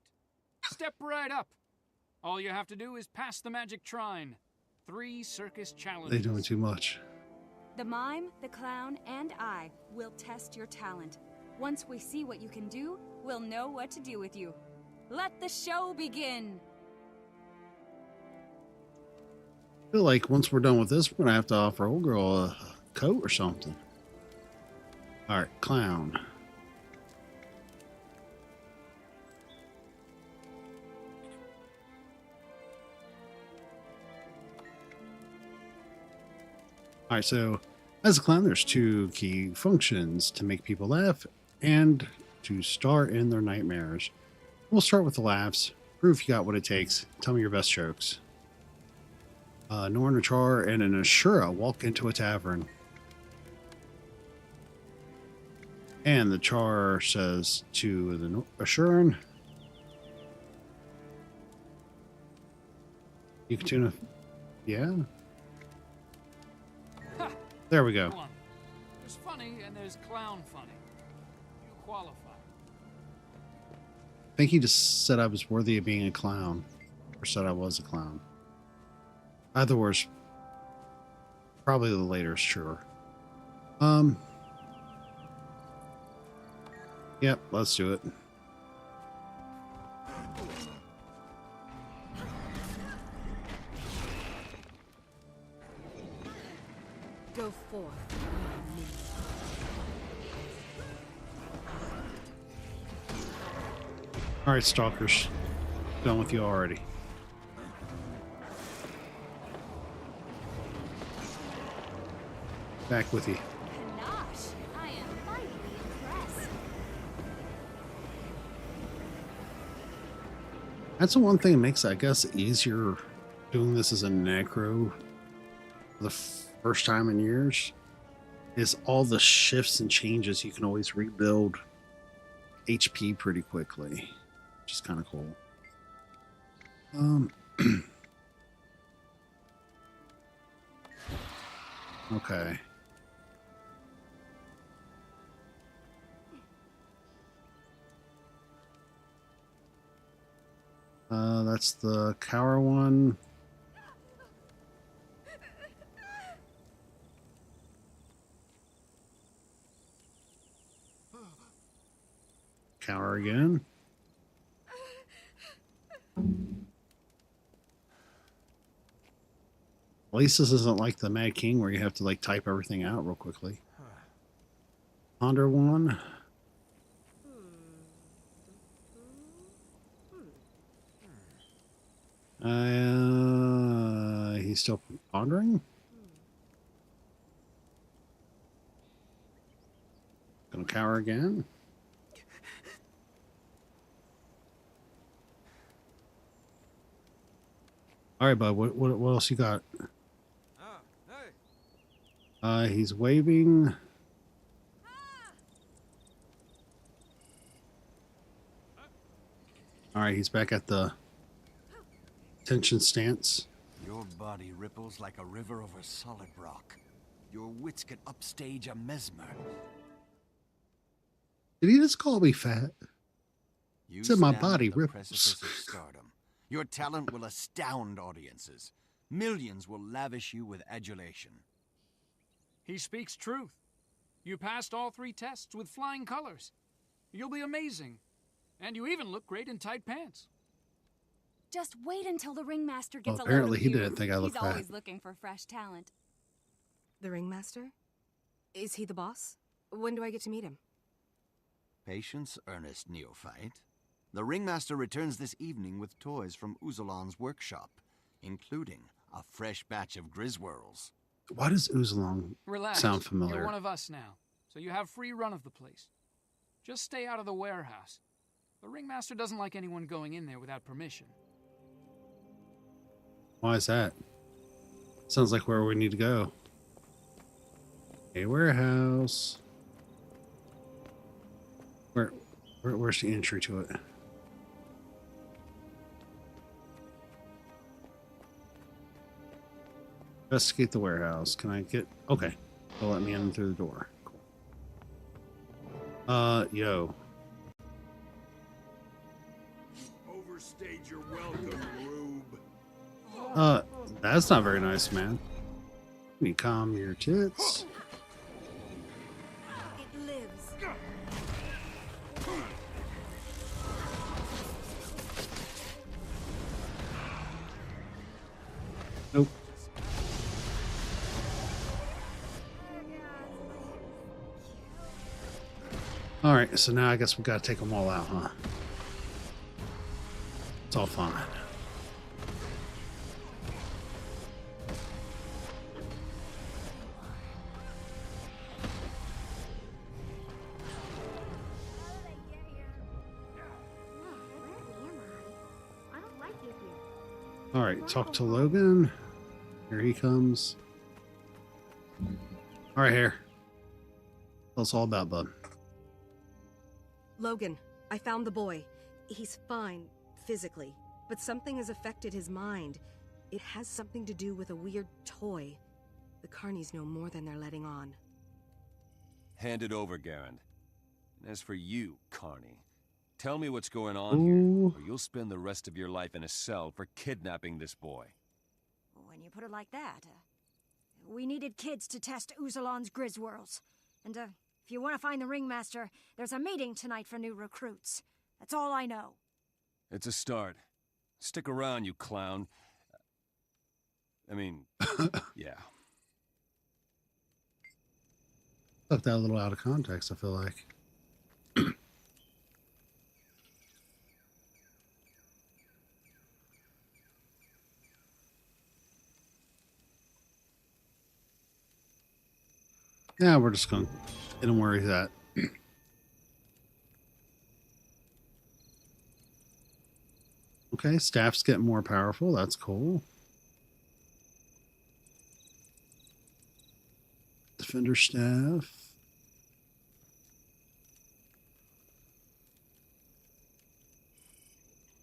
Step right up. All you have to do is pass the magic trine. 3 circus challenges. They're doing too much. The mime, the clown, and I will test your talent. Once we see what you can do, we'll know what to do with you. Let the show begin! I feel like once we're done with this, we're going to have to offer old girl a coat or something. All right, clown. All right, so as a clown, there's 2 key functions: to make people laugh and to star in their nightmares. We'll start with the laughs. Prove you got what it takes. Tell me your best jokes. Norn, a Char, and an Ashura walk into a tavern. And the Char says to the Ashuran, you can tune a... Yeah? Ha! There we go. There's funny and there's clown funny. You qualify. I think he just said I was worthy of being a clown. Or said I was a clown. Either words, probably the later is truer. Yep, let's do it. Go forth. All right, stalkers. Done with you already. Back with you. Panache, I am mightily impressed. That's the one thing that makes, I guess, easier doing this as a necro for the first time in years is all the shifts and changes. You can always rebuild HP pretty quickly, which is kind of cool. Okay. That's the cower one. Cower again. At least this isn't like the Mad King where you have to like type everything out real quickly. Ponder one. He's still pondering. Gonna cower again. All right, bud. What else you got? He's waving. All right, he's back at the tension stance. Your body ripples like a river over solid rock. Your wits can upstage a mesmer. Did he just call me fat? You Said my stand body at the ripples. precipice of stardom. Your talent will astound audiences. Millions will lavish you with adulation. He speaks truth. You passed all 3 tests with flying colors. You'll be amazing. And you even look great in tight pants. Just wait until the ringmaster gets Well, a load apparently of he you. didn't think I looked He's fat. always looking for fresh talent. The ringmaster? Is he the boss? When do I get to meet him? Patience, earnest neophyte. The ringmaster returns this evening with toys from Uzalan's workshop, including a fresh batch of Griswirls. Why does Uzalong Relax. sound familiar? You're one of us now, so you have free run of the place. Just stay out of the warehouse. The ringmaster doesn't like anyone going in there without permission. Why is that? Sounds like where we need to go. A warehouse. Where's the entry to it? Investigate the warehouse. Can I get... Okay. They'll let me in through the door. Cool. Yo. Overstayed your welcome, Rube. That's not very nice, man. Can you calm your tits? It lives. Nope. Alright, so now I guess we gotta take them all out, huh? It's all fine. Alright, talk to Logan. Here he comes. Alright, here. Tell us all about Bud. Logan, I found the boy. He's fine, physically, but something has affected his mind. It has something to do with a weird toy. The Carnies know more than they're letting on. Hand it over, Garand. And as for you, Carney, tell me what's going on here, or you'll spend the rest of your life in a cell for kidnapping this boy. When you put it like that, we needed kids to test Uzalan's Griswirls. And, if you want to find the ringmaster, there's a meeting tonight for new recruits. That's all I know. It's a start. Stick around, you clown. I mean, yeah. Took that a little out of context, I feel like. Yeah, we're just going to get him where he's at. Okay, staff's getting more powerful. That's cool. Defender staff.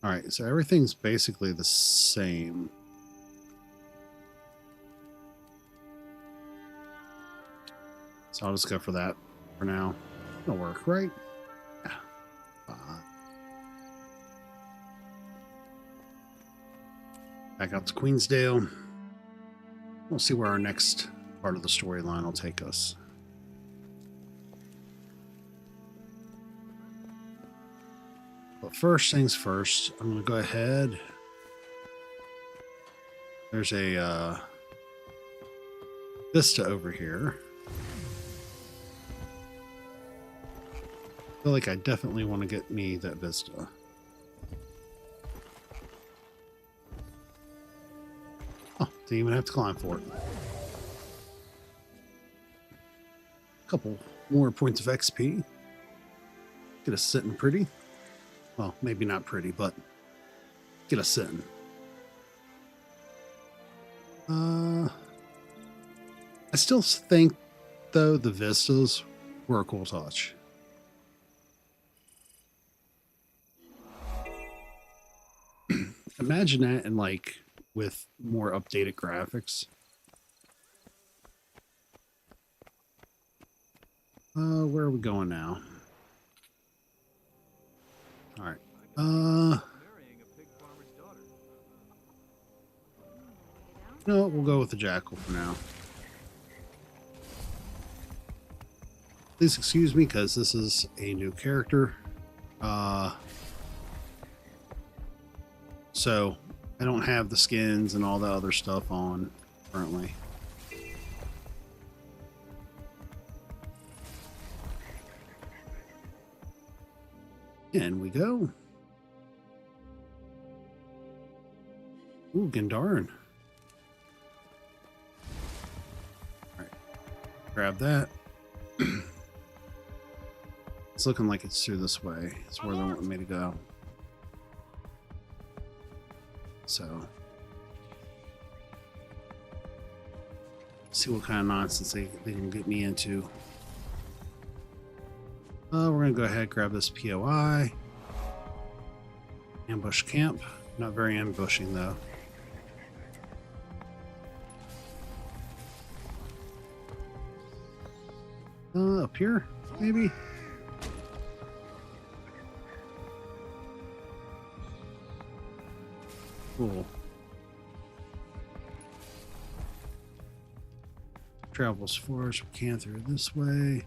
All right, so everything's basically the same. So I'll just go for that for now. It'll work, right? Yeah. Fine. Back out to Queensdale. We'll see where our next part of the storyline will take us. But first things first, I'm going to go ahead. There's a vista over here. I feel like I definitely want to get me that vista. Oh, didn't even have to climb for it. A couple more points of XP. Get us sitting pretty. Well, maybe not pretty, but get us sitting. I still think, though, the vistas were a cool touch. Imagine that in, like, with more updated graphics. Where are we going now? All right. No, we'll go with the jackal for now. Please excuse me, because this is a new character. So I don't have the skins and all the other stuff on currently. In we go. Ooh, Gandharan. Alright. Grab that. It's looking like it's through this way. It's where they want me to go. So, see what kind of nonsense they can get me into. We're going to go ahead and grab this POI. Ambush camp. Not very ambushing, though. Up here, maybe? Cool. Travel as far as we can through this way.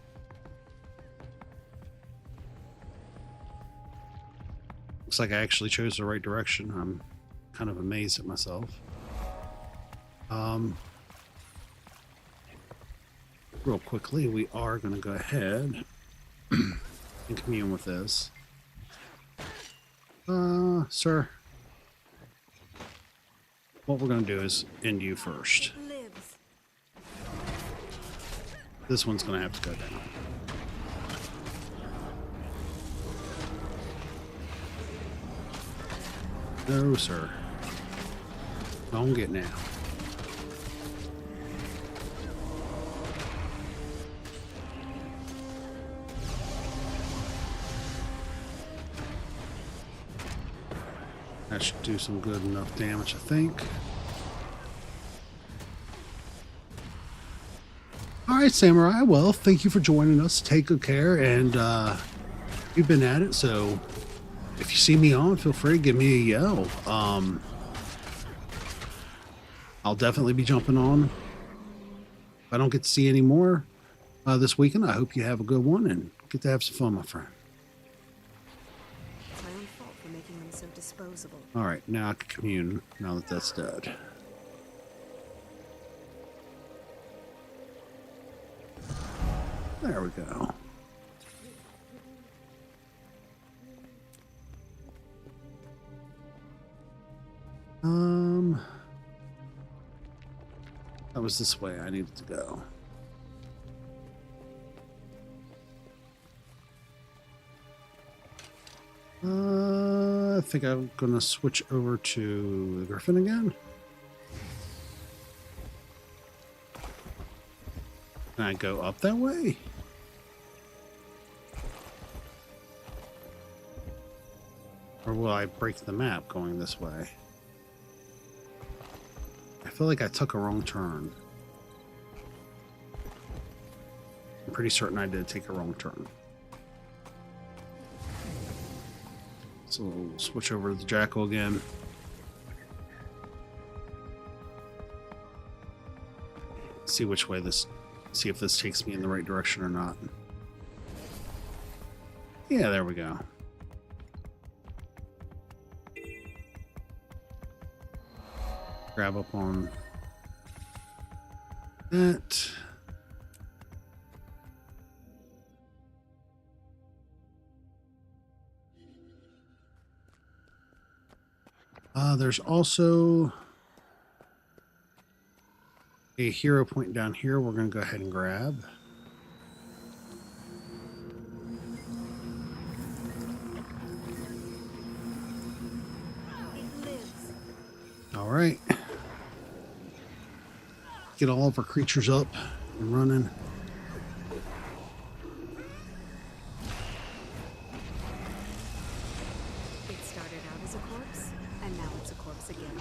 Looks like I actually chose the right direction. I'm kind of amazed at myself. Real quickly, we are going to go ahead and commune with this. Sir. What we're going to do is end you first. This one's going to have to go down. No, sir. Don't get now. That should do some good enough damage, I think. Alright, Samurai. Well, thank you for joining us. Take good care, and you've been at it, so if you see me on, feel free to give me a yell. I'll definitely be jumping on. If I don't get to see any more this weekend, I hope you have a good one and get to have some fun, my friend. It's my own fault for making them so disposable. Alright, now I can commune, now that that's dead. There we go. That was this way I needed to go. I think I'm gonna switch over to the Griffin again. Can I go up that way? Or will I break the map going this way? I feel like I took a wrong turn. I'm pretty certain I did take a wrong turn. So we'll switch over to the Jackal again. See which way this, see if this takes me in the right direction or not. Yeah, there we go. Grab up on that. There's also a hero point down here we're going to go ahead and grab. All right. Get all of our creatures up and running. It started out as a corpse, and now it's a corpse again.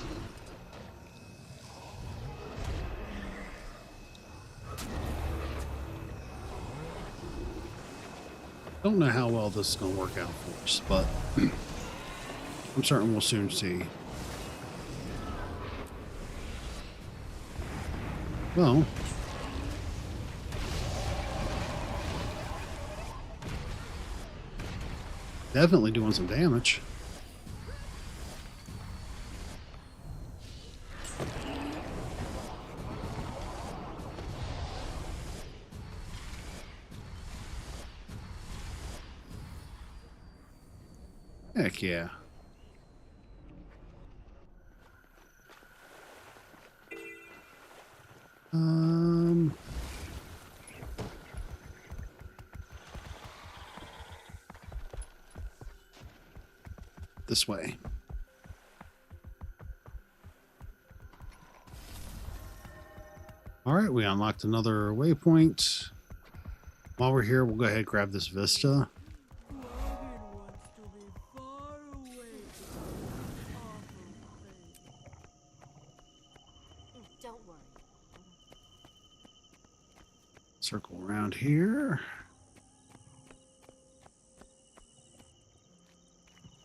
Don't know how well this is going to work out for us, but I'm certain we'll soon see. Well, definitely doing some damage. Heck yeah. This way. All right, we unlocked another waypoint. While we're here, we'll go ahead and grab this Vista. Don't worry. Circle around here.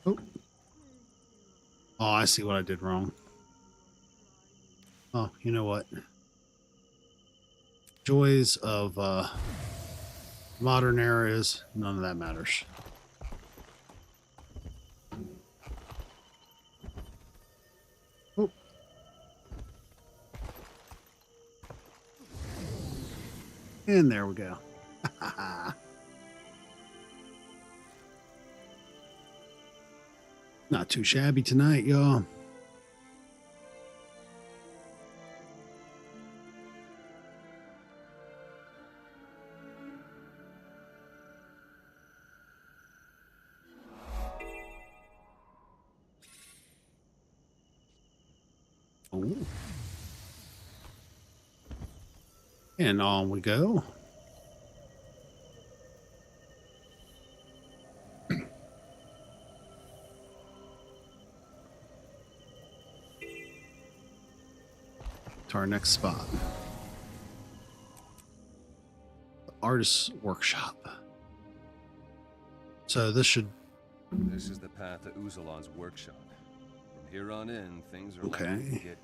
Oh. Oh, I see what I did wrong. Oh, you know what? Joys of modern eras, none of that matters. Oh. And there we go. Not too shabby tonight, y'all. Oh. And on we go. To our next spot. The Artist's Workshop. So this should... This is the path to Uzalon's workshop. From here on in, things are likely to get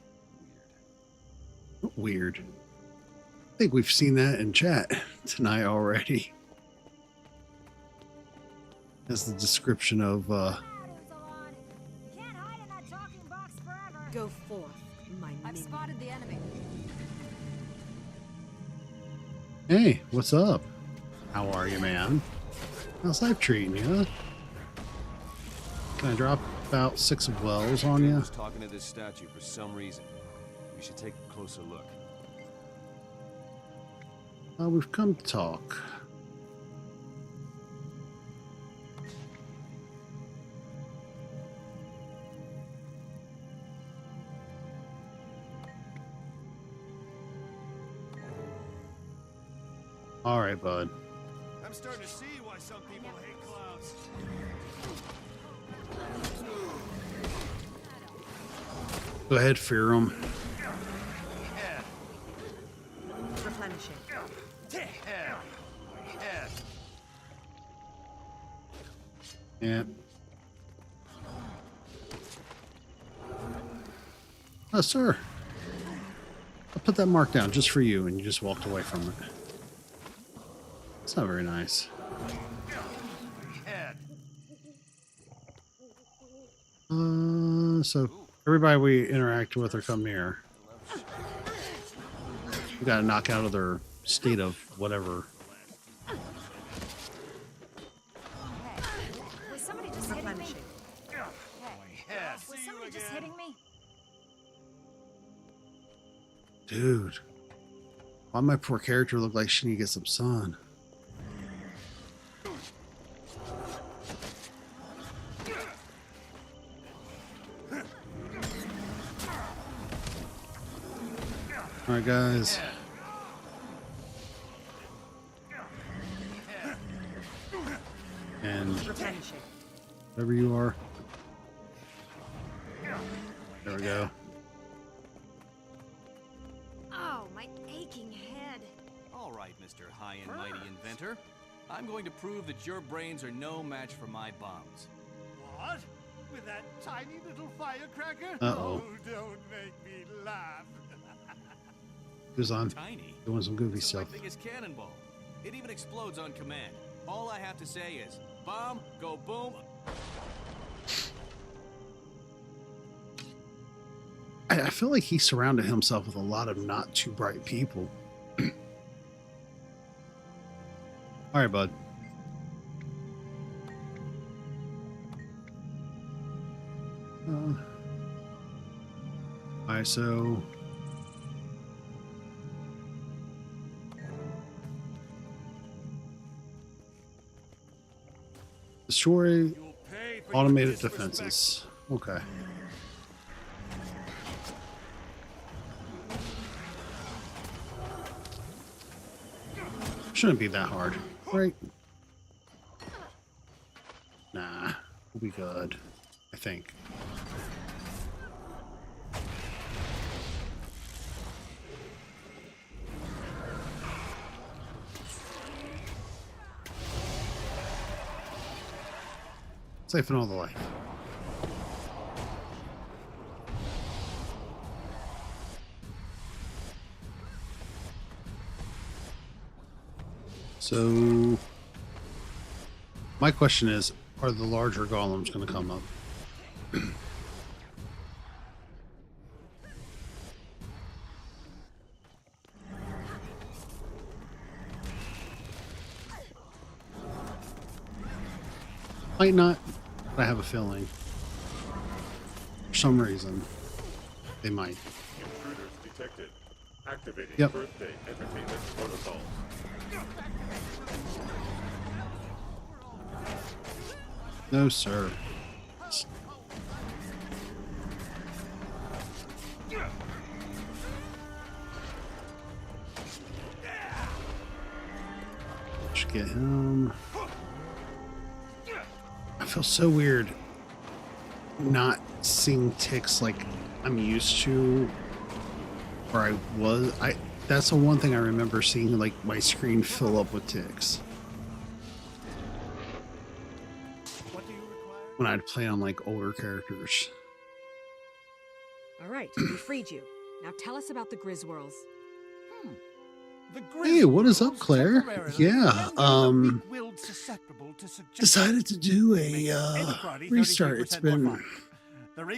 weird. I think we've seen that in chat tonight already. That's the description of Go forth, my I've spotted the enemy. Hey, what's up? How are you, man? How's life treating you? Can I drop about 6 of wells on you? I was talking to this statue for some reason. We should take a closer look. We've come to talk. All right, bud. I'm starting to see why some people hate clowns. Go ahead, fear him. Replenishing. Yeah. Oh, sir. I'll put that mark down just for you, and you just walked away from it. It's not very nice. So everybody we interact with or come here, we gotta knock out of their state of whatever. Was somebody just hitting me? Hey, was somebody just hitting me? Dude, why my poor character look like she need to get some sun? All right, guys. And whatever you are. There we go. Oh, my aching head. All right, Mr. High and Mighty Inventor. I'm going to prove that your brains are no match for my bombs. What? With that tiny little firecracker? Uh-oh. Oh, don't make me laugh. Who's on? Tiny. Doing some goofy It's stuff. my biggest cannonball. It even explodes on command. All I have to say is, bomb, go boom. I feel like he surrounded himself with a lot of not too bright people. All right, bud. All right, so destroy automated defenses. Okay. Shouldn't be that hard, right? Nah, we'll be good, I think. Safe and all the life. So, my question is, are the larger golems going to come up? Might not, but I have a feeling. For some reason, they might. Intruders detected. Activating Yep. birthday entertainment protocol. No, sir. Just get him. I feel so weird not seeing ticks like I'm used to, or I was. That's the one thing I remember seeing, like my screen fill up with ticks when I'd play on like older characters. All right, we freed you. Now tell us about the Griswirls. Hey, what is up, Claire? Yeah, decided to do a restart. It's been,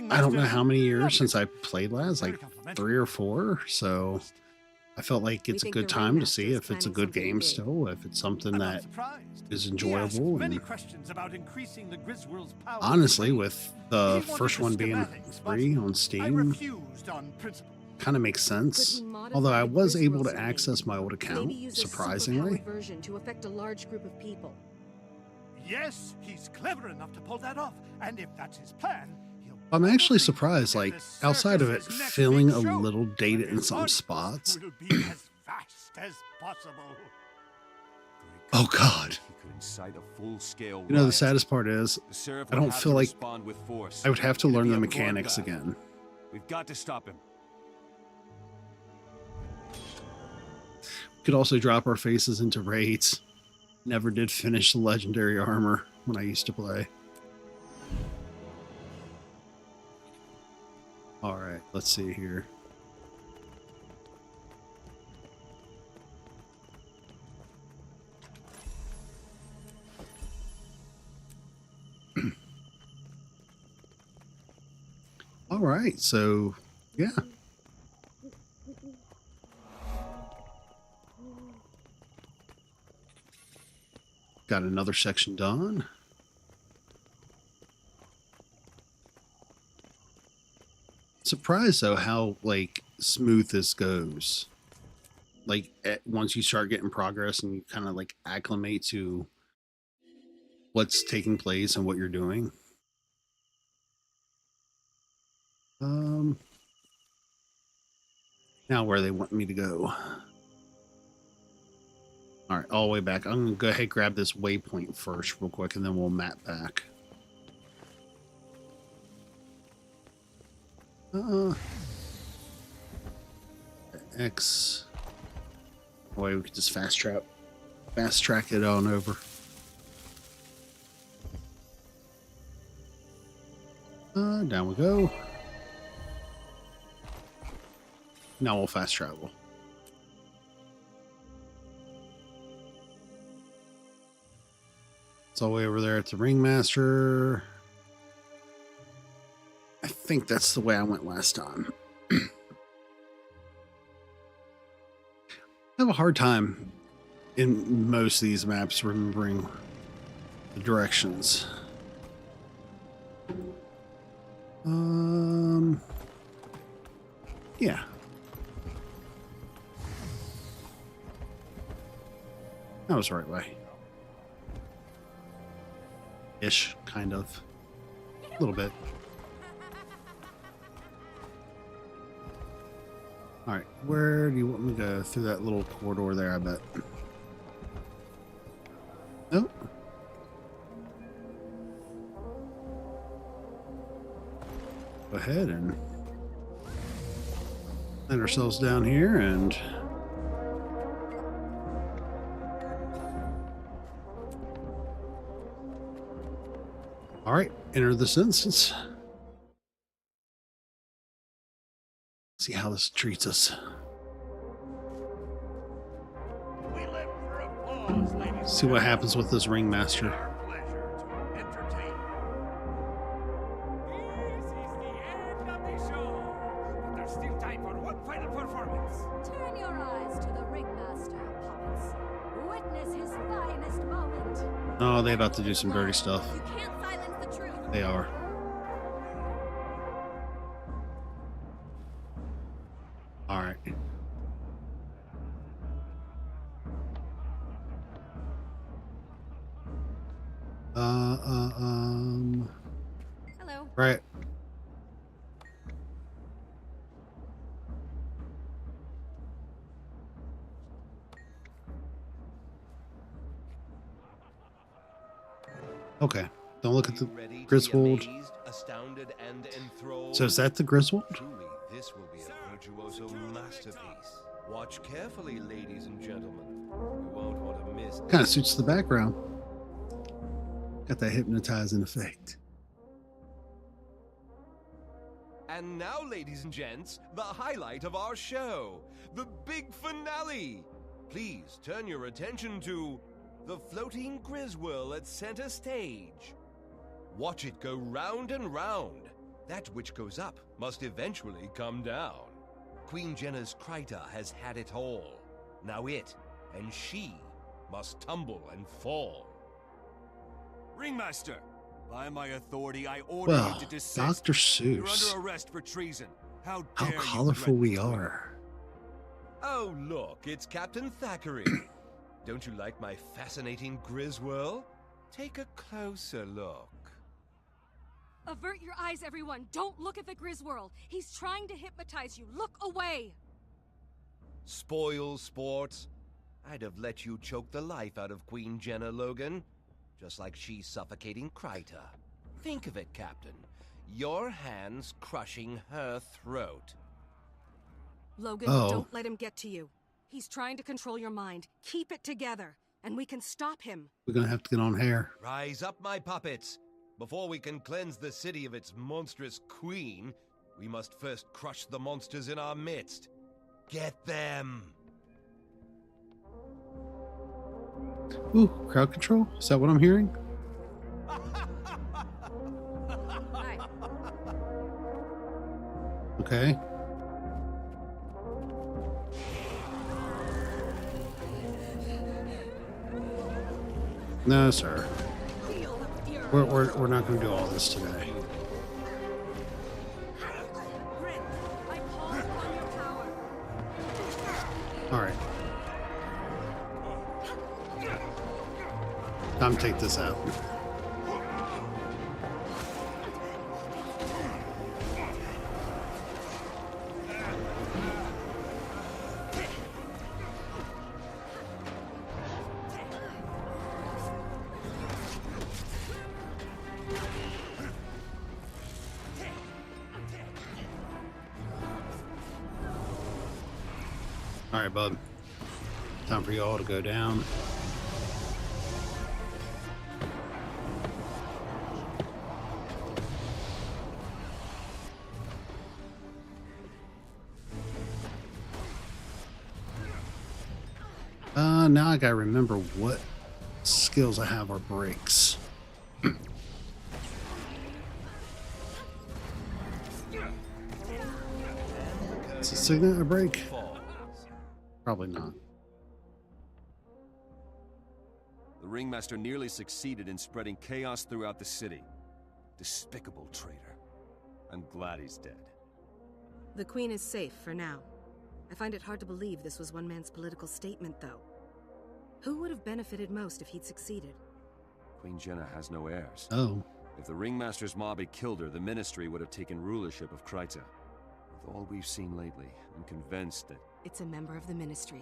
I don't know how many years since I played last, like 3 or 4. So I felt like it's a good time to see if it's a good game still, if it's something that is enjoyable. Many And questions about increasing the Griswold's power. honestly, with the He wanted first the one being schematics, but free on I Steam, refused on principle. kind of makes sense. Although I was able to access my old account, surprisingly. Superpowered version to affect a large group of people. Yes, he's clever enough to pull that off, and if that's his plan, I'm actually surprised, like, outside of it feeling a little dated in some spots. will be as fast as possible. Oh God. He could incite a full-scale You know, the riot. saddest part is, The sheriff I would don't have feel to like respond with force. I would have to It'd learn be the a mechanics bloodbath. again. We've got to stop him. We could also drop our faces into raids. Never did finish the legendary armor when I used to play. All right, let's see here. All right, so yeah. Got another section done. Surprised though how like smooth this goes. Like once you start getting progress and you kind of like acclimate to what's taking place and what you're doing. Now where they want me to go. All right, all the way back. I'm gonna go ahead and grab this waypoint first real quick and then we'll map back. X. Boy, we could just fast track it on over. Down we go. Now we'll fast travel. It's all the way over there at the Ringmaster. I think that's the way I went last time. I have a hard time in most of these maps remembering the directions. Yeah. That was the right way. Ish, kind of. A little bit. Alright, where do you want me to go? Through that little corridor there, I bet. Nope. Go ahead and let ourselves down here and all right, enter this instance. See how this treats us. We live for applause, ladies. See what happens with this Ringmaster. Our pleasure to entertain. This is the end of the show. But there's still time for one final performance. Turn your eyes to the Ringmaster, puppets. Witness his finest moment. Oh, they about to do some dirty stuff. You can't silence the truth. They are. All right. Hello. Right. Okay. Don't look at the Griswold. Astounded and enthralled. So is that the Griswold? Truly, this will be a virtuoso masterpiece. Watch carefully, ladies and gentlemen. You won't want to miss. Kind of suits the background. Got that hypnotizing effect. And now, ladies and gents, the highlight of our show, the big finale. Please turn your attention to the floating Griswold at center stage. Watch it go round and round. That which goes up must eventually come down. Queen Jenna's Kryta has had it all. Now it, and she, must tumble and fall. Ringmaster! By my authority, I order Well, you to desist. Dr. You're Seuss. under arrest for treason. How How dare you colorful threaten we the are. Oh, look, it's Captain Thackeray. Don't you like my fascinating Griswirl? Take a closer look. Avert your eyes, everyone. Don't look at the Griswirl. He's trying to hypnotize you. Look away. Spoil sports. I'd have let you choke the life out of Queen Jenna, Logan. Just like she's suffocating Kryta. Think of it, Captain. Your hands crushing her throat. Logan, Oh. don't let him get to you. He's trying to control your mind. Keep it together, and we can stop him. We're gonna have to get on hair. Rise up, my puppets. Before we can cleanse the city of its monstrous queen, we must first crush the monsters in our midst. Get them! Ooh, crowd control? Is that what I'm hearing? Okay. No, sir. We're not going to do all this today. All right. Time to take this out. All right, bud. Time for y'all to go down. Now I gotta remember what skills I have are breaks. Is a signet a break? Probably not. The Ringmaster nearly succeeded in spreading chaos throughout the city. Despicable traitor. I'm glad he's dead. The Queen is safe for now. I find it hard to believe this was one man's political statement, though. Who would have benefited most if he'd succeeded? Queen Jenna has no heirs. Oh. If the Ringmaster's mob had killed her, the Ministry would have taken rulership of Kryta. With all we've seen lately, I'm convinced that... It's a member of the Ministry.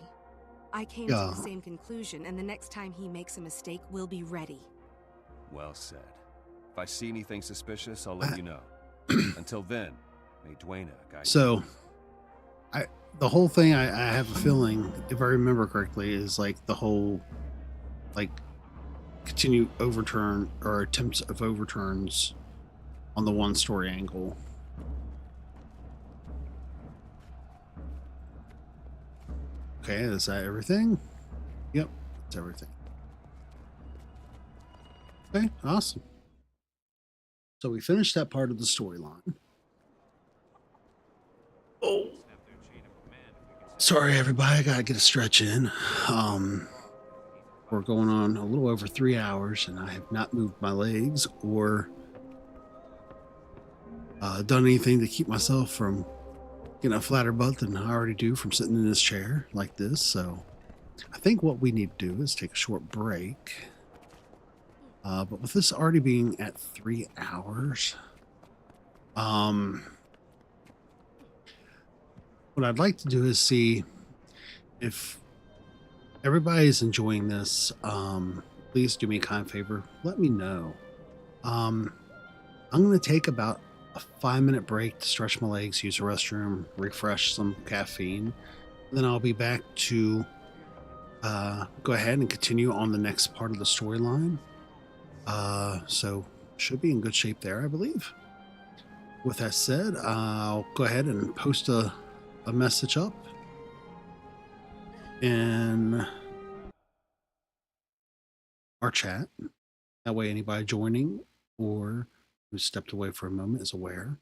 I came to the same conclusion, and the next time he makes a mistake, we'll be ready. Well said. If I see anything suspicious, I'll let you know. Until then, may Dwayna guide you. So, the whole thing, I have a feeling, if I remember correctly, is like the whole, like, continue overturn or attempts of overturns on the one story angle. Okay, is that everything? Yep, that's everything. Okay, awesome. So we finished that part of the storyline. Oh. Sorry, everybody. I gotta get a stretch in. We're going on a little over 3 hours, and I have not moved my legs or done anything to keep myself from getting a flatter butt than I already do from sitting in this chair like this. So I think what we need to do is take a short break. But with this already being at 3 hours, what I'd like to do is see if everybody's enjoying this. Please do me a kind favor. Let me know. I'm going to take about a 5-minute break to stretch my legs, use a restroom, refresh some caffeine. Then I'll be back to go ahead and continue on the next part of the storyline. So should be in good shape there, I believe. With that said, I'll go ahead and post a message up in our chat. That way anybody joining or who stepped away for a moment is aware.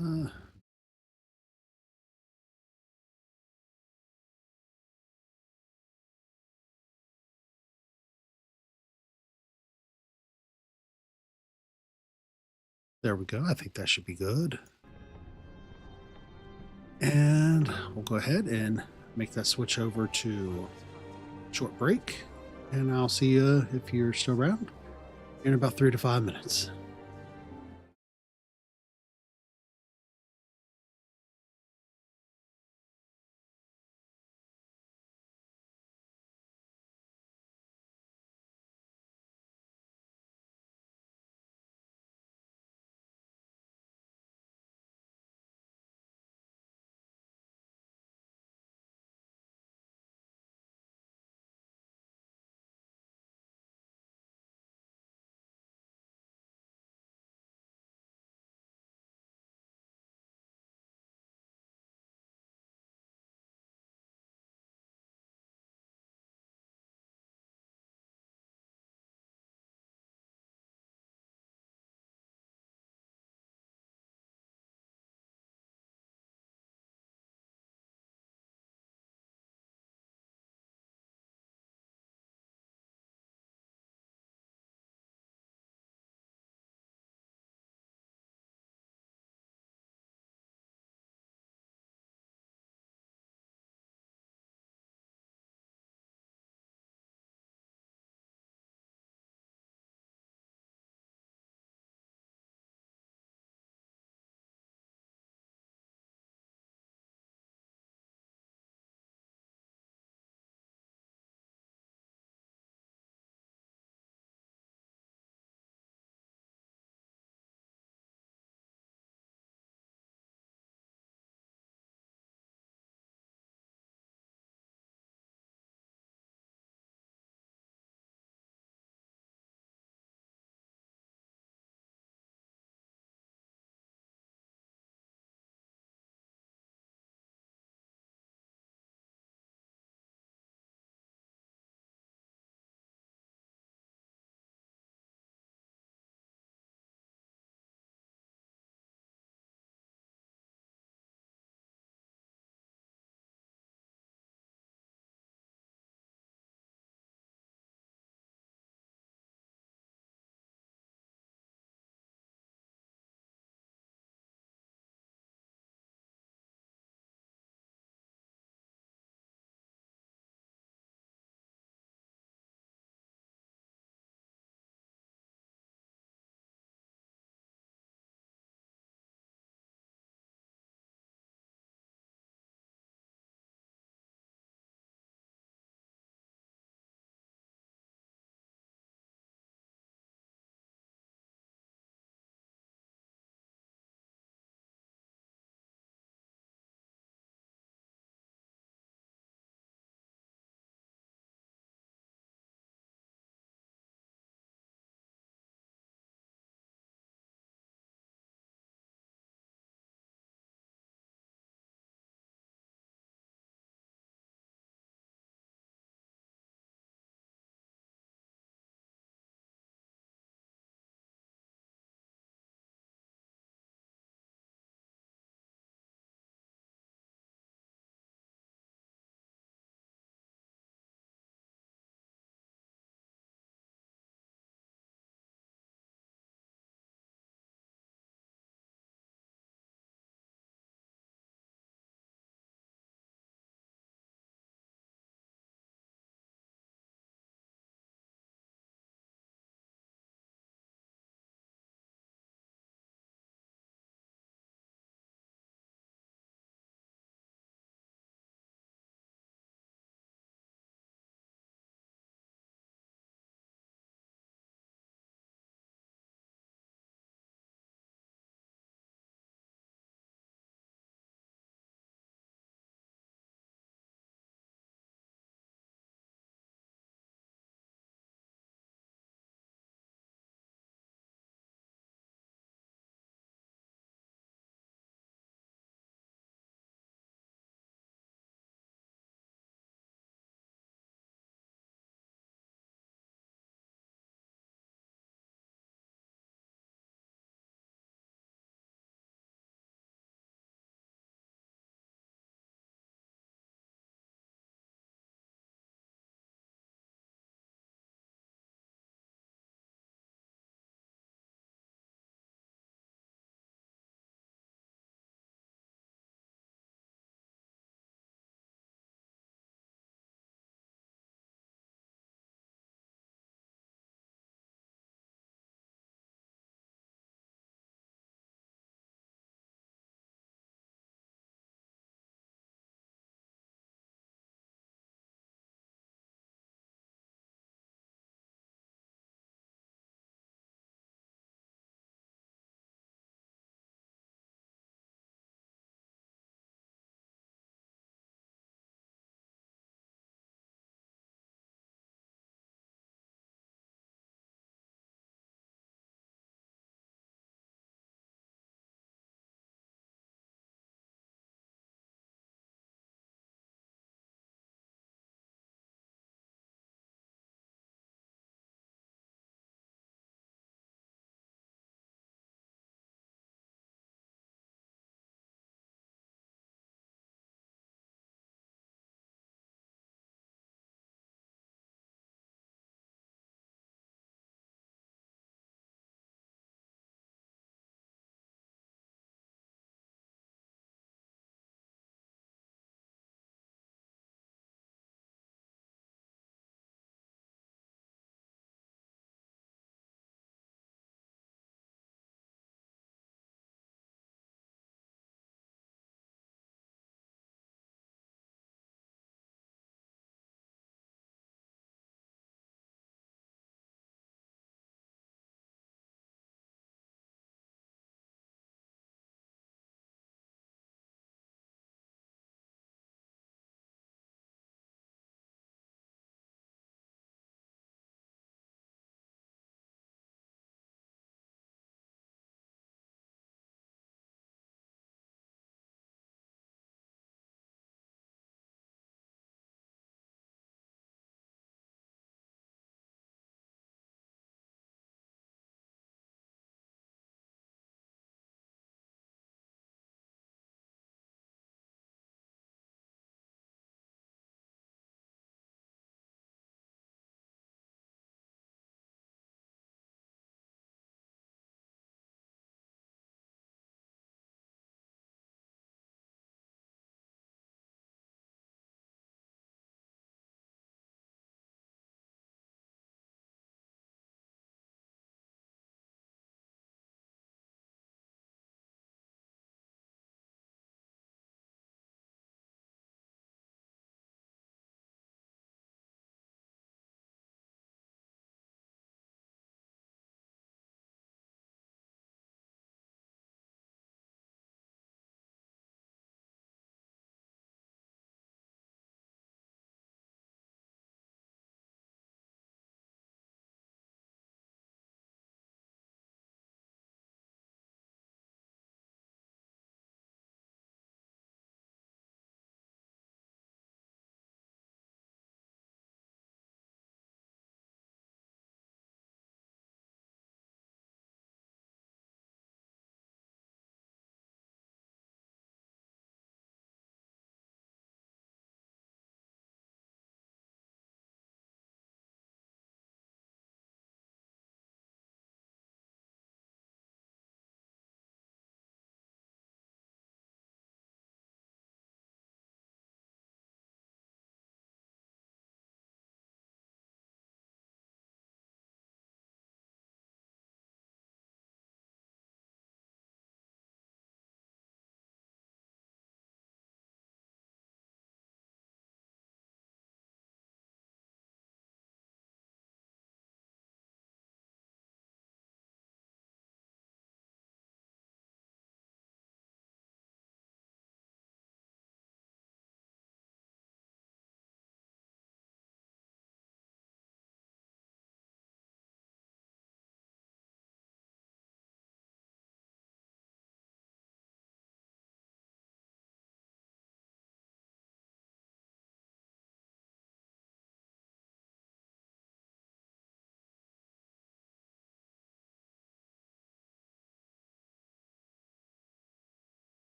Uh, there we go. I think that should be good. And we'll go ahead and make that switch over to short break. And I'll see you if you're still around in about 3 to 5 minutes.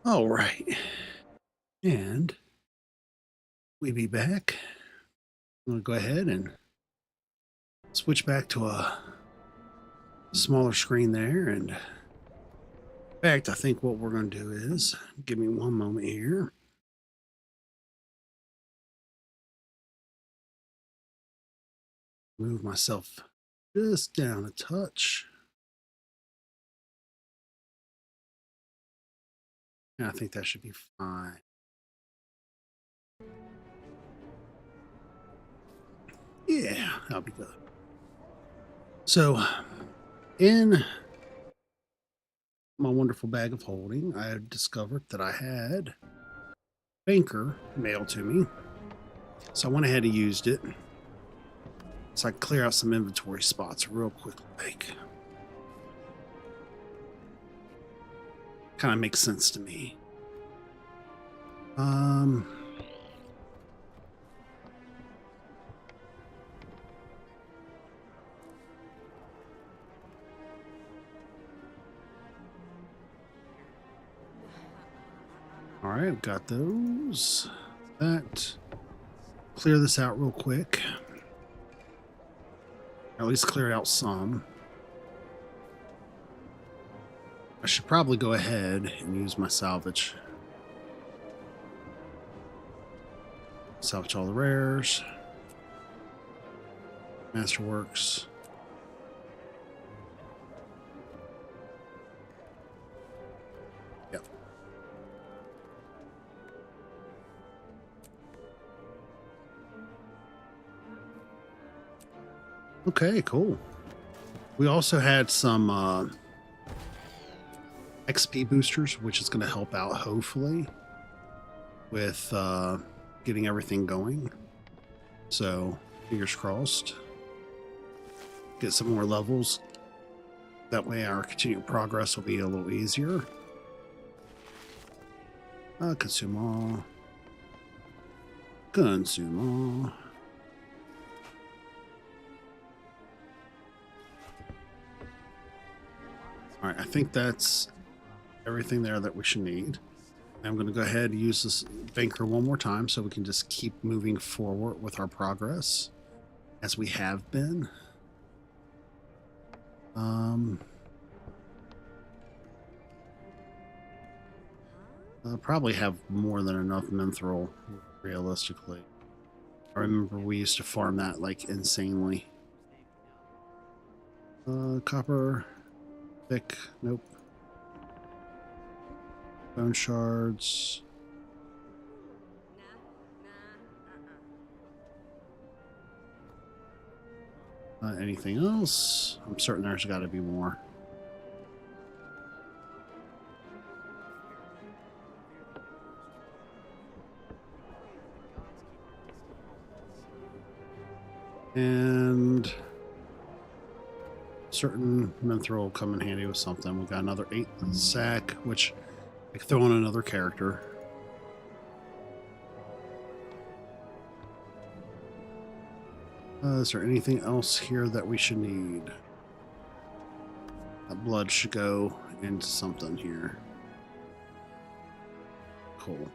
All right. And we be back. I'm going to go ahead and switch back to a smaller screen there. And in fact, I think what we're going to do is, give me one moment here. Move myself just down a touch. And I think that should be fine. Yeah, that'll be good. So, in my wonderful bag of holding, I had discovered that I had Banker mailed to me. So I went ahead and used it. So I can clear out some inventory spots real quick. Like, kind of makes sense to me. All right, I've got those. That. Clear this out real quick. Or at least clear out some. I should probably go ahead and use my salvage. Salvage all the rares. Masterworks. Yep. Okay, cool. We also had some XP boosters, which is going to help out, hopefully, with getting everything going. So, fingers crossed. Get some more levels. That way our continued progress will be a little easier. Consume all. Consume all. All right, I think that's everything there that we should need. I'm going to go ahead and use this banker one more time so we can just keep moving forward with our progress as we have been. I'll probably have more than enough Menthril, realistically. I remember we used to farm that like insanely. Copper, thick, nope. Bone shards. Anything else? I'm certain there's got to be more. And certain Menthril will come in handy with something. We got another 8 sack, which I can throw on another character. Is there anything else here that we should need? That blood should go into something here. Cool.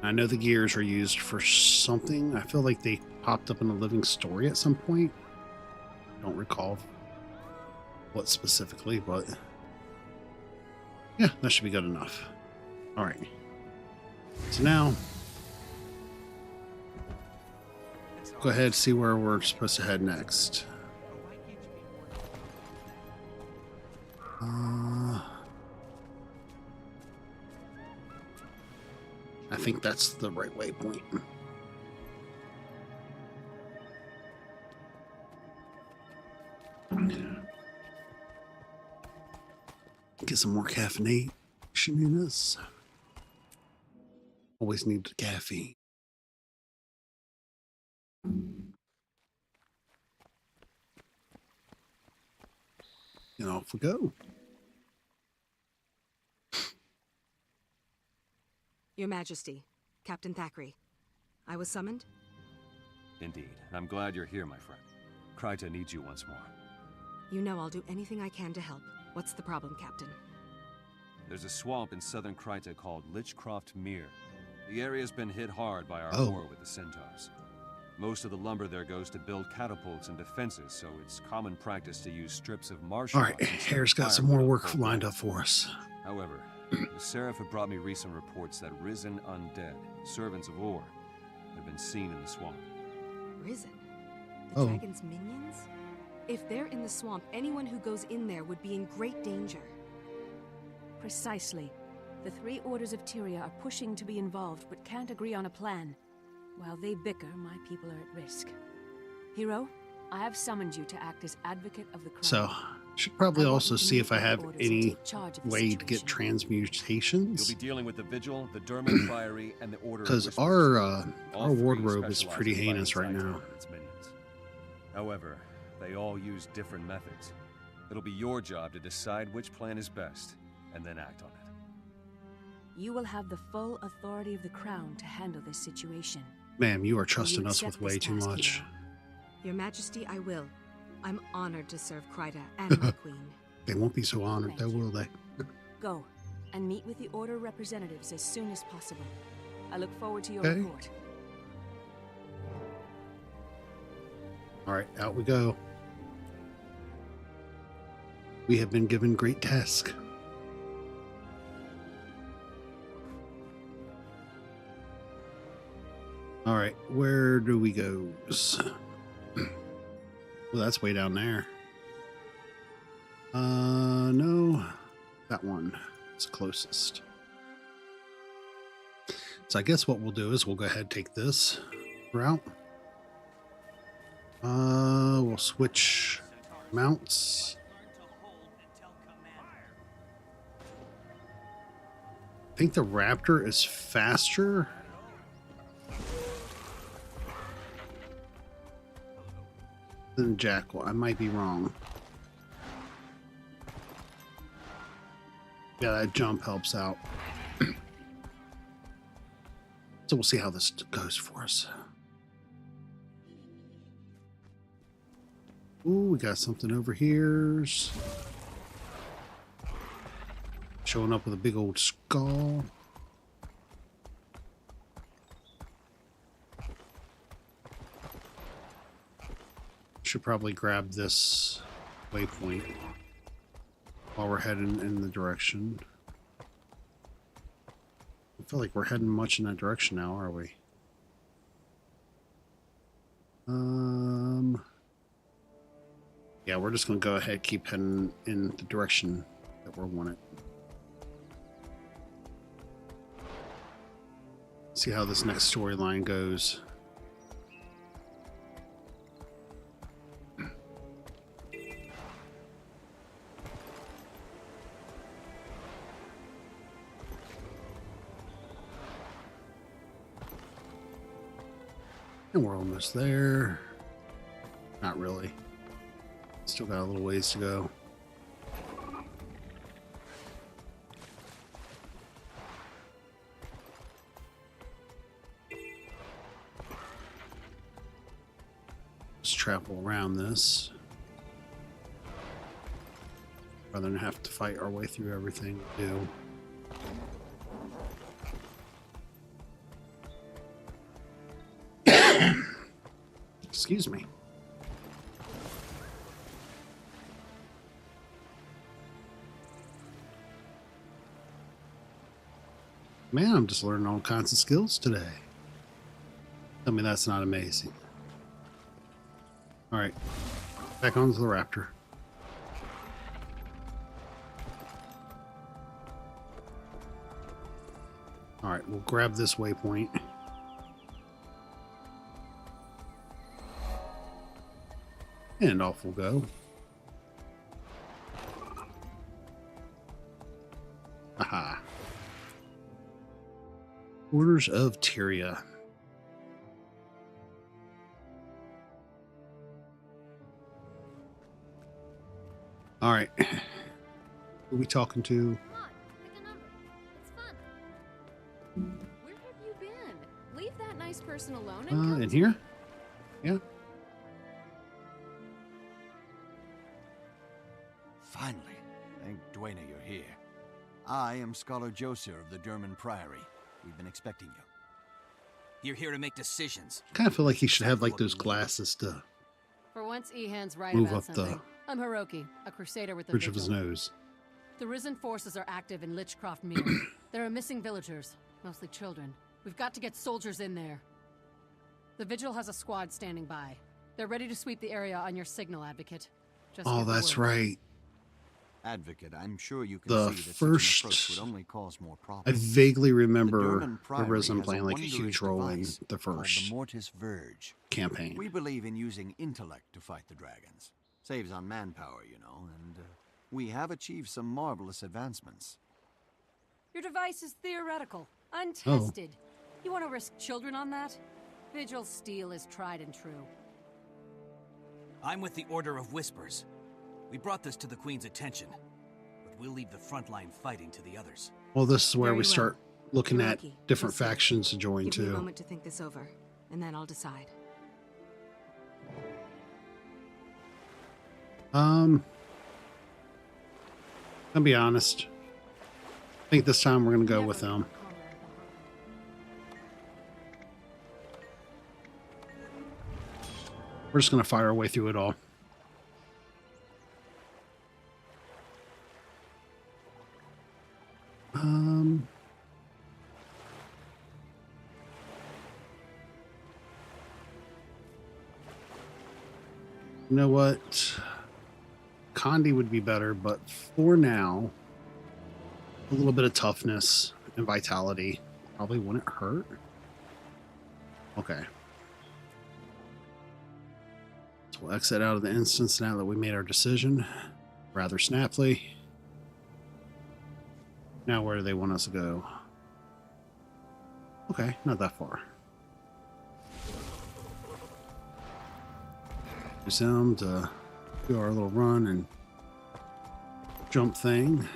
I know the gears are used for something. I feel like they popped up in a living story at some point. I don't recall what specifically, but yeah, that should be good enough. All right. So now, go ahead and see where we're supposed to head next. I think that's the right waypoint. Get some more caffeination in us. Always need the caffeine. And off we go. Your Majesty, Captain Thackeray, I was summoned? Indeed. I'm glad you're here, my friend. Kryta needs you once more. You know I'll do anything I can to help. What's the problem, Captain? There's a swamp in southern Kryta called Lichcroft Mere. The area's been hit hard by our Oh. war with the Centaurs. Most of the lumber there goes to build catapults and defenses, so it's common practice to use strips of marsh. All right, Hare's got some more work lined up for us. However, the Seraph have brought me recent reports that risen undead, servants of Or, have been seen in the swamp. Risen? The Oh. dragon's minions? If they're in the swamp, anyone who goes in there would be in great danger. Precisely. The three orders of Tyria are pushing to be involved, but can't agree on a plan. While they bicker, my people are at risk. Hero, I have summoned you to act as advocate of the crown. So, should probably I want also you to see meet if I with the have orders and any take charge of the way to get transmutations. You'll be dealing with the Vigil, the Dermot Priory, and the Order of Because Whispers. our All our three wardrobe is specialize pretty in fighting heinous right Cyclone now. and its minions. However, they all use different methods. It'll be your job to decide which plan is best, and then act on it. You will have the full authority of the crown to handle this situation. Ma'am, you are Will trusting you us accept with way this too task, much. Hero? Your Majesty, I will. I'm honored to serve Kryta and my queen. They won't be so honored, though, will they? Go, and meet with the Order representatives as soon as possible. I look forward to your Okay. report. All right, out we go. We have been given great task. All right, where do we go? Well, that's way down there. No, that one is closest. So I guess what we'll do is we'll go ahead and take this route. We'll switch mounts. I think the Raptor is faster. Than Jackal. I might be wrong. Yeah, that jump helps out. So we'll see how this goes for us. Ooh, we got something over here. Showing up with a big old skull. Should probably grab this waypoint while we're heading in the direction. I feel like we're heading much in that direction now, are we? Yeah, we're just gonna go ahead, keep heading in the direction that we're wanted. See how this next storyline goes. And we're almost there. Not really. Still got a little ways to go. Let's travel around this rather than have to fight our way through everything we do. Excuse me. Man, I'm just learning all kinds of skills today. Tell me that's not amazing. All right, back onto the Raptor. All right, we'll grab this waypoint. And off we'll go. Aha. Orders of Tyria. All right. Who are we talking to? Where have you been? Leave that nice person alone and come In to here? me. Yeah. Finally, Thank Dwayne you're here. I am Scholar Joser of the German Priory. We've been expecting you. You're here to make decisions. Kind of feel like he should have like those glasses to For once, Ehan's right move about up something. the I'm Hiroki, a crusader with the bridge of his Vigil. nose. The Risen forces are active in Lichcroft Mere. There are missing villagers, mostly children. We've got to get soldiers in there. The Vigil has a squad standing by. They're ready to sweep the area on your signal, Advocate. Just Oh, give the that's word. right. Advocate, I'm sure you can The see that such an first- approach would only cause more I problems. vaguely remember German the Priory Risen has a playing like a wondrous huge role in device the called first the Mortis Verge. campaign. We believe in using intellect to fight the dragons. Saves on manpower, you know, and we have achieved some marvelous advancements. Your device is theoretical, untested. You want to risk children on that? Vigil steel is tried and true. I'm with the Order of Whispers. We brought this to the Queen's attention, but we'll leave the frontline fighting to the others. Well, this is where Very we well. start looking at Hiroki, different listen. factions to join Give me a too. moment to think this over, and then I'll decide. I'll be honest. I think this time we're gonna go with them. We're just gonna fire our way through it all. You know what? Condi would be better, but for now, a little bit of toughness and vitality probably wouldn't hurt. Okay. So we'll exit out of the instance now that we made our decision rather snappily. Now where do they want us to go? Okay, not that far. Use them to do our little run and jump thing.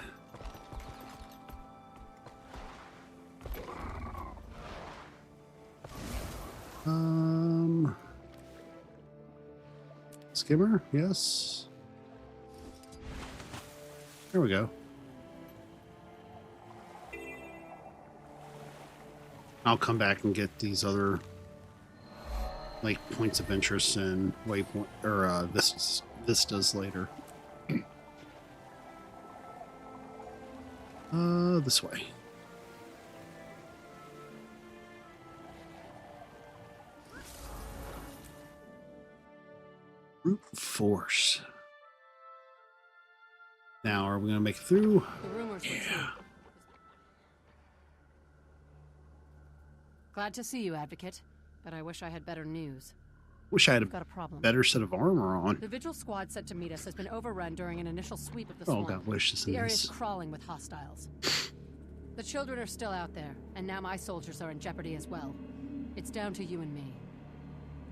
Skimmer, yes. There we go. I'll come back and get these other like points of interest and waypoint or vistas later. This way. Brute force. Now, are we gonna make it through? The rumors were true. Glad to see you, Advocate, but I wish I had better news. Wish I had We've got a problem. better set of armor on. The Vigil squad sent to meet us has been overrun during an initial sweep of the Oh, swamp. God, wishes in The area's this. crawling with hostiles. The children are still out there, and now my soldiers are in jeopardy as well. It's down to you and me.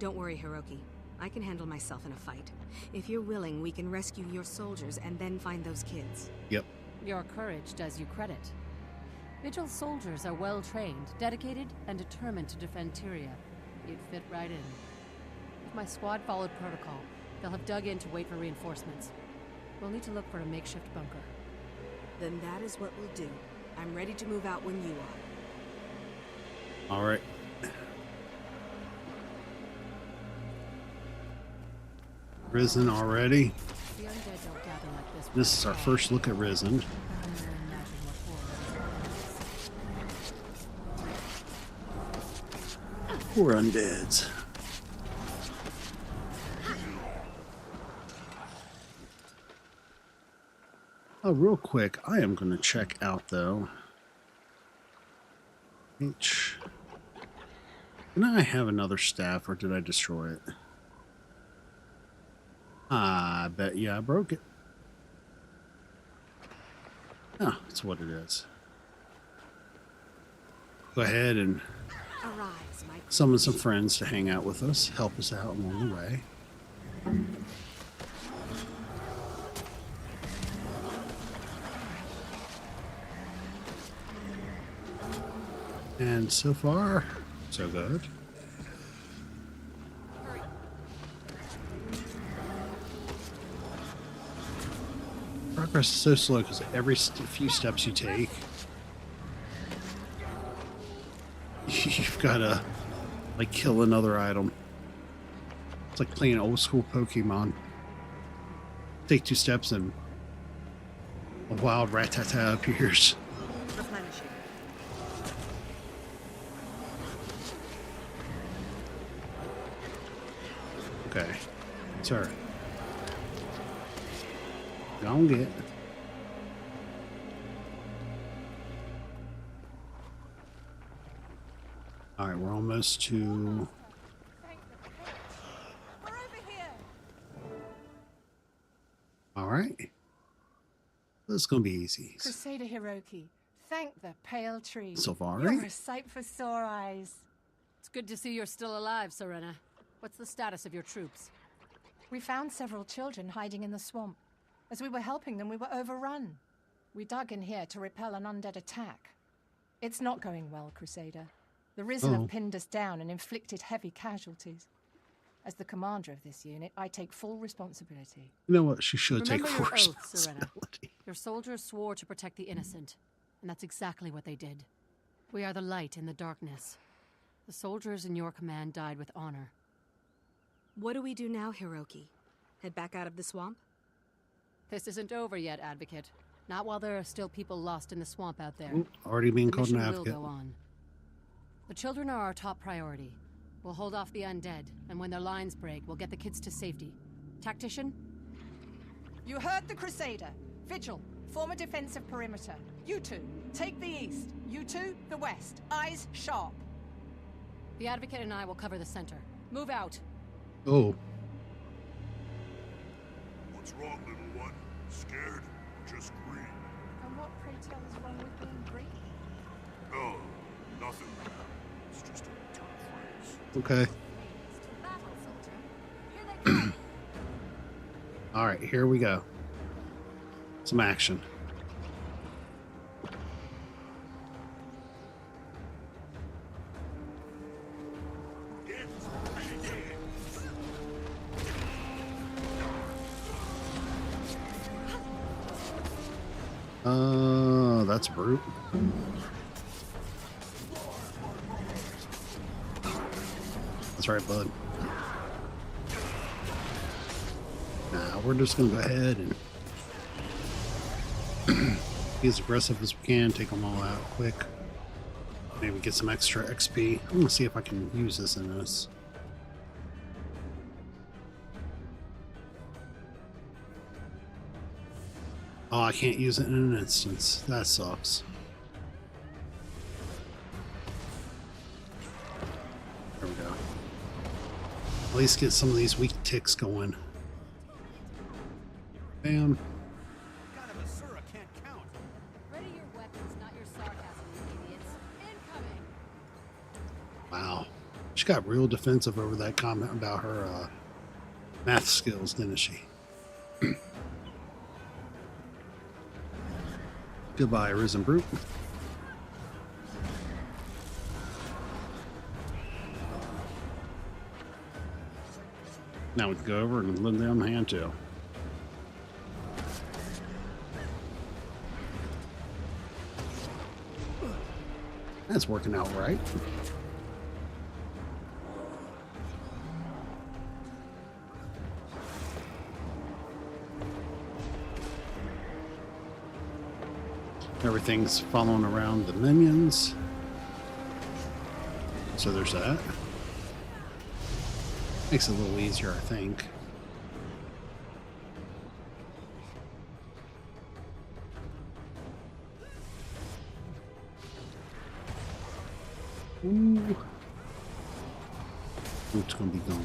Don't worry, Hiroki. I can handle myself in a fight. If you're willing, we can rescue your soldiers and then find those kids. Yep. Your courage does you credit. Vigil soldiers are well trained, dedicated, and determined to defend Tyria. You'd fit right in. If my squad followed protocol, they'll have dug in to wait for reinforcements. We'll need to look for a makeshift bunker. Then that is what we'll do. I'm ready to move out when you are. All right. Risen already. The undead don't gather like this. This is our first look at Risen. Poor undeads. Oh, real quick, I am going to check out, though. H. Didn't I have another staff, or did I destroy it? I bet you I broke it. Oh, that's what it is. Go ahead and Arise, my summon some friends to hang out with us, help us out along the way. And so far, so good. progress is so slow because every few steps you take, you've got to like kill another item. It's like playing old school Pokemon. Take 2 steps and a wild Rattata appears. Replenishing. Okay, it's her. Don't get. All right, we're almost to. All right, this is gonna be easy. Crusader Hiroki, thank the pale tree. Sylvari? You're a sight for sore eyes. It's good to see you're still alive, Serena. What's the status of your troops? We found several children hiding in the swamp. As we were helping them, we were overrun. We dug in here to repel an undead attack. It's not going well, Crusader. The Risen have pinned us down and inflicted heavy casualties. As the commander of this unit, I take full responsibility. You know what? She should Remember take your full oath, responsibility. Serena. Your soldiers swore to protect the innocent, and that's exactly what they did. We are the light in the darkness. The soldiers in your command died with honor. What do we do now, Hiroki? Head back out of the swamp? This isn't over yet, Advocate. Not while there are still people lost in the swamp out there. Ooh, already being The called an mission advocate. will go on. The children are our top priority. We'll hold off the undead, and when their lines break, we'll get the kids to safety. Tactician? You heard the Crusader. Vigil, form a defensive perimeter. You two, take the east. You two, the west. Eyes sharp. The Advocate and I will cover the center. Move out. Oh. What's wrong, little one? Scared? Just green? And what, pray tell, is wrong with being green? Oh, nothing. It's just a term phrase. Okay. All right, here we go. Some action. That's brute. That's right, bud. Nah, we're just gonna go ahead and be as aggressive as we can, take them all out quick. Maybe get some extra XP. I'm gonna see if I can use this in this. Oh, I can't use it in an instance. That sucks. There we go. At least get some of these weak ticks going. Bam. Ready your weapons, not your sarcasm, you idiots. Incoming! Wow. She got real defensive over that comment about her math skills, didn't she? Goodbye, Risen Brute. Now we can go over and lend them a hand too. That's working out right. Everything's following around the minions. So there's that. Makes it a little easier, I think. Ooh. What's gonna be going?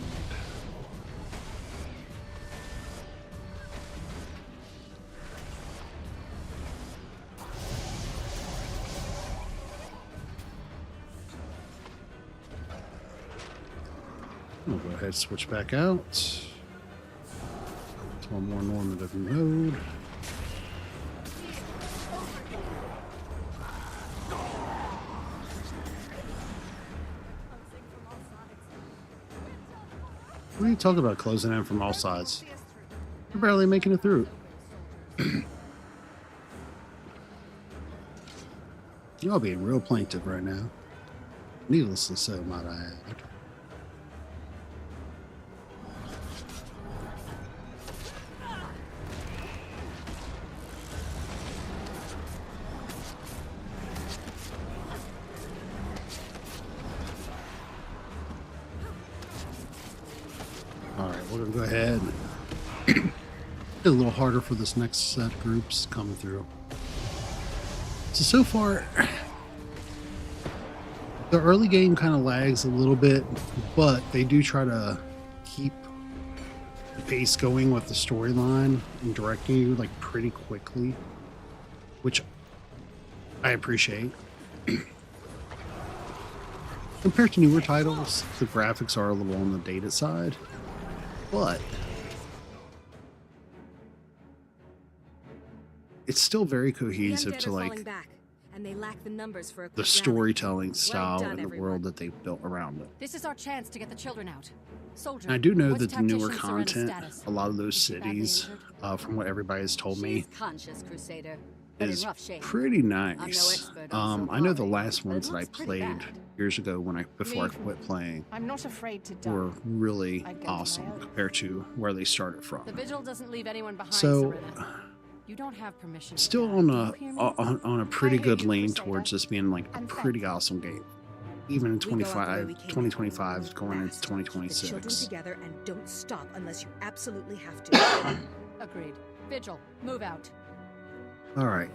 We'll go ahead and switch back out to a more normative mode. What are you talking about closing in from all sides? We're barely making it through. Y'all being real plaintive right now. Needlessly so, might I add. Alright, we're going to go ahead and get a little harder for this next set of groups coming through. So far, the early game kind of lags a little bit, but they do try to keep the pace going with the storyline and directing you like pretty quickly, which I appreciate. Compared to newer titles, the graphics are a little on the dated side, but it's still very cohesive to like and they lack the numbers for a the storytelling style and the world that they've built around it. This is our chance to get the children out. Soldier, And I do know what's that the newer Tactician Serena's content, status? a lot of those Is she badly cities, injured? from what everybody has told me, She's conscious, Crusader, but is in rough shape. pretty I'm no nice. expert on I know the Silvari, last but it ones that I looks pretty played bad. years ago before I Me? quit playing I'm not afraid to die. were really I'd go to my awesome own. compared to where they started from. The vigil doesn't leave anyone behind, So, Serena. You don't have permission. to still die. on Do a you hear me? on a pretty hear good you, lean Crusader. towards this being like a And thank pretty you. awesome game. Even in We go out the way we came. 2025 going into Fast. Keep the children 2026. together and don't stop unless you absolutely have to. Agreed. Vigil, move out. All right.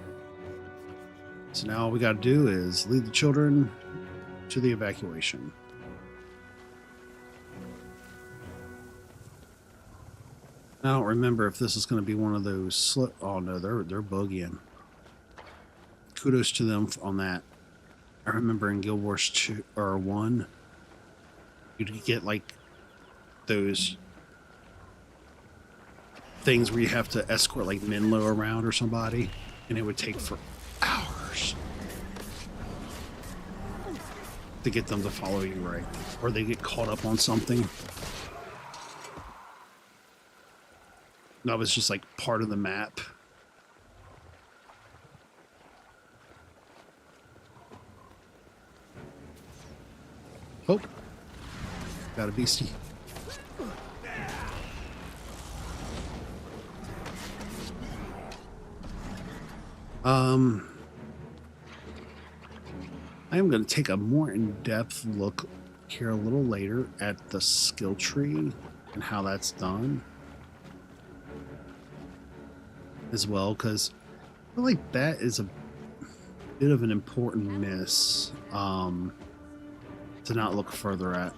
So now all we got to do is lead the children to the evacuation. I don't remember if this is going to be one of those oh no, they're boogieing. Kudos to them on that. I remember in Guild Wars 2 or 1, you'd get like those things where you have to escort like Menlo around or somebody, and it would take for hours to get them to follow you right, or they get caught up on something. That was just like part of the map. Oh, got a beastie. I am going to take a more in-depth look here a little later at the skill tree and how that's done as well, because I feel like that is a bit of an important miss to not look further at.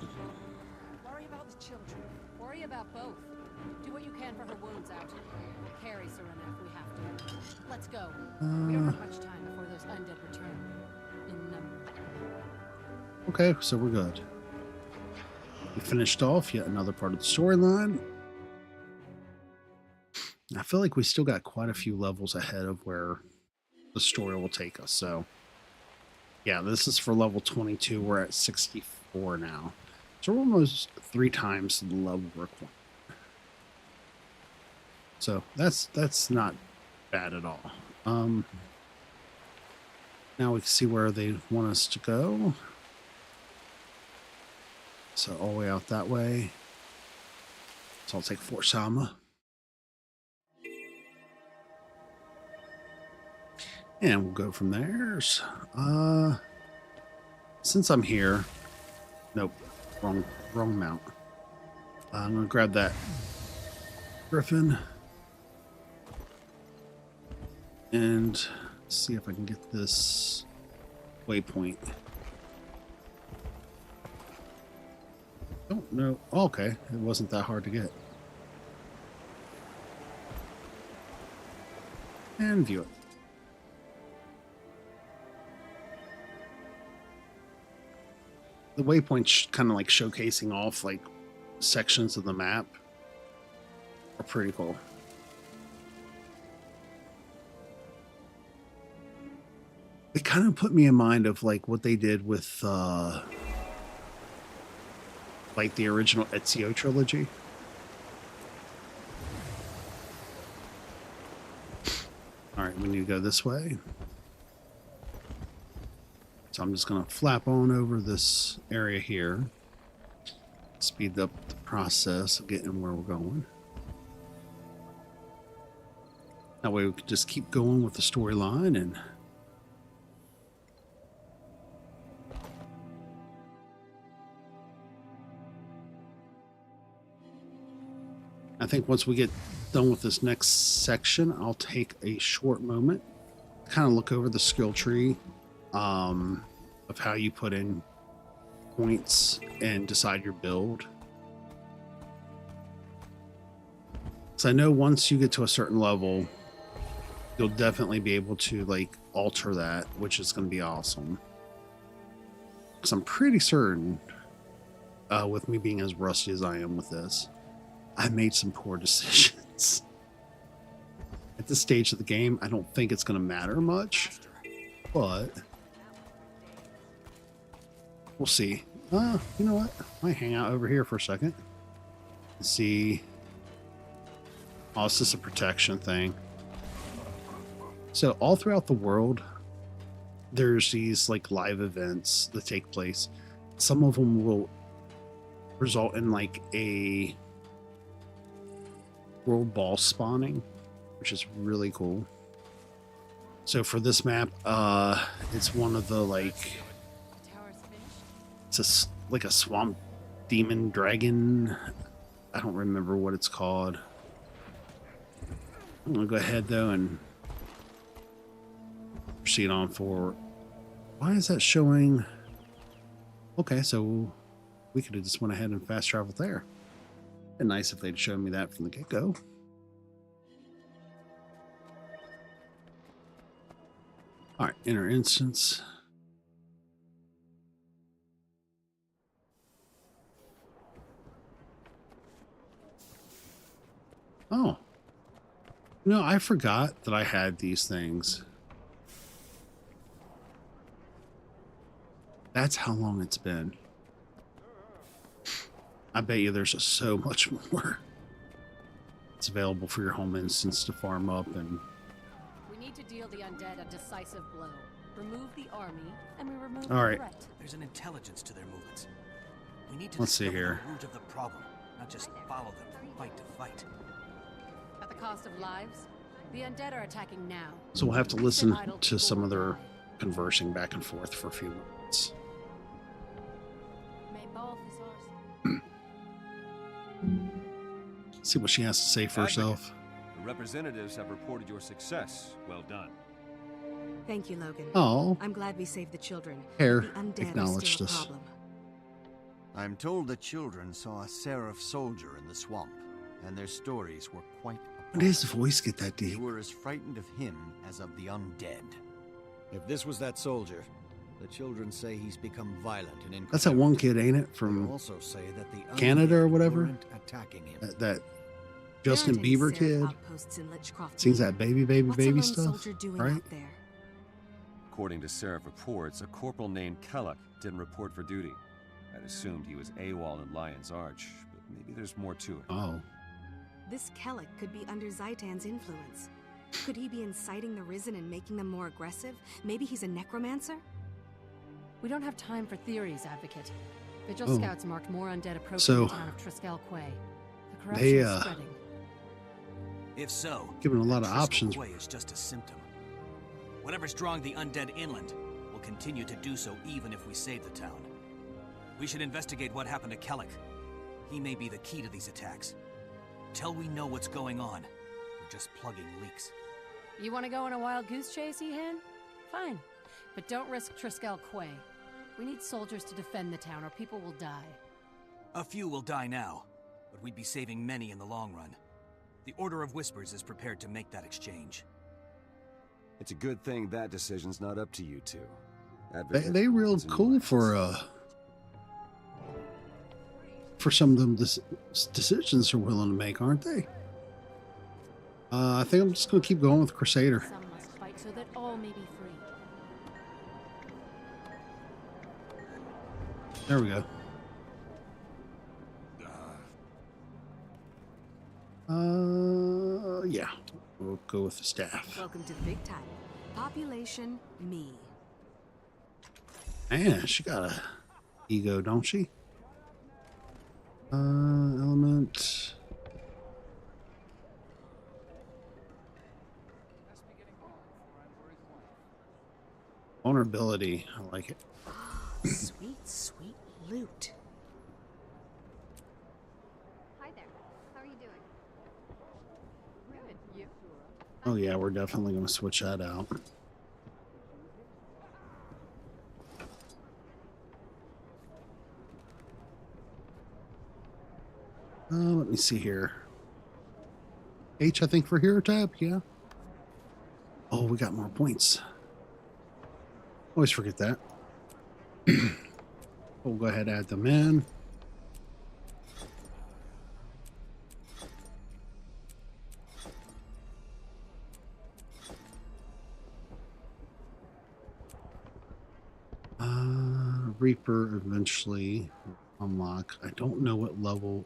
Worry about the children. Worry about both. Do what you can for her wounds out. We'll carry Serena if we have to. Let's go. We don't have much time before those undead return. In number. Okay, so we're good. We finished off yet another part of the storyline. I feel like we still got quite a few levels ahead of where the story will take us. So, yeah, this is for level 22. We're at 64 now. So we're almost 3 times the level required. So that's not bad at all. Now we can see where they want us to go. So all the way out that way. So I'll take Fort Sama. And we'll go from there. Since I'm here, nope, wrong mount. I'm gonna grab that Griffin and see if I can get this waypoint. Oh no, okay, it wasn't that hard to get. And view it. The waypoints kind of like showcasing off like sections of the map are pretty cool. It kind of put me in mind of like what they did with like the original Ezio trilogy. All right, we need to go this way. So I'm just going to flap on over this area here. Speed up the process of getting where we're going. That way we can just keep going with the storyline. And I think once we get done with this next section, I'll take a short moment, kind of look over the skill tree of how you put in points and decide your build. So I know once you get to a certain level, you'll definitely be able to like alter that, which is going to be awesome. Because I'm pretty certain, with me being as rusty as I am with this, I made some poor decisions. At this stage of the game, I don't think it's going to matter much, but we'll see. You know what? I might hang out over here for a second and see. Oh, it's just a protection thing. So all throughout the world, there's these like live events that take place. Some of them will result in like a world boss spawning, which is really cool. So for this map, it's one of the like, it's like a swamp demon dragon. I don't remember what it's called. I'm gonna go ahead though and proceed on forward. Why is that showing? Okay, so we could have just went ahead and fast traveled there. And nice if they'd shown me that from the get-go. All right, enter instance. Oh. No, I forgot that I had these things. That's how long it's been. I bet you there's just so much more. It's available for your home instance to farm up and... We need to deal the undead a decisive blow. Remove the army, and we remove All the right. threat. There's an intelligence to their movements. We need to Let's see discover here. the root of the problem, not just follow them from fight to fight. At the cost of lives, the undead are attacking now. So we'll have to listen to some of their conversing back and forth for a few minutes. See what she has to say for herself. The representatives have reported your success. Well done. Thank you, Logan. Oh. I'm glad we saved the children. Hair The undead acknowledged are still a us. problem. I'm told the children saw a Seraph soldier in the swamp, and their stories were quite When did his voice get that They deep? were as frightened of him as of the undead. If this was that soldier, the children say he's become violent and inconsiderate. That's that one kid, ain't it? They From also say that the Canada or undead whatever? weren't attacking him. That Justin There aren't any Bieber Seraph kid. outposts in Lichcroft Sings either. that baby What's a lone stuff. soldier doing Right? out there? According to Seraph reports, a corporal named Kellock didn't report for duty. I'd assumed he was AWOL in Lion's Arch, but maybe there's more to it. Oh. This Kellic could be under Zaitan's influence. Could he be inciting the Risen and making them more aggressive? Maybe he's a necromancer? We don't have time for theories, Advocate. Vigil Oh. scouts marked more undead approaching So, the town of Triskel Quay. The corruption they, is spreading. If so, Given a lot then of Triskel options. Quay is just a symptom. Whatever's drawing the undead inland will continue to do so even if we save the town. We should investigate what happened to Kellic. He may be the key to these attacks. Till we know what's going on, we're just plugging leaks. You want to go on a wild goose chase, Ehan? Fine. But don't risk Triskel Quay. We need soldiers to defend the town or people will die. A few will die now, but we'd be saving many in the long run. The Order of Whispers is prepared to make that exchange. It's a good thing that decision's not up to you two. They real cool for some of them decisions they're willing to make, aren't they? I think I'm just gonna keep going with Crusader. Some must fight so that all may be free. There we go. Yeah, we'll go with the staff. Welcome to the big time. Population, me. Man, she got a ego, don't she? Element. Vulnerability. I like it. Sweet, sweet loot. Hi there. How are you doing? Good. You? Oh yeah, we're definitely going to switch that out. Let me see here. H, I think, for hero tab. Yeah. Oh, we got more points. Always forget that. We'll go ahead and add them in. Reaper eventually unlock. I don't know what level.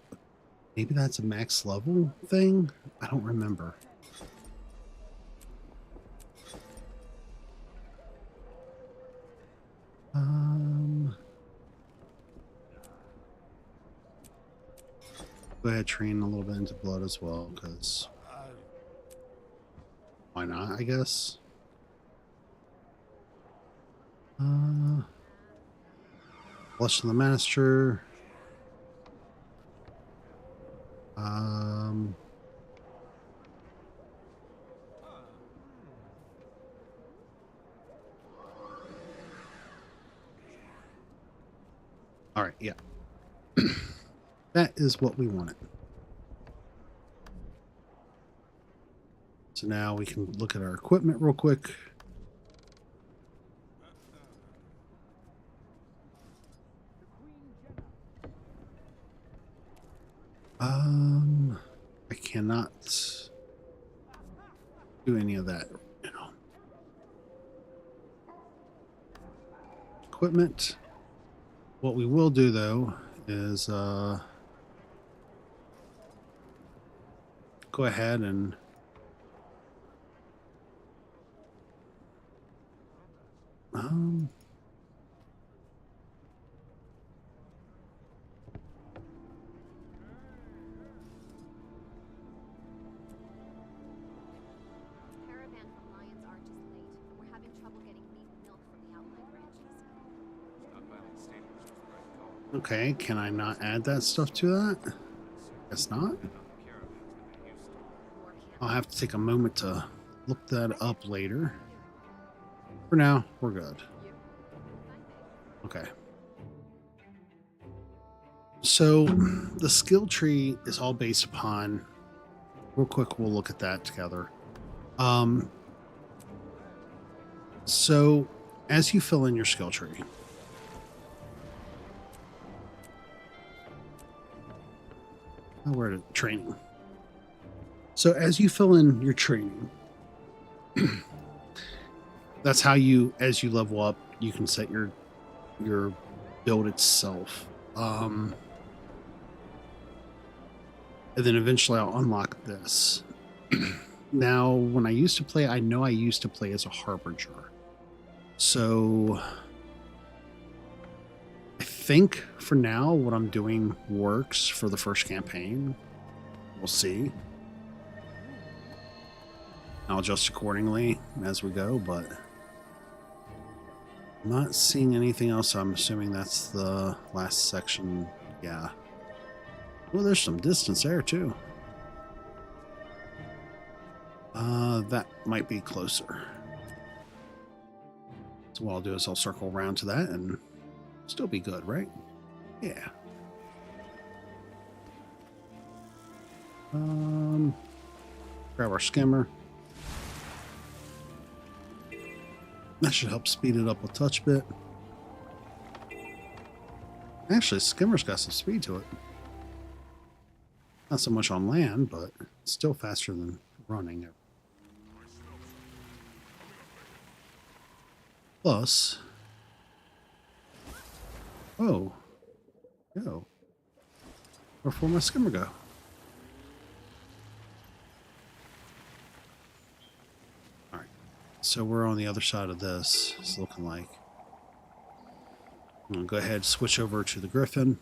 Maybe that's a max level thing. I don't remember. Go ahead, train a little bit into blood as well, because why not? I guess. Flush of the Master. All right, yeah. That is what we wanted. So now we can look at our equipment real quick. I cannot do any of that, you know. Equipment. What we will do though is go ahead and okay, can I not add that stuff to that? Guess not. I'll have to take a moment to look that up later. For now, we're good. Okay. So the skill tree is all based upon, real quick, we'll look at that together. So as you fill in your skill tree, we're at training. So as you fill in your training, that's how you, as you level up, you can set your build itself. And then eventually I'll unlock this. Now, when I used to play, I know I used to play as a Harbinger. So I think for now, what I'm doing works for the first campaign. We'll see. I'll adjust accordingly as we go, but I'm not seeing anything else. I'm assuming that's the last section. Yeah. Well, there's some distance there too. That might be closer. So what I'll do is I'll circle around to that and still be good, right? Yeah. Grab our skimmer. That should help speed it up a touch bit. Actually, skimmer's got some speed to it. Not so much on land, but it's still faster than running. Plus, oh, go. Where my skimmer go? All right, so we're on the other side of this. It's looking like. I'm going to go ahead and switch over to the Griffin.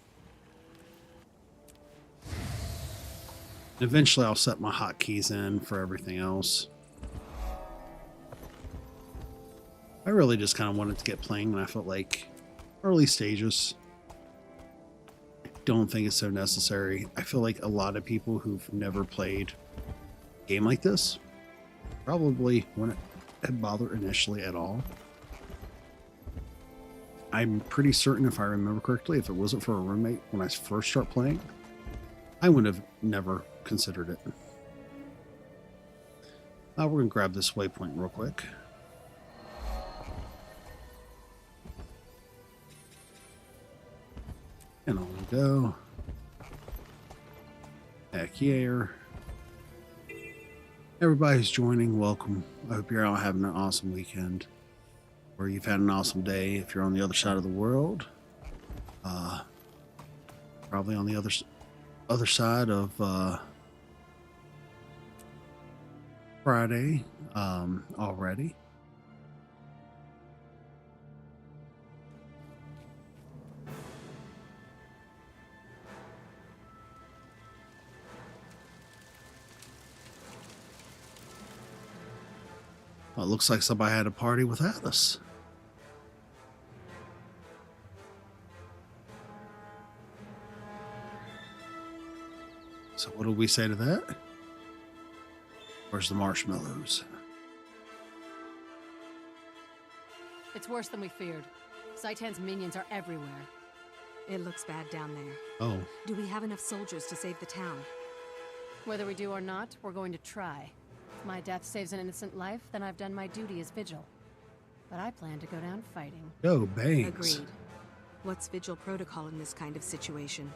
Eventually, I'll set my hotkeys in for everything else. I really just kind of wanted to get playing when I felt like early stages. I don't think it's so necessary. I feel like a lot of people who've never played a game like this probably wouldn't have bothered initially at all. I'm pretty certain, if I remember correctly, if it wasn't for a roommate when I first start playing, I would have never considered it. We're going to grab this waypoint real quick. And on we go. Heck yeah. Everybody who's joining, welcome. I hope you're all having an awesome weekend. Or you've had an awesome day if you're on the other side of the world. Probably on the other side of Friday already. Well, it looks like somebody had a party without us. So what do we say to that? Where's the marshmallows? It's worse than we feared. Zaitan's minions are everywhere. It looks bad down there. Oh. Do we have enough soldiers to save the town? Whether we do or not, we're going to try. If my death saves an innocent life, then I've done my duty as Vigil. But I plan to go down fighting. Go, Bangs. Agreed. What's Vigil protocol in this kind of situation?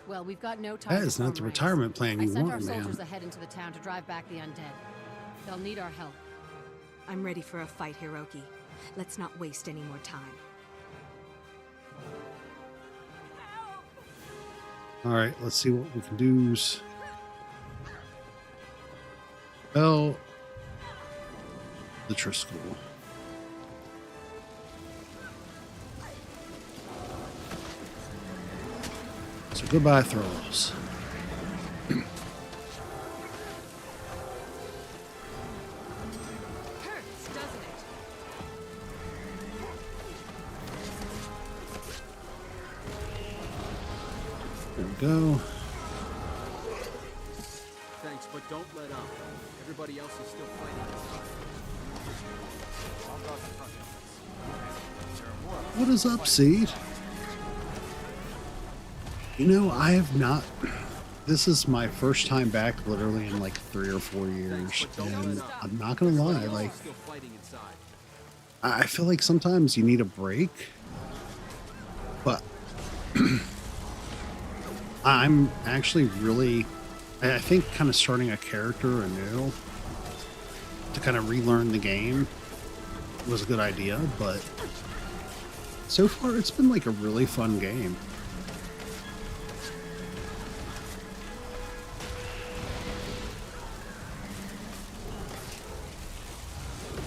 Well, we've got no time. That is not the retirement plan you want, I sent our soldiers man. ahead into the town to drive back the undead. They'll need our help. I'm ready for a fight, Hiroki. Let's not waste any more time. Alright, let's see what we can do. Well, the Triskel. So goodbye, Thralls. Hurts, doesn't it? There we go. Thanks, but don't let up. Everybody else is still fighting. What is up, Seed? You know, I have not... This is my first time back literally in like 3 or 4 years. And I'm not gonna lie, like... I feel like sometimes you need a break. But... I'm actually really... I think kind of starting a character anew to kind of relearn the game was a good idea, but so far it's been like a really fun game.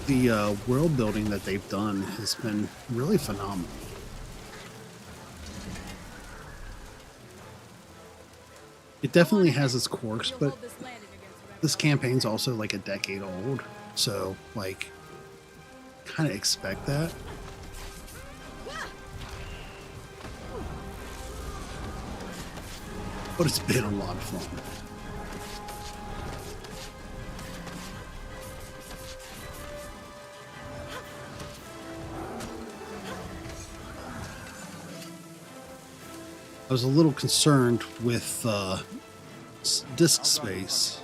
The world building that they've done has been really phenomenal. It definitely has its quirks, but this campaign's also like a decade old, so like kind of expect that. But it's been a lot of fun. I was a little concerned with disk space,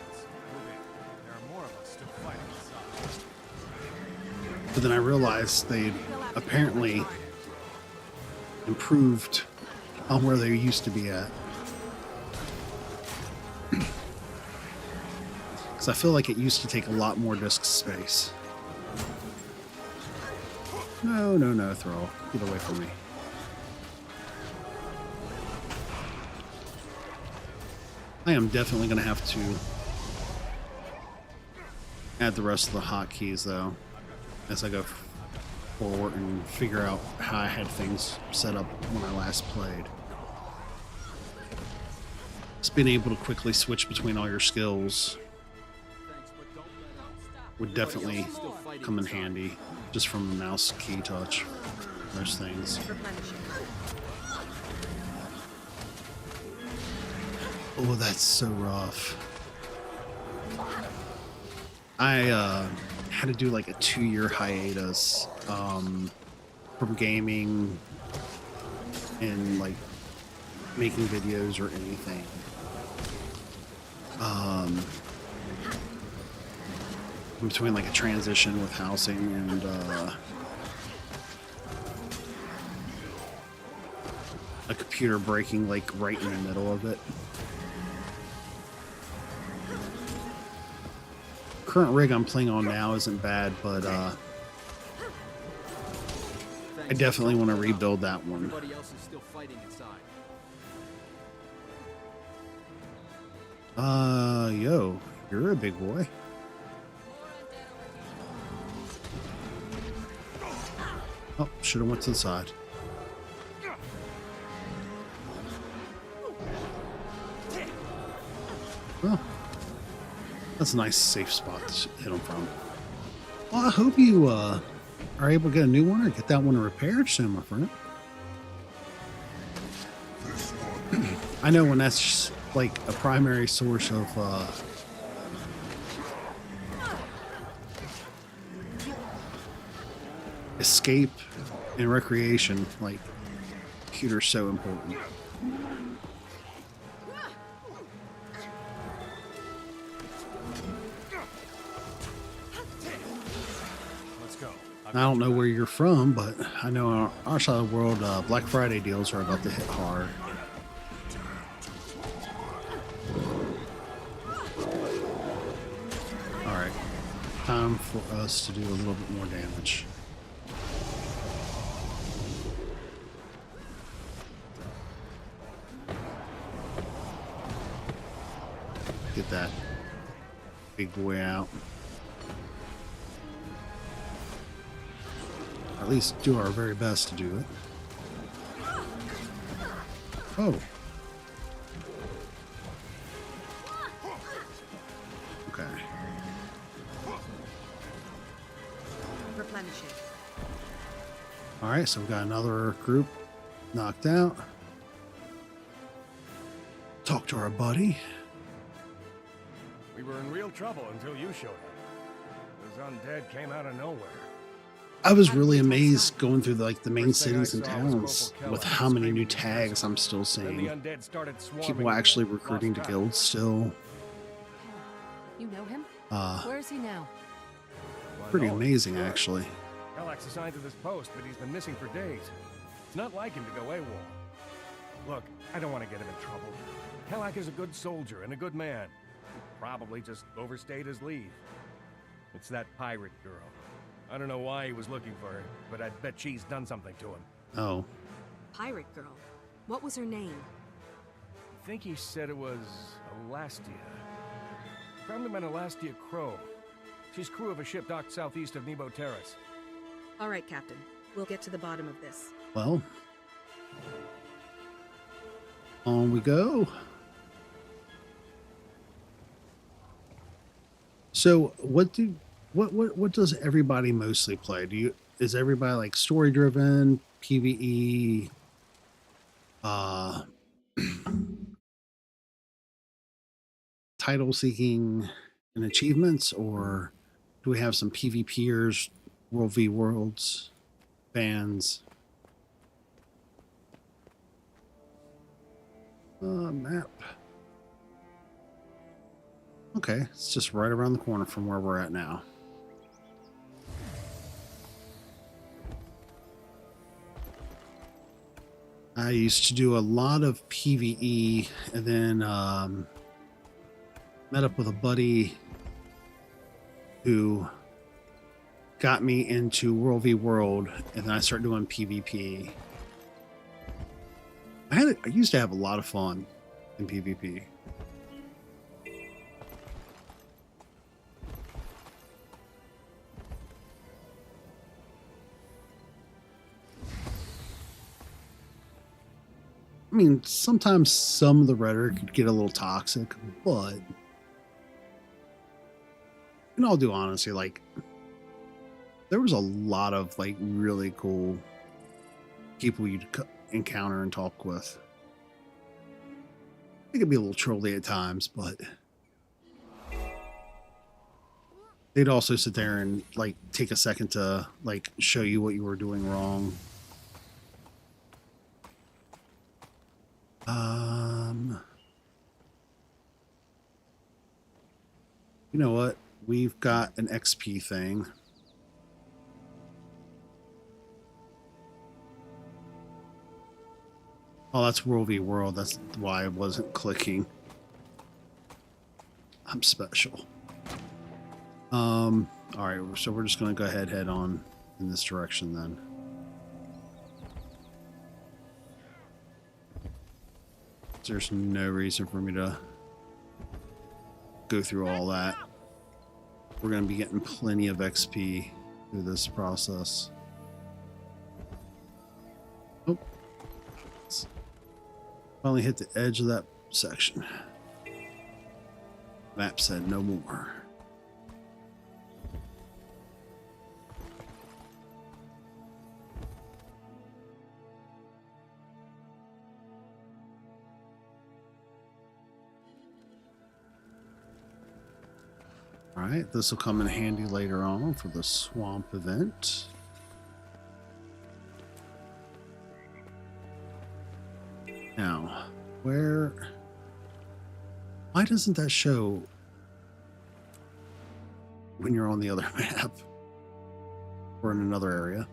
but then I realized they apparently improved on where they used to be at. Because I feel like it used to take a lot more disk space. No, no, no, Thrall. Get away from me. I am definitely going to have to add the rest of the hotkeys, though, as I go forward and figure out how I had things set up when I last played. Just being able to quickly switch between all your skills would definitely come in handy, just from the mouse key touch. Most things. Oh, that's so rough. I had to do like a 2-year hiatus from gaming and like making videos or anything. Between like a transition with housing and a computer breaking like right in the middle of it. Current rig I'm playing on now isn't bad, but I definitely want to rebuild that one. Everybody else is still fighting inside. Yo, you're a big boy. Oh, should have went to the side. Well, that's a nice safe spot to hit them from. Well, I hope you are able to get a new one or get that one repaired soon, my friend. I know when that's like a primary source of escape and recreation, like computer's so important. I don't know where you're from, but I know on our side of the world, Black Friday deals are about to hit hard. Alright, time for us to do a little bit more damage. Get that big boy out. At least do our very best to do it. Oh. Okay. Replenishing. All right, so we got another group knocked out. Talk to our buddy. We were in real trouble until you showed up. Those undead came out of nowhere. I was really amazed going through like the main cities and towns with how many new tags I'm still seeing. People actually recruiting to guilds still. You know him? Where is he now? Pretty amazing, actually. Kelak's assigned to this post, but he's been missing for days. It's not like him to go AWOL. Look, I don't want to get him in trouble. Kelak is a good soldier and a good man. He probably just overstayed his leave. It's that pirate girl. I don't know why he was looking for her, but I bet she's done something to him. Oh. Pirate girl. What was her name? I think he said it was Elastia. Probably meant Elastia Crow. She's crew of a ship docked southeast of Nebo Terrace. All right, Captain. We'll get to the bottom of this. Well, on we go. So, what does everybody mostly play? Is everybody like story driven, PvE, title seeking and achievements, or do we have some PvPers, World v Worlds, fans? Map. Okay, it's just right around the corner from where we're at now. I used to do a lot of PvE and then met up with a buddy who got me into World v World, and then I started doing PvP. I used to have a lot of fun in PvP. mean, sometimes some of the rhetoric could get a little toxic, but in all due honesty, like, there was a lot of like really cool people you'd encounter and talk with. It could be a little trolly at times, but they'd also sit there and like take a second to like show you what you were doing wrong. You know what? We've got an XP thing. Oh, that's World v World. That's why I wasn't clicking. I'm special. All right, so we're just going to go head on in this direction then. There's no reason for me to go through all that. We're going to be getting plenty of XP through this process. Oh. Finally hit the edge of that section. Map said no more. Alright, this will come in handy later on for the swamp event. Now, why doesn't that show when you're on the other map or in another area?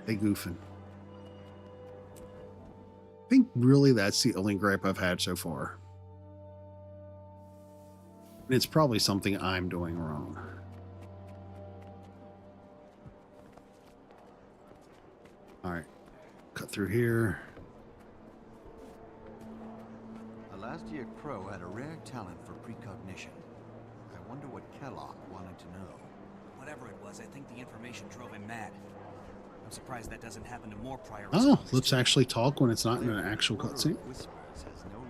They goofing. I think really that's the only gripe I've had so far. And it's probably something I'm doing wrong. All right, cut through here. Alastia Crow had a rare talent for precognition. I wonder what Kellogg wanted to know. Whatever it was, I think the information drove him mad. I'm surprised that doesn't happen to more prior. Oh, let's actually talk when it's not in an actual cutscene.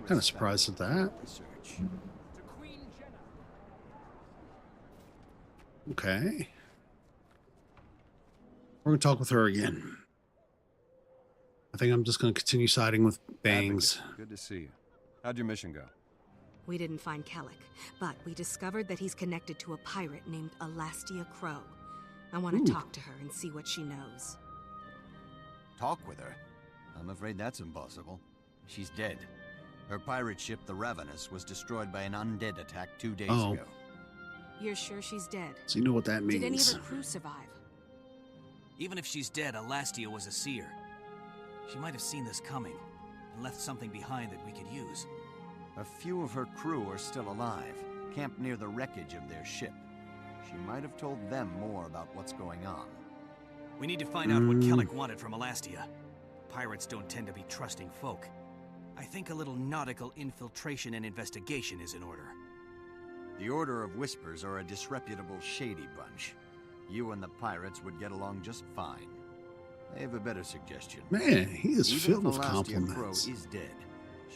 Kind of surprised at that. Okay. We're going to talk with her again. I think I'm just going to continue siding with Bangs. Advocate, good to see you. How'd your mission go? We didn't find Kellic, but we discovered that he's connected to a pirate named Alastia Crow. I want to talk to her and see what she knows. Talk with her? I'm afraid that's impossible. She's dead. Her pirate ship, the Ravenous, was destroyed by an undead attack 2 days ago. You're sure she's dead? So you know what that means. Did any of her crew survive? Even if she's dead, Alastia was a seer. She might have seen this coming and left something behind that we could use. A few of her crew are still alive, camped near the wreckage of their ship. She might have told them more about what's going on. We need to find out what Kellic wanted from Alastia. Pirates don't tend to be trusting folk. I think a little nautical infiltration and investigation is in order. The Order of Whispers are a disreputable, shady bunch. You and the pirates would get along just fine. I have a better suggestion. Man, he is filled with Alastia compliments. Crow is dead.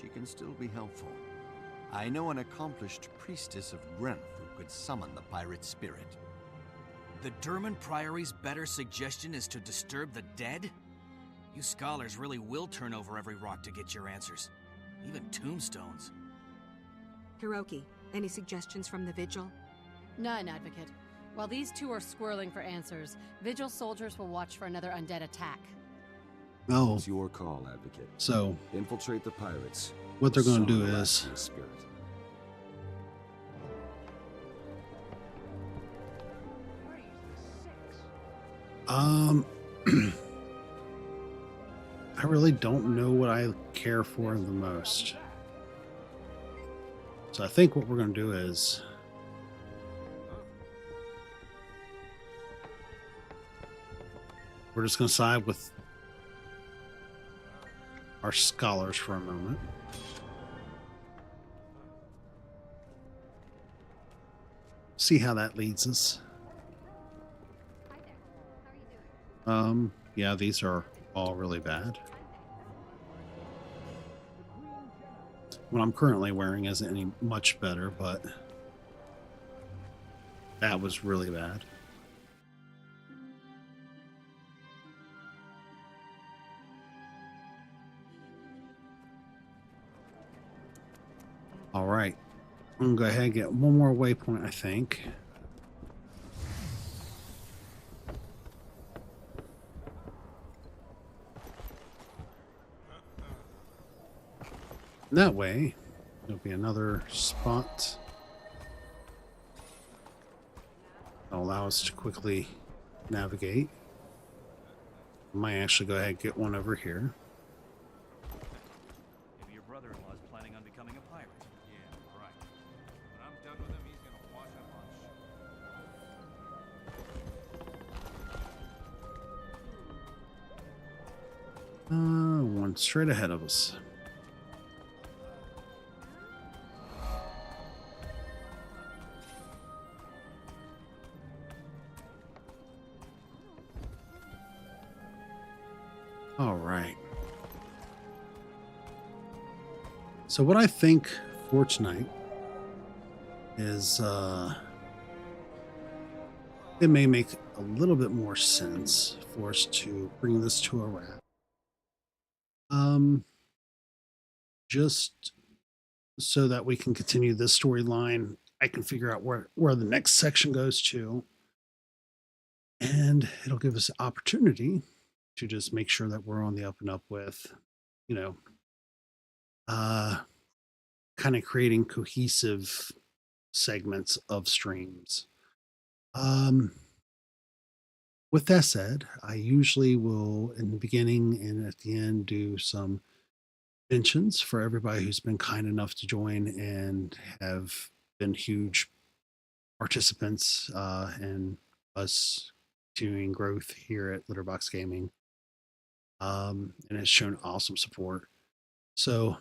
She can still be helpful. I know an accomplished priestess of Grenth who could summon the pirate spirit. The Durman Priory's better suggestion is to disturb the dead? You scholars really will turn over every rock to get your answers. Even tombstones. Hiroki, any suggestions from the Vigil? None, Advocate. While these two are squirreling for answers, Vigil soldiers will watch for another undead attack. Oh. It's your call, Advocate. So, infiltrate the pirates. What they're going to do Summon is... Alastia's spirit. I really don't know what I care for the most. So I think what we're going to do is... we're just going to side with our scholars for a moment. See how that leads us. Yeah, these are all really bad. what I'm currently wearing isn't any much better, but that was really bad. All right. I'm going to go ahead and get one more waypoint, I think. That way, there'll be another spot. That'll allow us to quickly navigate. I might actually go ahead and get one over here. Maybe your brother-in-law's planning on becoming a pirate. Yeah, right. When I'm done with him, he's gonna wash up on shore. One straight ahead of us. All right. So what I think for tonight is it may make a little bit more sense for us to bring this to a wrap. Just so that we can continue this storyline, I can figure out where the next section goes to, and it'll give us opportunity to just make sure that we're on the up and up with, you know, kind of creating cohesive segments of streams. With that said, I usually will, in the beginning and at the end, do some mentions for everybody who's been kind enough to join and have been huge participants in us continuing growth here at Litterbox Gaming, and has shown awesome support. So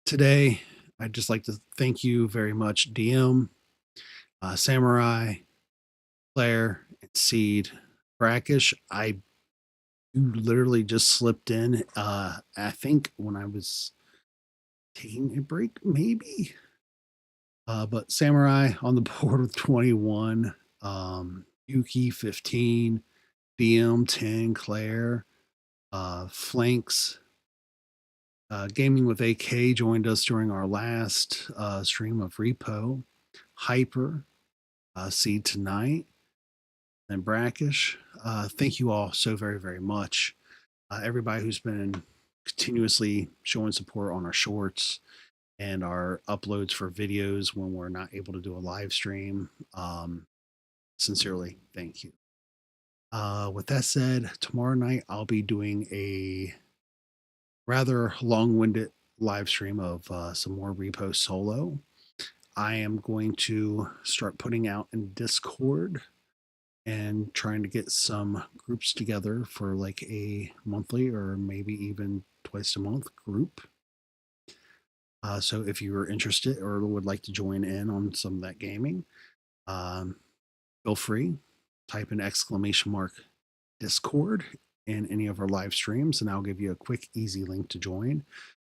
today, I'd just like to thank you very much, DM, Samurai, Claire, and Seed. Brackish, you literally just slipped in. I think when I was taking a break, maybe. But Samurai on the board with 21, Yuki 15, DM 10, Claire, Flanks, Gaming with AK joined us during our last stream of Repo, Hyper, Seed tonight, and Brackish. Thank you all so very, very much. Everybody who's been continuously showing support on our shorts and our uploads for videos when we're not able to do a live stream. Sincerely, thank you. With that said, tomorrow night I'll be doing a rather long-winded live stream of some more Repo solo. I am going to start putting out in Discord and trying to get some groups together for like a monthly or maybe even twice a month group. So if you are interested or would like to join in on some of that gaming, feel free, type an ! Discord in any of our live streams, and I'll give you a quick, easy link to join.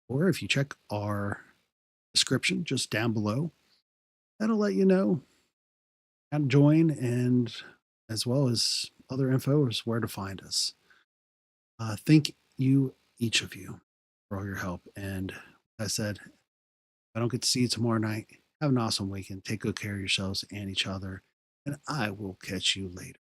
Or if you check our description just down below, that'll let you know how to join, and as well as other info as where to find us. Thank you, each of you, for all your help. And as I said, if I don't get to see you tomorrow night, have an awesome weekend. Take good care of yourselves and each other, and I will catch you later.